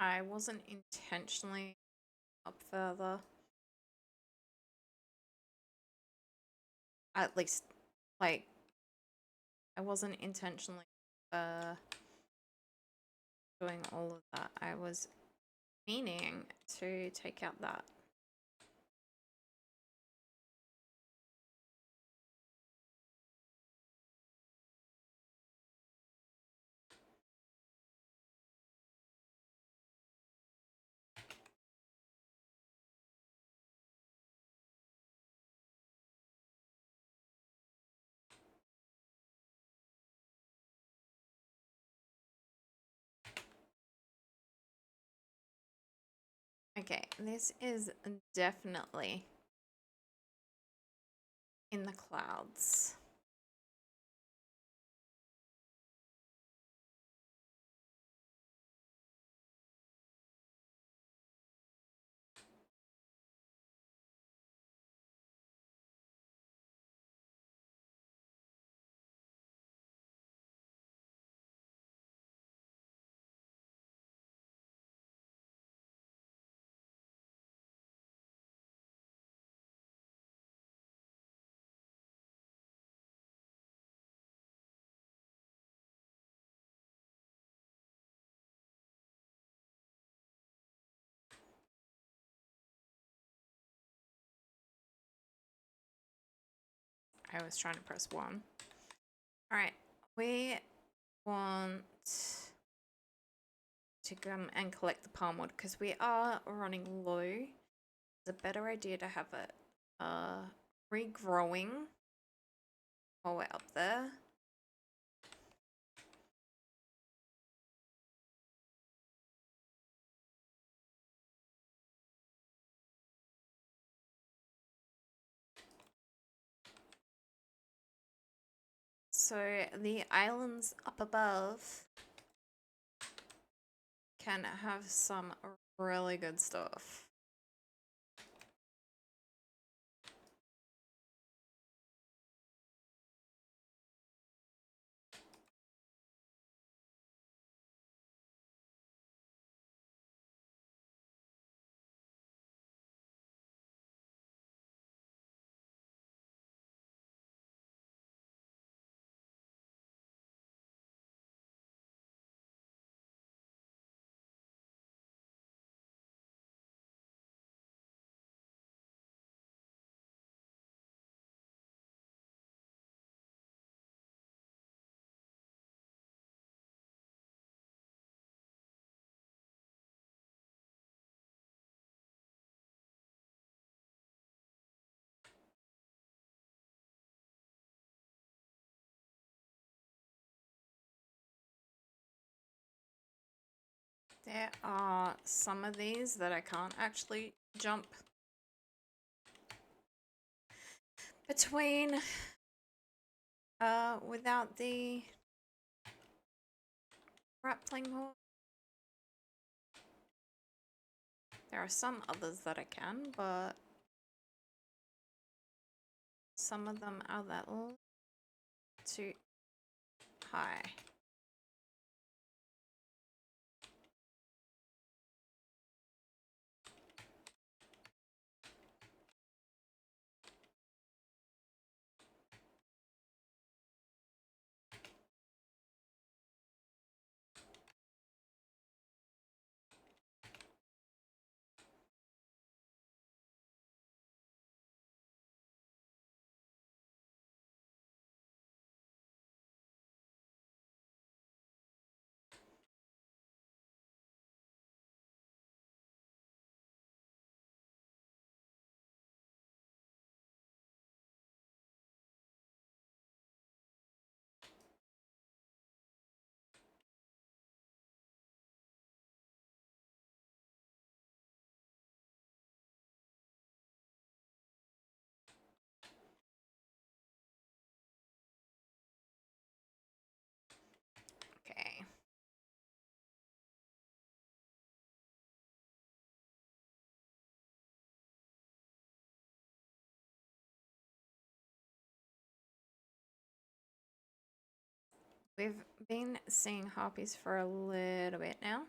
I wasn't intentionally up further. At least, like, I wasn't intentionally doing all of that. I was meaning to take out that. Okay, this is definitely in the clouds. I was trying to press 1. Alright, we want to come and collect the palm wood because we are running low. It's a better idea to have it regrowing while we're up there. So the islands up above can have some really good stuff. There are some of these that I can't actually jump between without the grappling hook. There are some others that I can, but some of them are that little too high. Okay. We've been seeing harpies for a little bit now.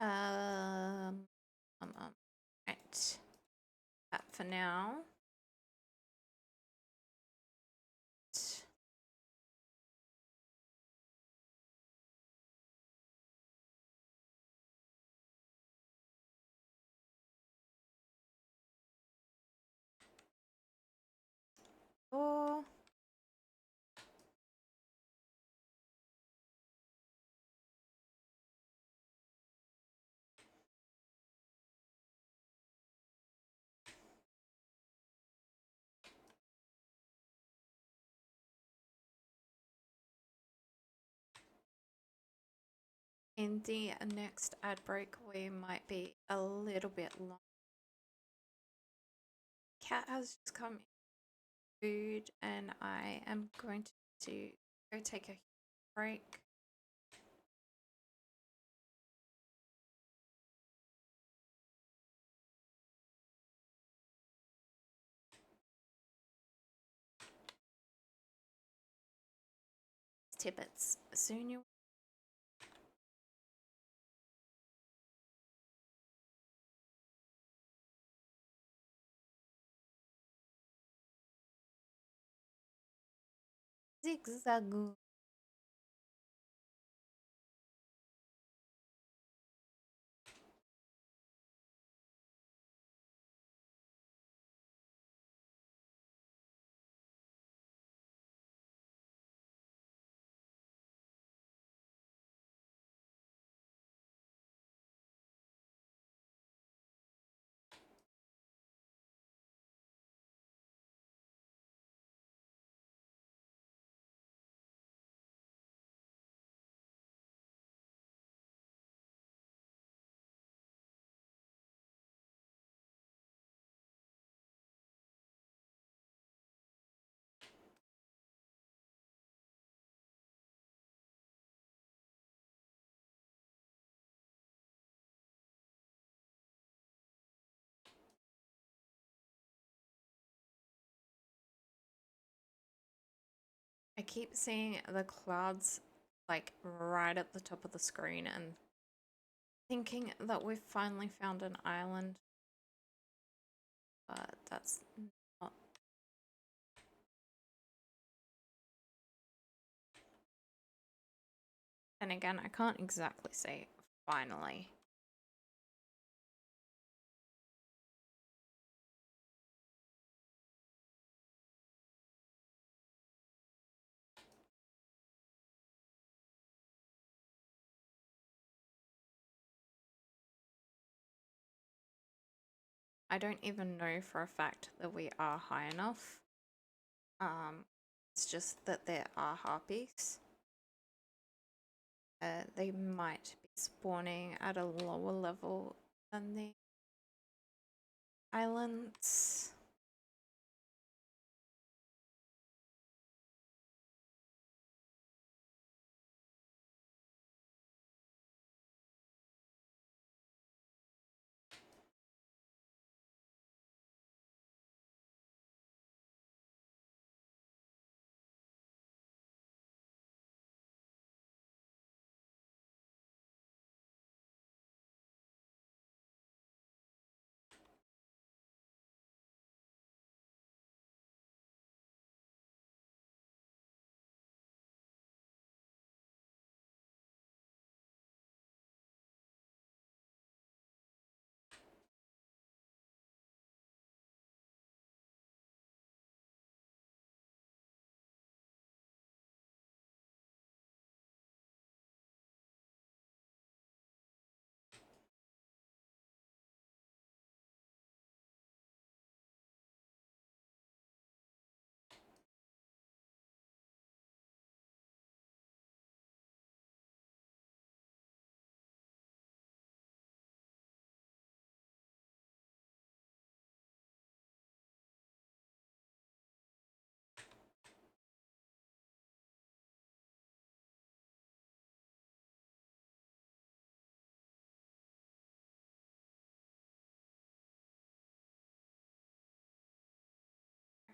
Um, right. That for now. Oh. In the next ad break, we might be a little bit long. Cat has just come in food, and I am going to go take a break. Tibbets. Soon you. Zigzag. keep seeing the clouds like right at the top of the screen and thinking that we've finally found an island, but that's not. And again, I can't exactly say finally. I don't even know for a fact that we are high enough. It's just that there are harpies. They might be spawning at a lower level than the islands.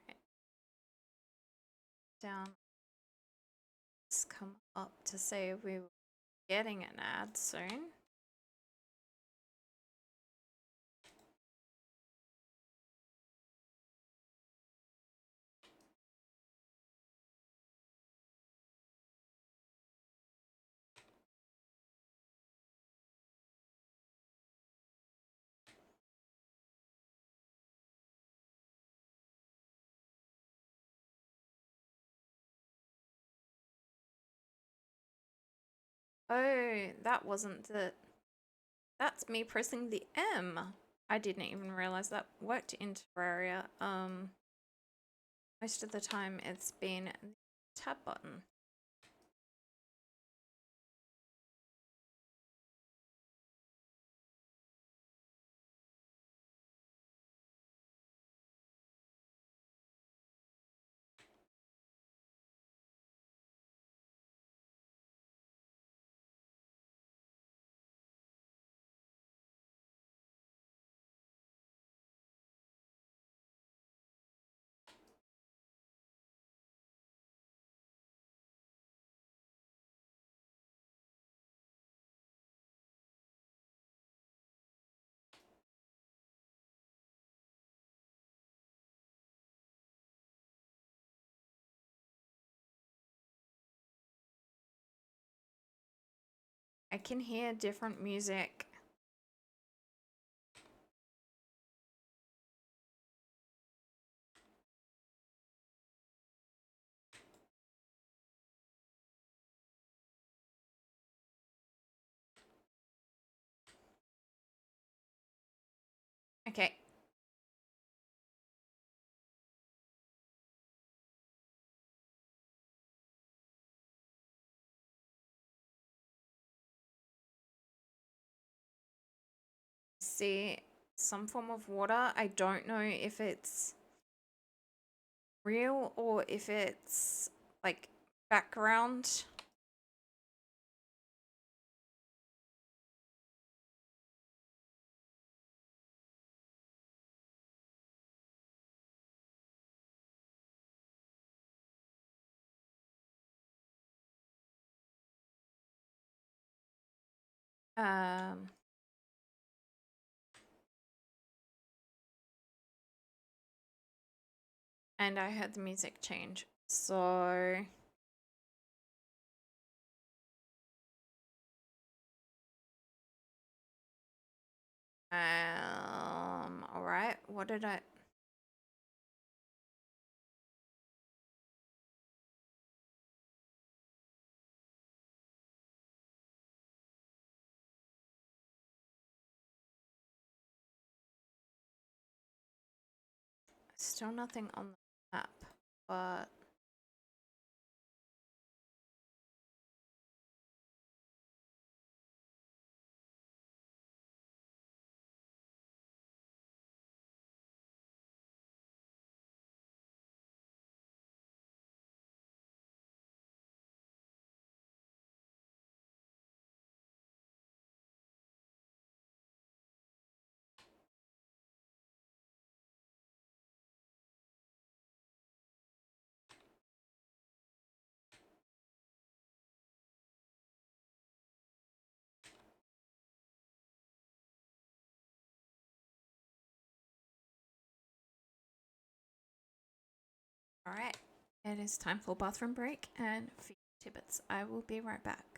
Right. Down. Let's come up to say we were getting an ad soon. Oh, that wasn't the. That's me pressing the M. I didn't even realize that worked in Terraria. Most of the time it's been the tab button. I can hear different music. Okay. See some form of water. I don't know if it's real or if it's like background. Um, and I heard the music change. So all right. What did I still nothing on the map, but all right. It is time for bathroom break and feed Tibbets. I will be right back.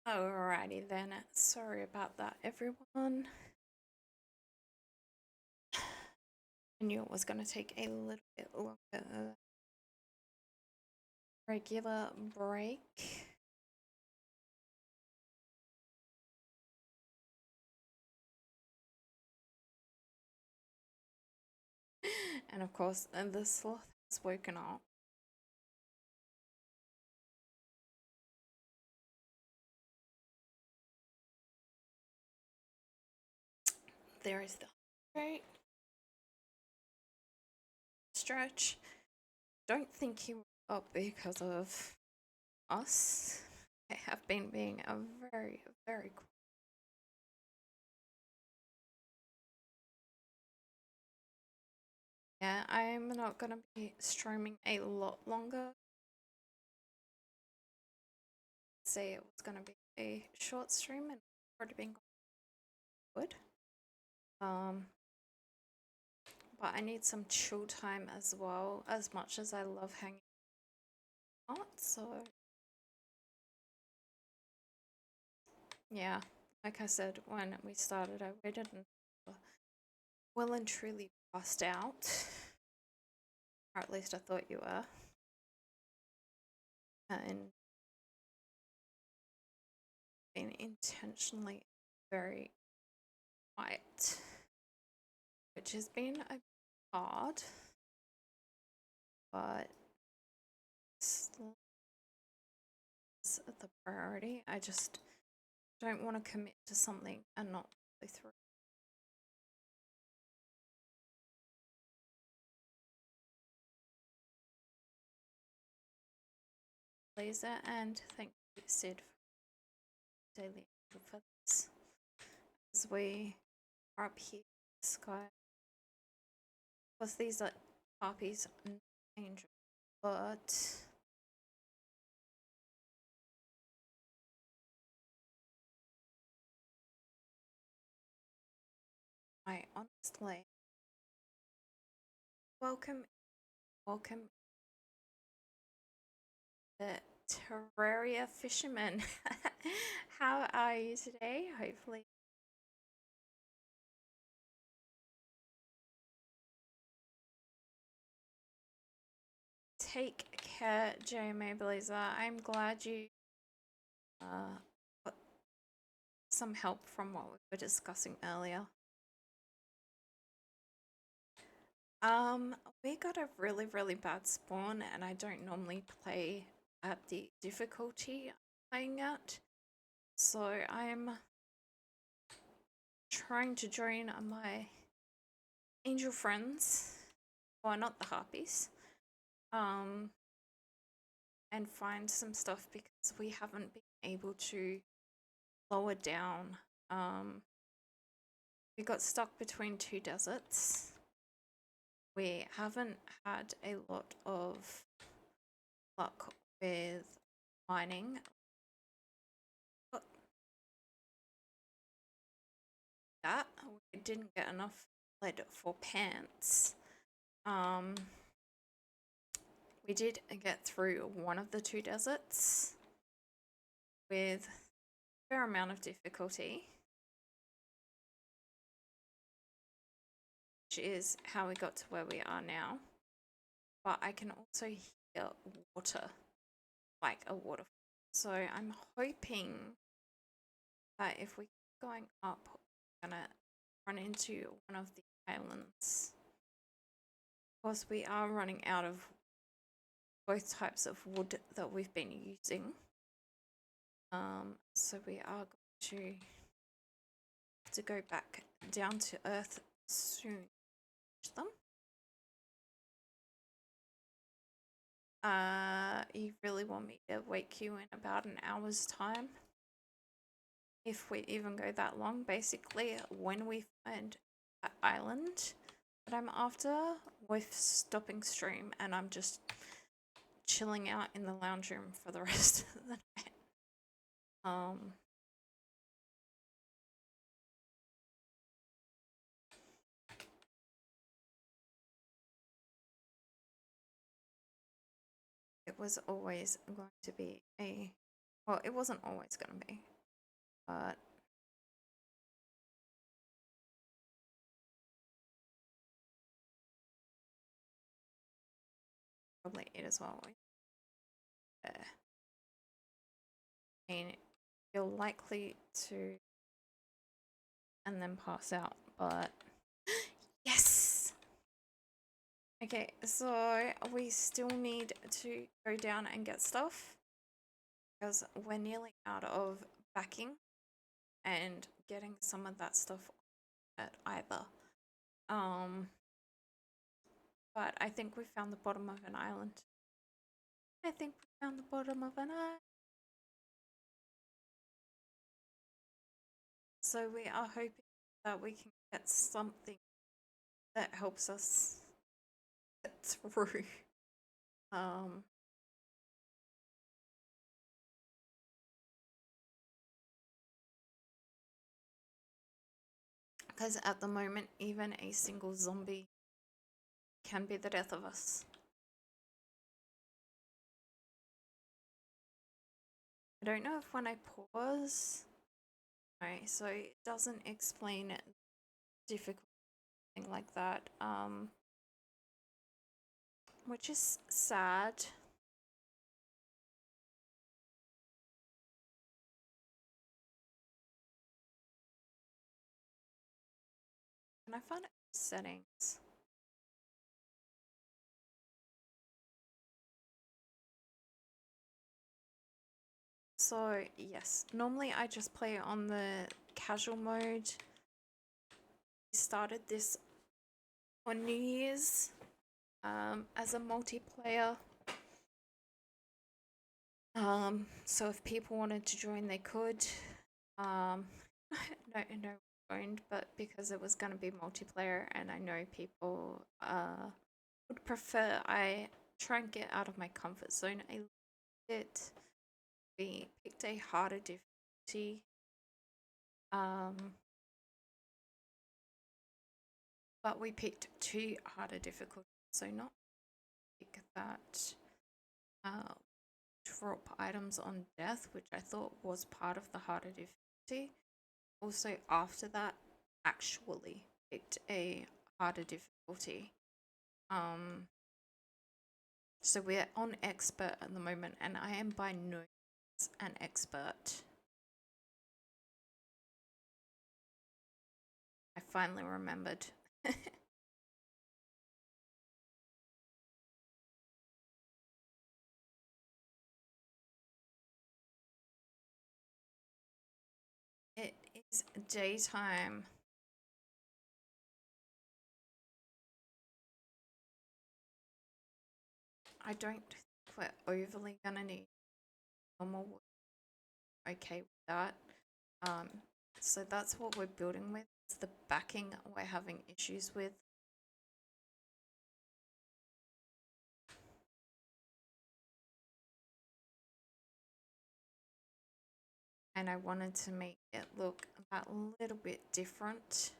Alrighty then. Sorry about that, everyone. I knew it was going to take a little bit longer. Regular break. And of course, the sloth has woken up. There is the right stretch. Don't think he woke up because of us. I have been being a very, very yeah, I'm not gonna be streaming a lot longer. Say it was gonna be a short stream and already been good. But I need some chill time as well, as much as I love hanging out. So yeah, like I said, when we started, I waited until well and truly passed out, or at least I thought you were, and been intentionally very quiet, which has been a bit hard, but it's the priority. I just don't want to commit to something and not play through. Laser, and thank you, Sid, for daily for this. As we are up here in the sky, because these are harpies and angels, but I honestly welcome the Terraria fisherman. How are you today? Hopefully, take care, JMA Blazer. I'm glad you got some help from what we were discussing earlier. We got a really, really bad spawn, and I don't normally play at the difficulty I'm playing at. So I'm trying to join my angel friends, well, not the harpies, and find some stuff because we haven't been able to lower down. We got stuck between two deserts. We haven't had a lot of luck with mining. But that we didn't get enough lead for pants. We did get through one of the two deserts with a fair amount of difficulty, which is how we got to where we are now. But I can also hear water, like a waterfall. So I'm hoping that if we keep going up, we're gonna run into one of the islands. Of course, we are running out of both types of wood that we've been using. So we are going to go back down to Earth soon. Them. You really want me to wake you in about an hour's time? If we even go that long, basically, when we find that island that I'm after, we're stopping stream and I'm just chilling out in the lounge room for the rest of the night. It was always going to be well, it wasn't always going to be, but probably it as well. I mean, you're likely to and then pass out, but yes! Okay, so we still need to go down and get stuff because we're nearly out of backing and getting some of that stuff at either. But I think we found the bottom of an island. I think we found the bottom of an eye. So we are hoping that we can get something that helps us get through. Um, because at the moment, even a single zombie can be the death of us. I don't know if when I pause, okay, so it doesn't explain it difficult thing like that, which is sad. Can I find it settings? So yes, normally I just play on the casual mode. We started this on New Year's as a multiplayer. So if people wanted to join, they could. No, joined, but because it was going to be multiplayer, and I know people would prefer I try and get out of my comfort zone a little bit. We picked a harder difficulty. But we picked two harder difficulties, so not pick that drop items on death, which I thought was part of the harder difficulty. Also, after that, actually picked a harder difficulty. So we're on expert at the moment, and I am by no means an expert. I finally remembered. It is daytime. I don't think we're overly gonna need normal wood. Okay with that. So that's what we're building with. It's the backing we're having issues with. And I wanted to make it look that little bit different.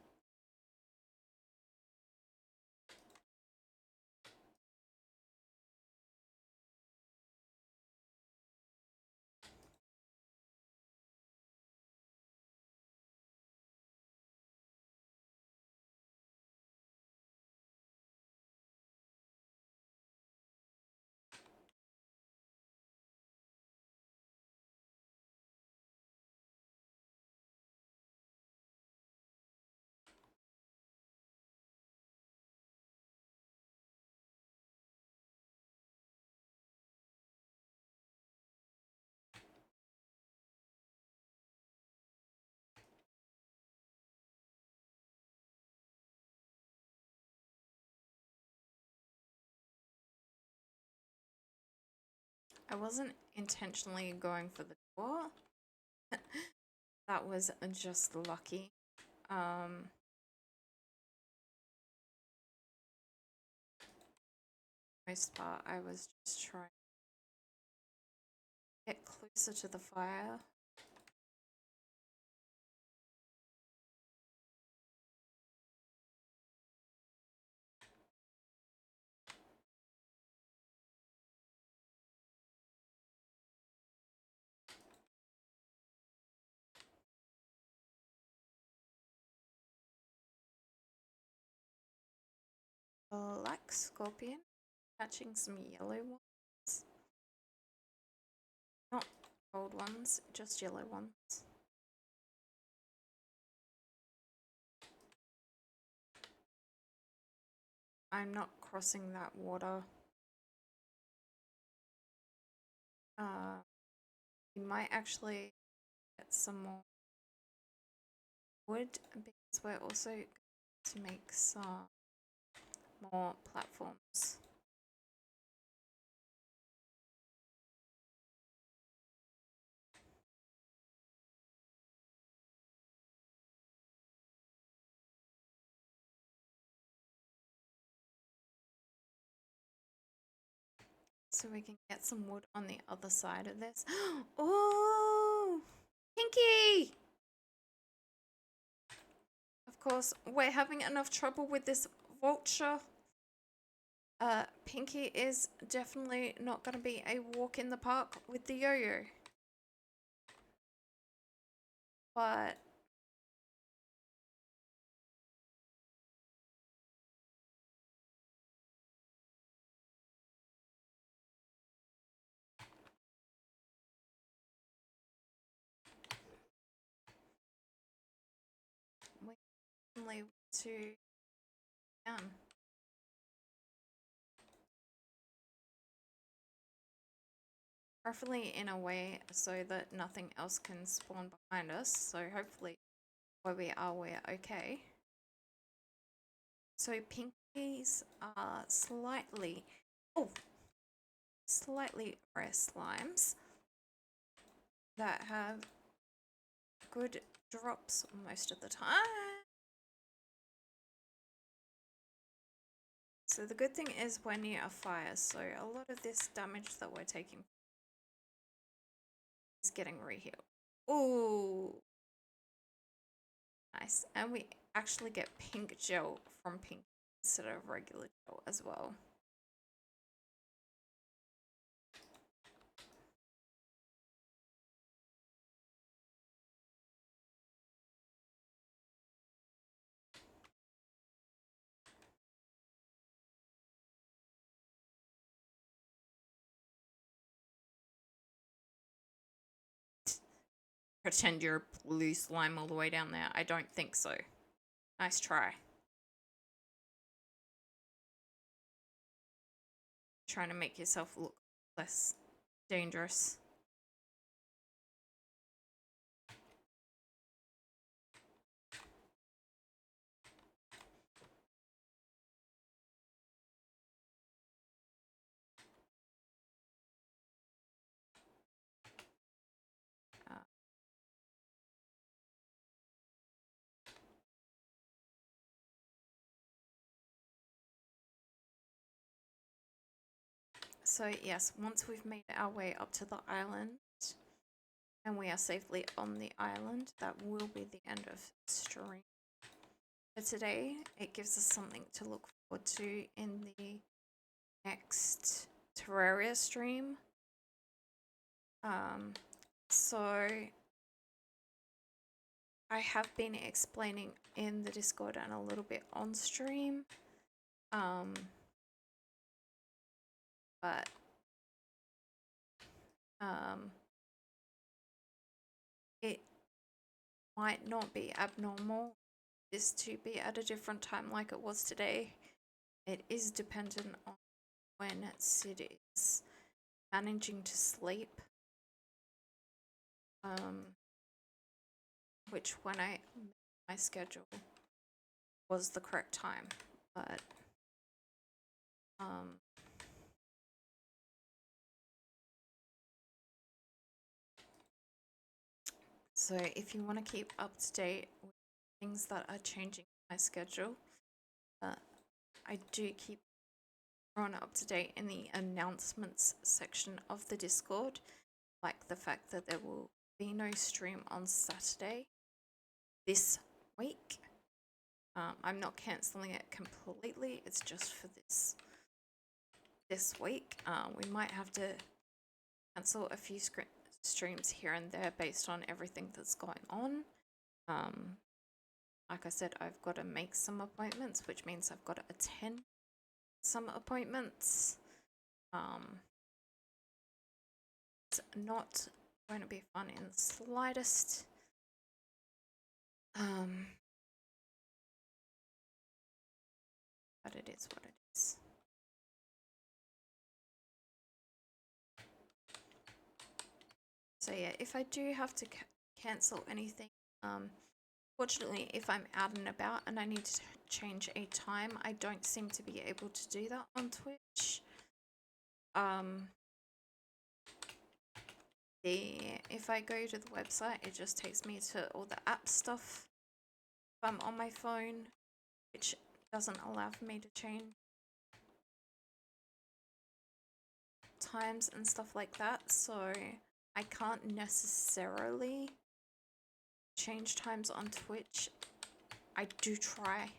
I wasn't intentionally going for the door. That was just lucky. Most part, I was just trying to get closer to the fire. Black scorpion, catching some yellow ones. Not gold ones, just yellow ones. I'm not crossing that water. We might actually get some more wood because we're also going to make some more platforms. so we can get some wood on the other side of this. Oh, Pinky! Of course, we're having enough trouble with this vulture. Pinky is definitely not going to be a walk in the park with the yo-yo. But we definitely want to preferably in a way so that nothing else can spawn behind us. So hopefully where we are, we're okay. So pinkies are slightly rare slimes that have good drops most of the time. So the good thing is we're near a fire, so a lot of this damage that we're taking is getting rehealed. Ooh, nice. And we actually get pink gel from pink instead of regular gel as well. Pretend you're a blue slime all the way down there. I don't think so. Nice try. Trying to make yourself look less dangerous. So yes, once we've made our way up to the island and we are safely on the island, that will be the end of stream. But today, it gives us something to look forward to in the next Terraria stream. So I have been explaining in the Discord and a little bit on stream. But it might not be abnormal is to be at a different time like it was today. It is dependent on when Sid is managing to sleep. Which when I made my schedule was the correct time, but so if you want to keep up to date with things that are changing my schedule, I do keep everyone up to date in the announcements section of the Discord, like the fact that there will be no stream on Saturday this week. I'm not cancelling it completely, it's just for this week. We might have to cancel a few streams here and there based on everything that's going on. Like I said, I've got to make some appointments, which means I've got to attend some appointments. It's not going to be fun in the slightest. But it is what it is. So yeah, if I do have to cancel anything, fortunately, if I'm out and about and I need to change a time, I don't seem to be able to do that on Twitch. If I go to the website, it just takes me to all the app stuff if I'm on my phone, which doesn't allow for me to change times and stuff like that, so I can't necessarily change times on Twitch. I do try,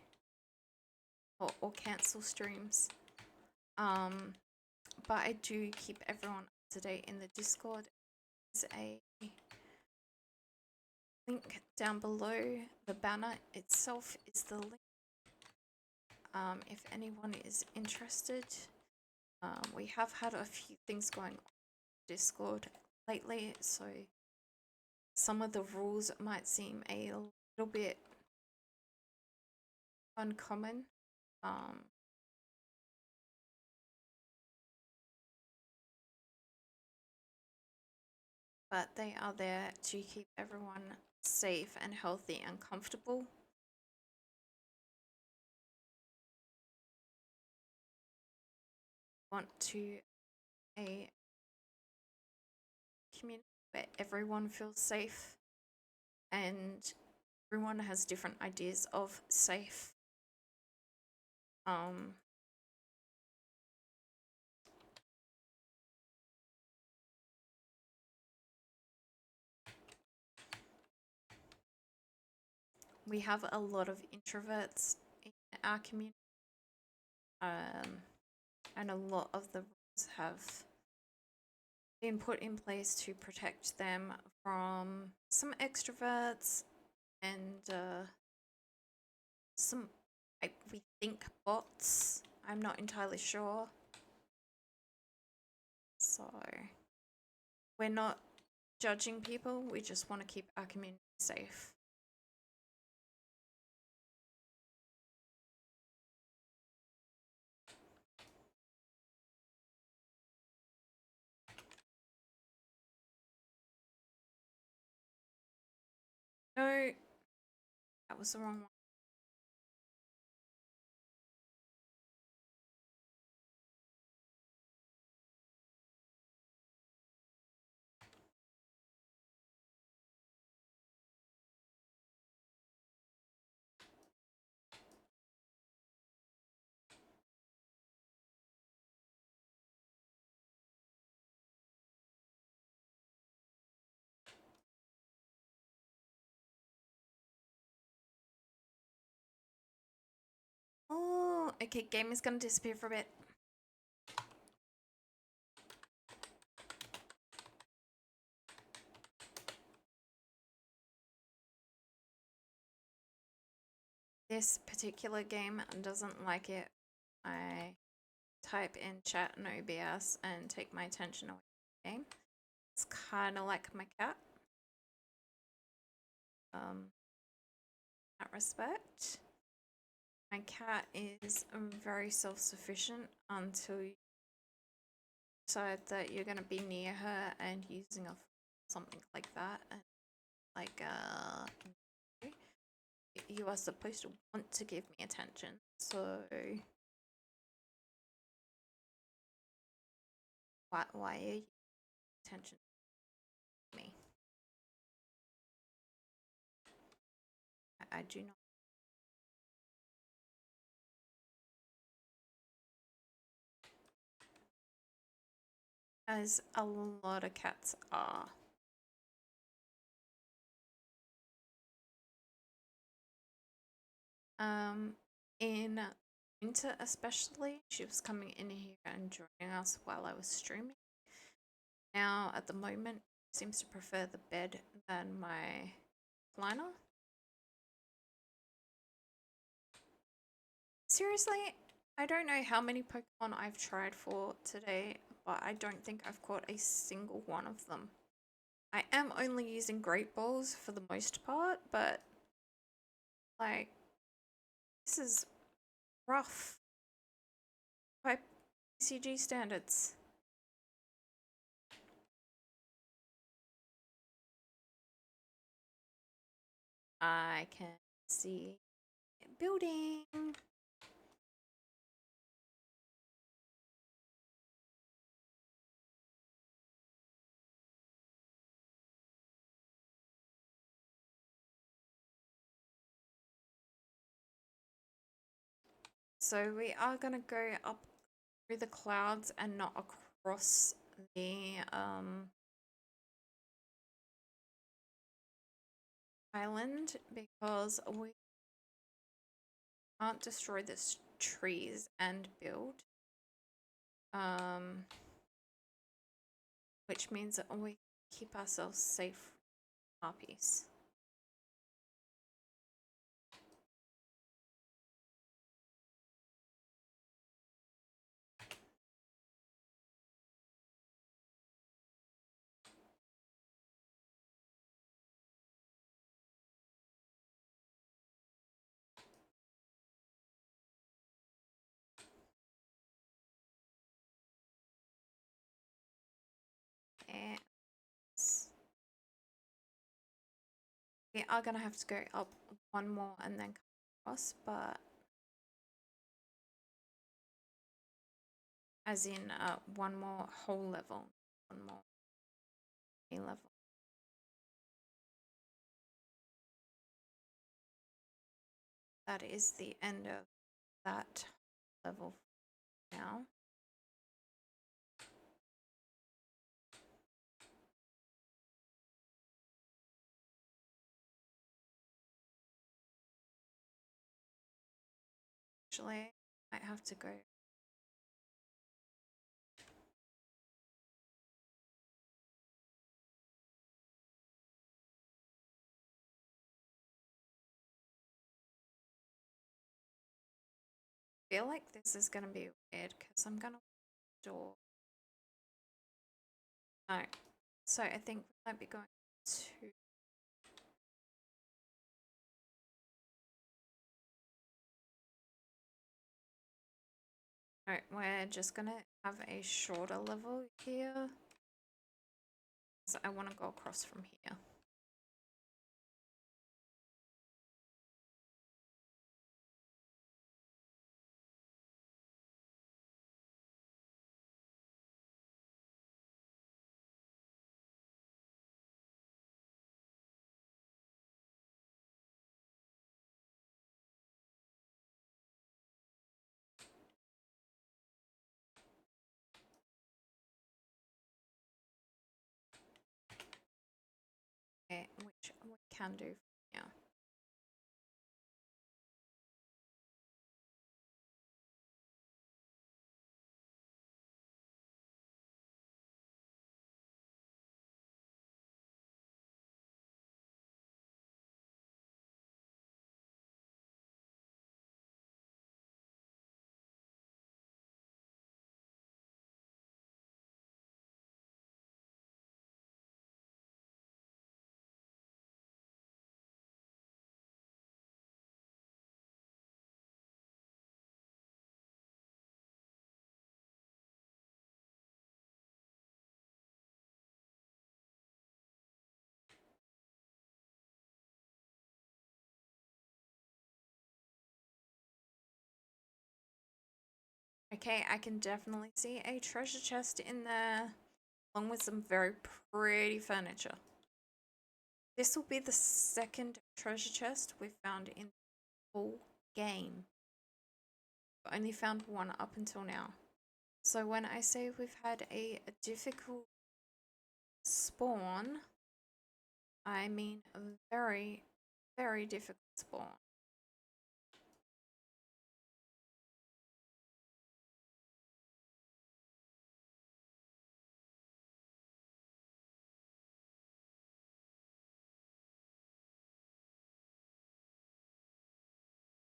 or cancel streams. But I do keep everyone up to date in the Discord. There's a link down below. The banner itself is the link. If anyone is interested, we have had a few things going on Discord lately, so some of the rules might seem a little bit uncommon. But they are there to keep everyone safe and healthy and comfortable. Want to a community where everyone feels safe and everyone has different ideas of safe. We have a lot of introverts in our community, and a lot of the rules have been put in place to protect them from some extroverts and some, we think, bots. I'm not entirely sure. So we're not judging people, we just want to keep our community safe. No, that was the wrong one. Oh, okay, game is gonna disappear for a bit. This particular game doesn't like it. I type in chat no BS and take my attention away from the game. It's kind of like my cat. In that respect. My cat is very self-sufficient until you decide that you're going to be near her and using a something like that, and like you are supposed to want to give me attention, so why are you attention to me? I do not. As a lot of cats are. In winter especially, she was coming in here and joining us while I was streaming. Now, at the moment, seems to prefer the bed than my recliner. Seriously, I don't know how many Pokemon I've tried for today, but I don't think I've caught a single one of them. I am only using Great Balls for the most part, but like, this is rough by PCG standards. I can see building. So we are gonna go up through the clouds and not across the island because we can't destroy the trees and build. Which means that we keep ourselves safe from harpies. And we are gonna have to go up one more and then come across, but as in one more whole level, one more A level. That is the end of that level now. Actually, I have to go. I feel like this is gonna be weird because I'm gonna door. No, so I think we might be going to. Alright, we're just gonna have a shorter level here. So I want to go across from here. Okay, which we can do from here. Okay, I can definitely see a treasure chest in there, along with some very pretty furniture. This will be the second treasure chest we've found in the whole game. We only found one up until now. So when I say we've had a difficult spawn, I mean a very, very difficult spawn.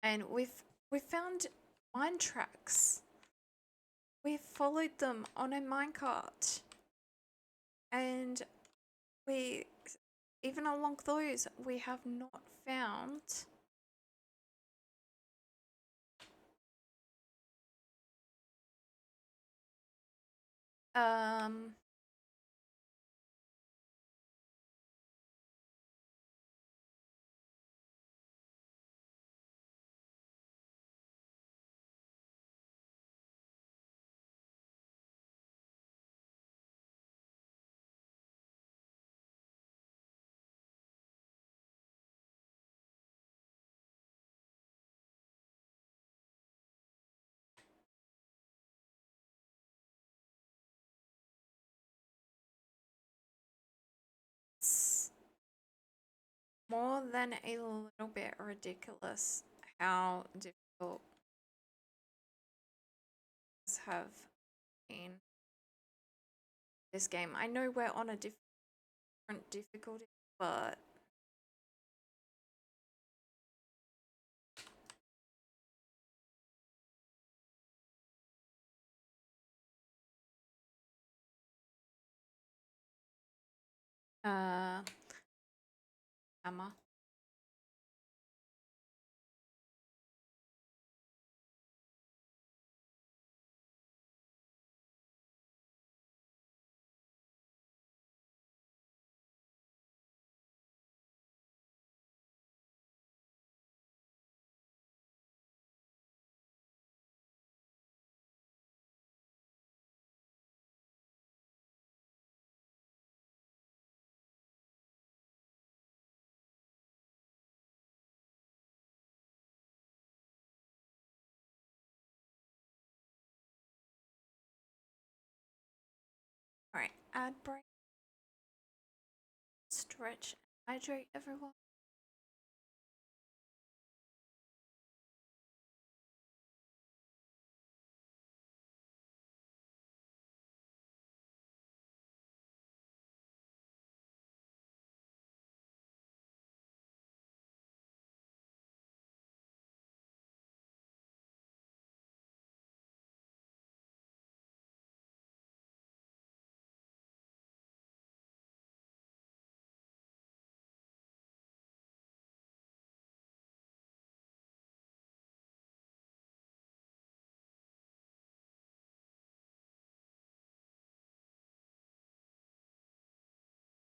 And we've found mine tracks. We followed them on a minecart. And we even along those we have not found um more than a little bit ridiculous how difficult things have been this game. I know we're on a different difficulty, but uh, hammer. All right, add break, stretch, hydrate everyone.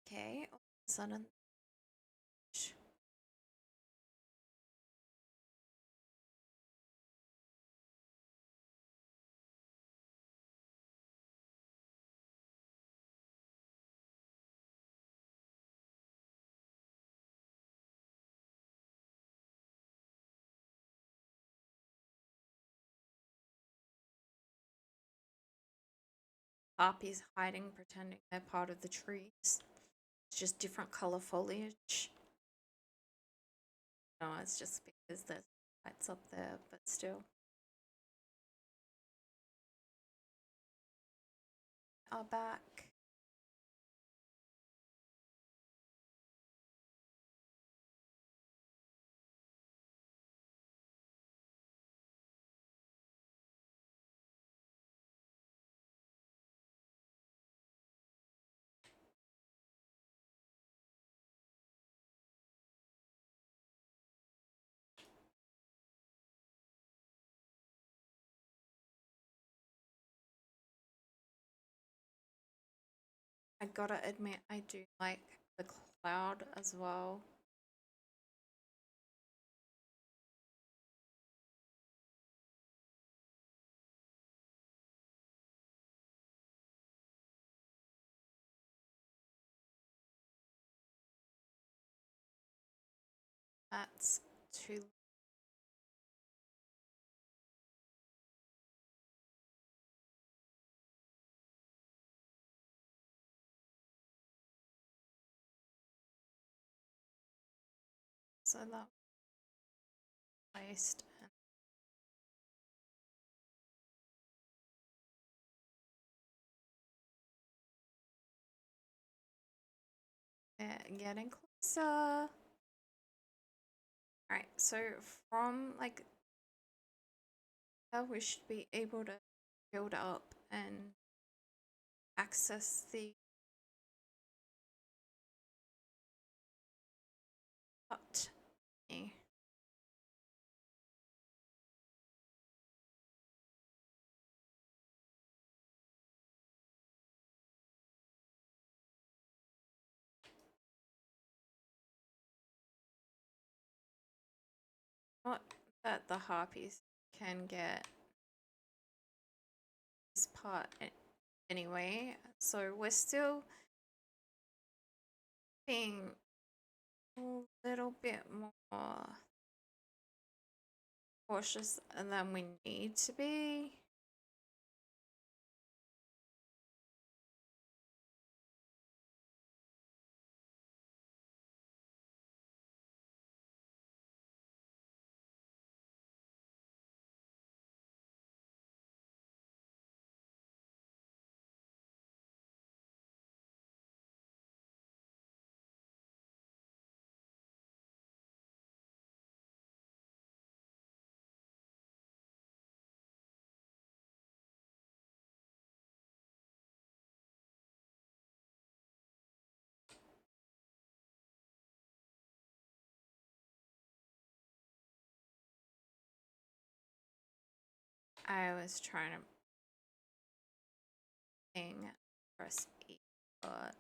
Okay, all of a sudden, harpies hiding, pretending they're part of the trees. It's just different color foliage. No, it's just because there's lights up there, but still. Are back. I gotta admit, I do like the cloud as well. That's too. So that placed and getting closer. Alright, so from like we should be able to build up and access the hut. Not that the harpies can get this part anyway, so we're still being a little bit more cautious than we need to be. I was trying to press E, but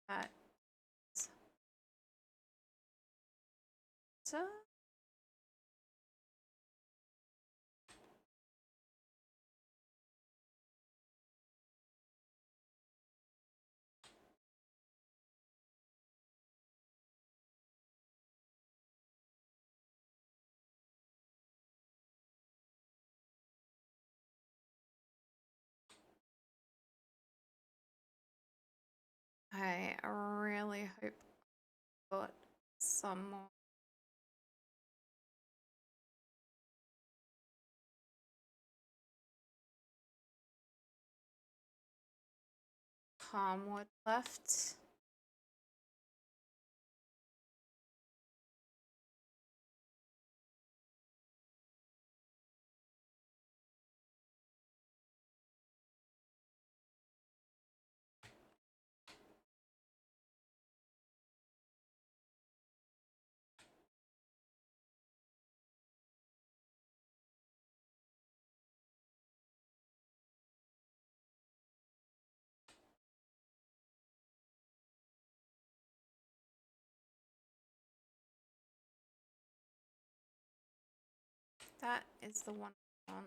that's so. I really hope I got some more. Calmwood left. That is the one I want.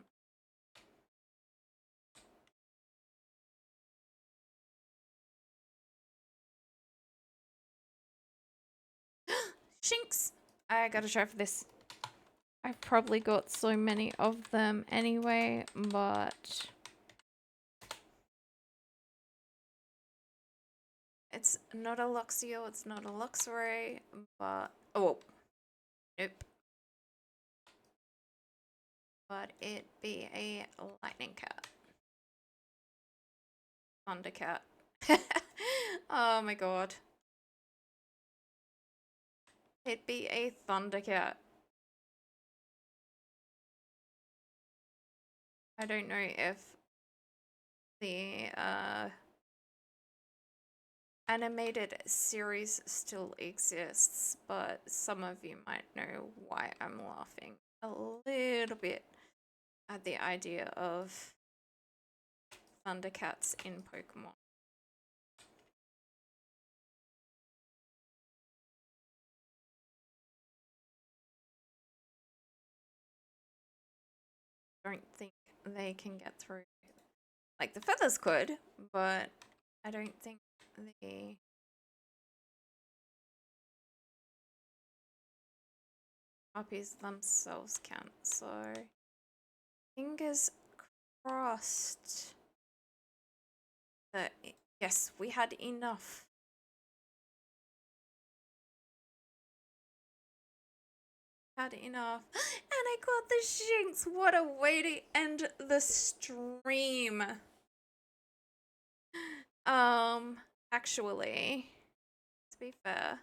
Shinks! I gotta try for this. I've probably got so many of them anyway, but it's not a Luxio, it's not a Luxray, but oh nope. But it be a lightning cat. Thunder cat. Oh my god. It'd be a Thundercat. I don't know if the animated series still exists, but some of you might know why I'm laughing a little bit at the idea of Thundercats in Pokemon. Don't think they can get through. Like the feathers could, but I don't think the puppies themselves can. So fingers crossed that yes, we had enough. Had enough. And I got the Shinx. What a way to end the stream. Actually, to be fair,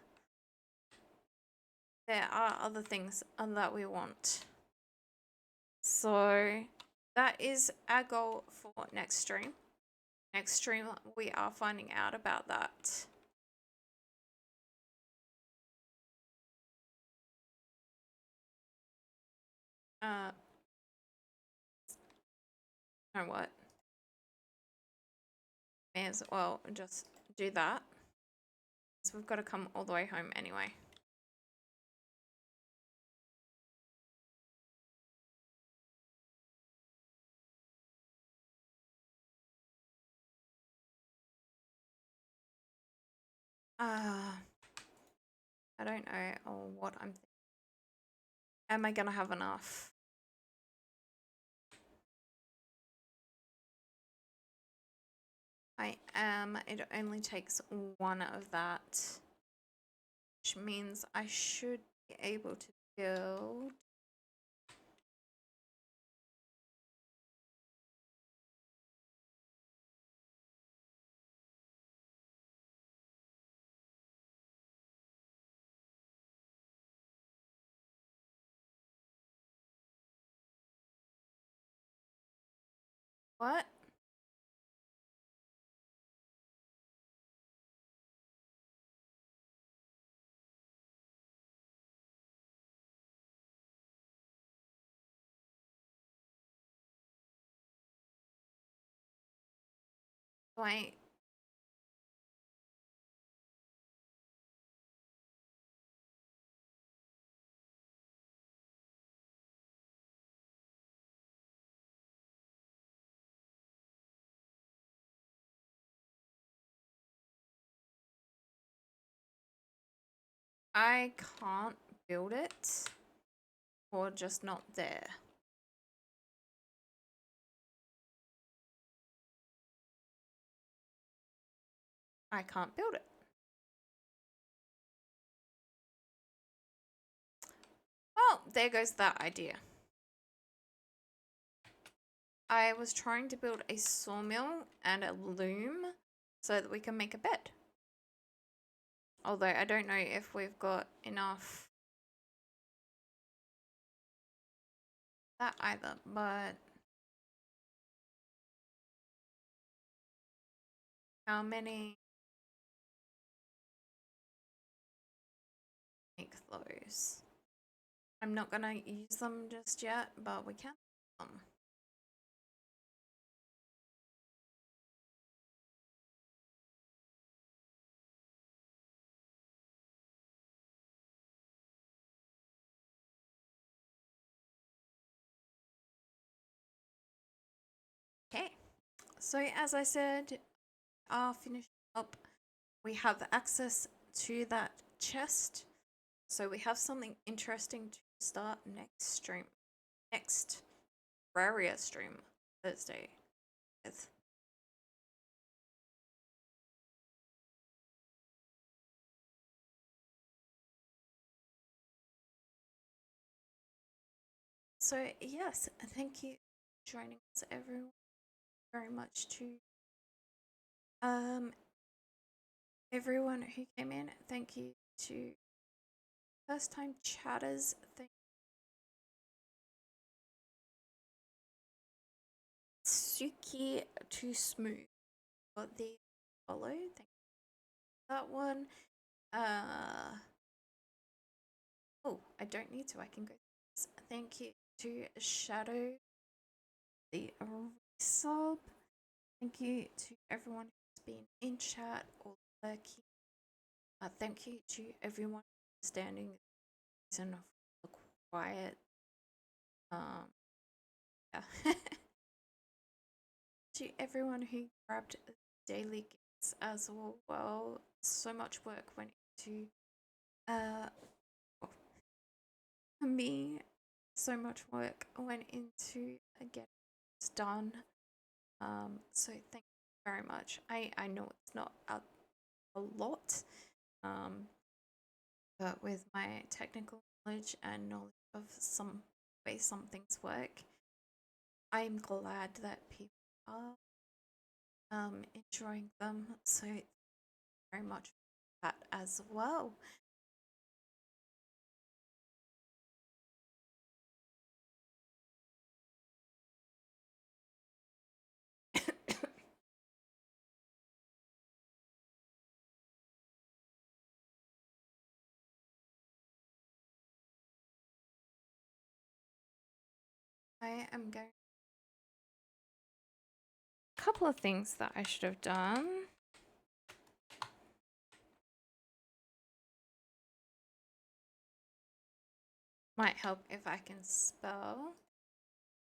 there are other things that we want. So that is our goal for next stream. Next stream, we are finding out about that. Know what? May as well just do that. So we've got to come all the way home anyway. I don't know what I'm thinking. Am I gonna have enough? I am. It only takes one of that, which means I should be able to build. What? Wait. I can't build it. Or just not there. I can't build it. Well, there goes that idea. I was trying to build a sawmill and a loom so that we can make a bed. Although I don't know if we've got enough that either, but how many make those? I'm not gonna use them just yet, but we can use them. Okay, so as I said, I'll finish up. We have access to that chest, so we have something interesting to start next stream. Next Terraria stream Thursday with. So yes, thank you for joining us everyone very much to everyone who came in. Thank you to first time chatters. Thank Suki to Smooth for the follow. Thank you for that one. Oh, I don't need to. I can go. Thank you to Shadow, the sub. Thank you to everyone who's been in chat or lurking. Thank you to everyone standing reason for the quiet. Yeah. To everyone who grabbed daily gifts as well. So much work went into me. So much work went into getting this done. So thank you very much. I know it's not a lot, but with my technical knowledge and knowledge of some way some things work, I'm glad that people are enjoying them. So very much for that as well. I am going. A couple of things that I should have done. Might help if I can spell.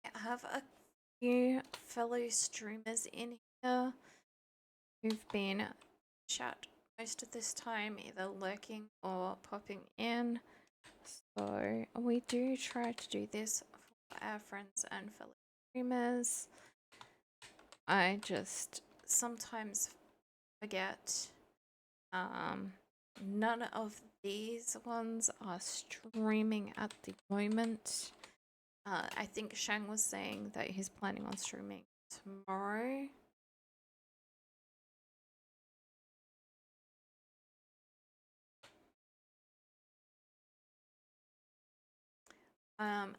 I have a few fellow streamers in here who've been chat most of this time, either lurking or popping in. So we do try to do this for our friends and fellow streamers. I just sometimes forget. None of these ones are streaming at the moment. I think Shang was saying that he's planning on streaming tomorrow.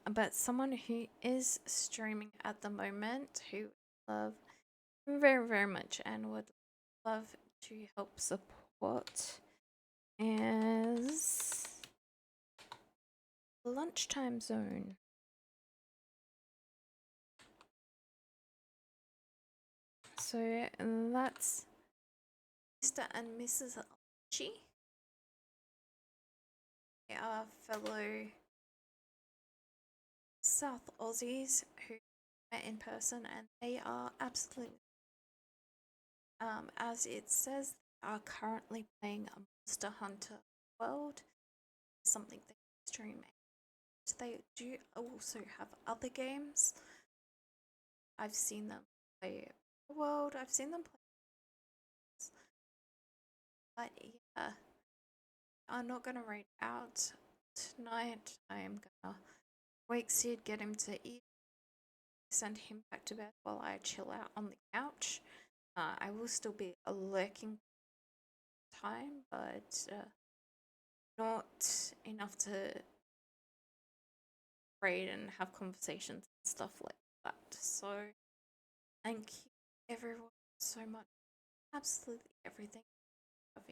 But someone who is streaming at the moment, who love very, very much and would love to help support is lunchtime zone. So that's Mr. and Mrs. Archie. They are fellow South Aussies who met in person, and they are absolutely, as it says, are currently playing a Monster Hunter World, something they stream. They do also have other games. I've seen them play World. I've seen them play, but yeah, I'm not gonna raid out tonight. I am gonna wake Sid, get him to eat, send him back to bed while I chill out on the couch. I will still be a lurking time, but not enough to raid and have conversations and stuff like that. So thank you everyone so much. Absolutely everything. I've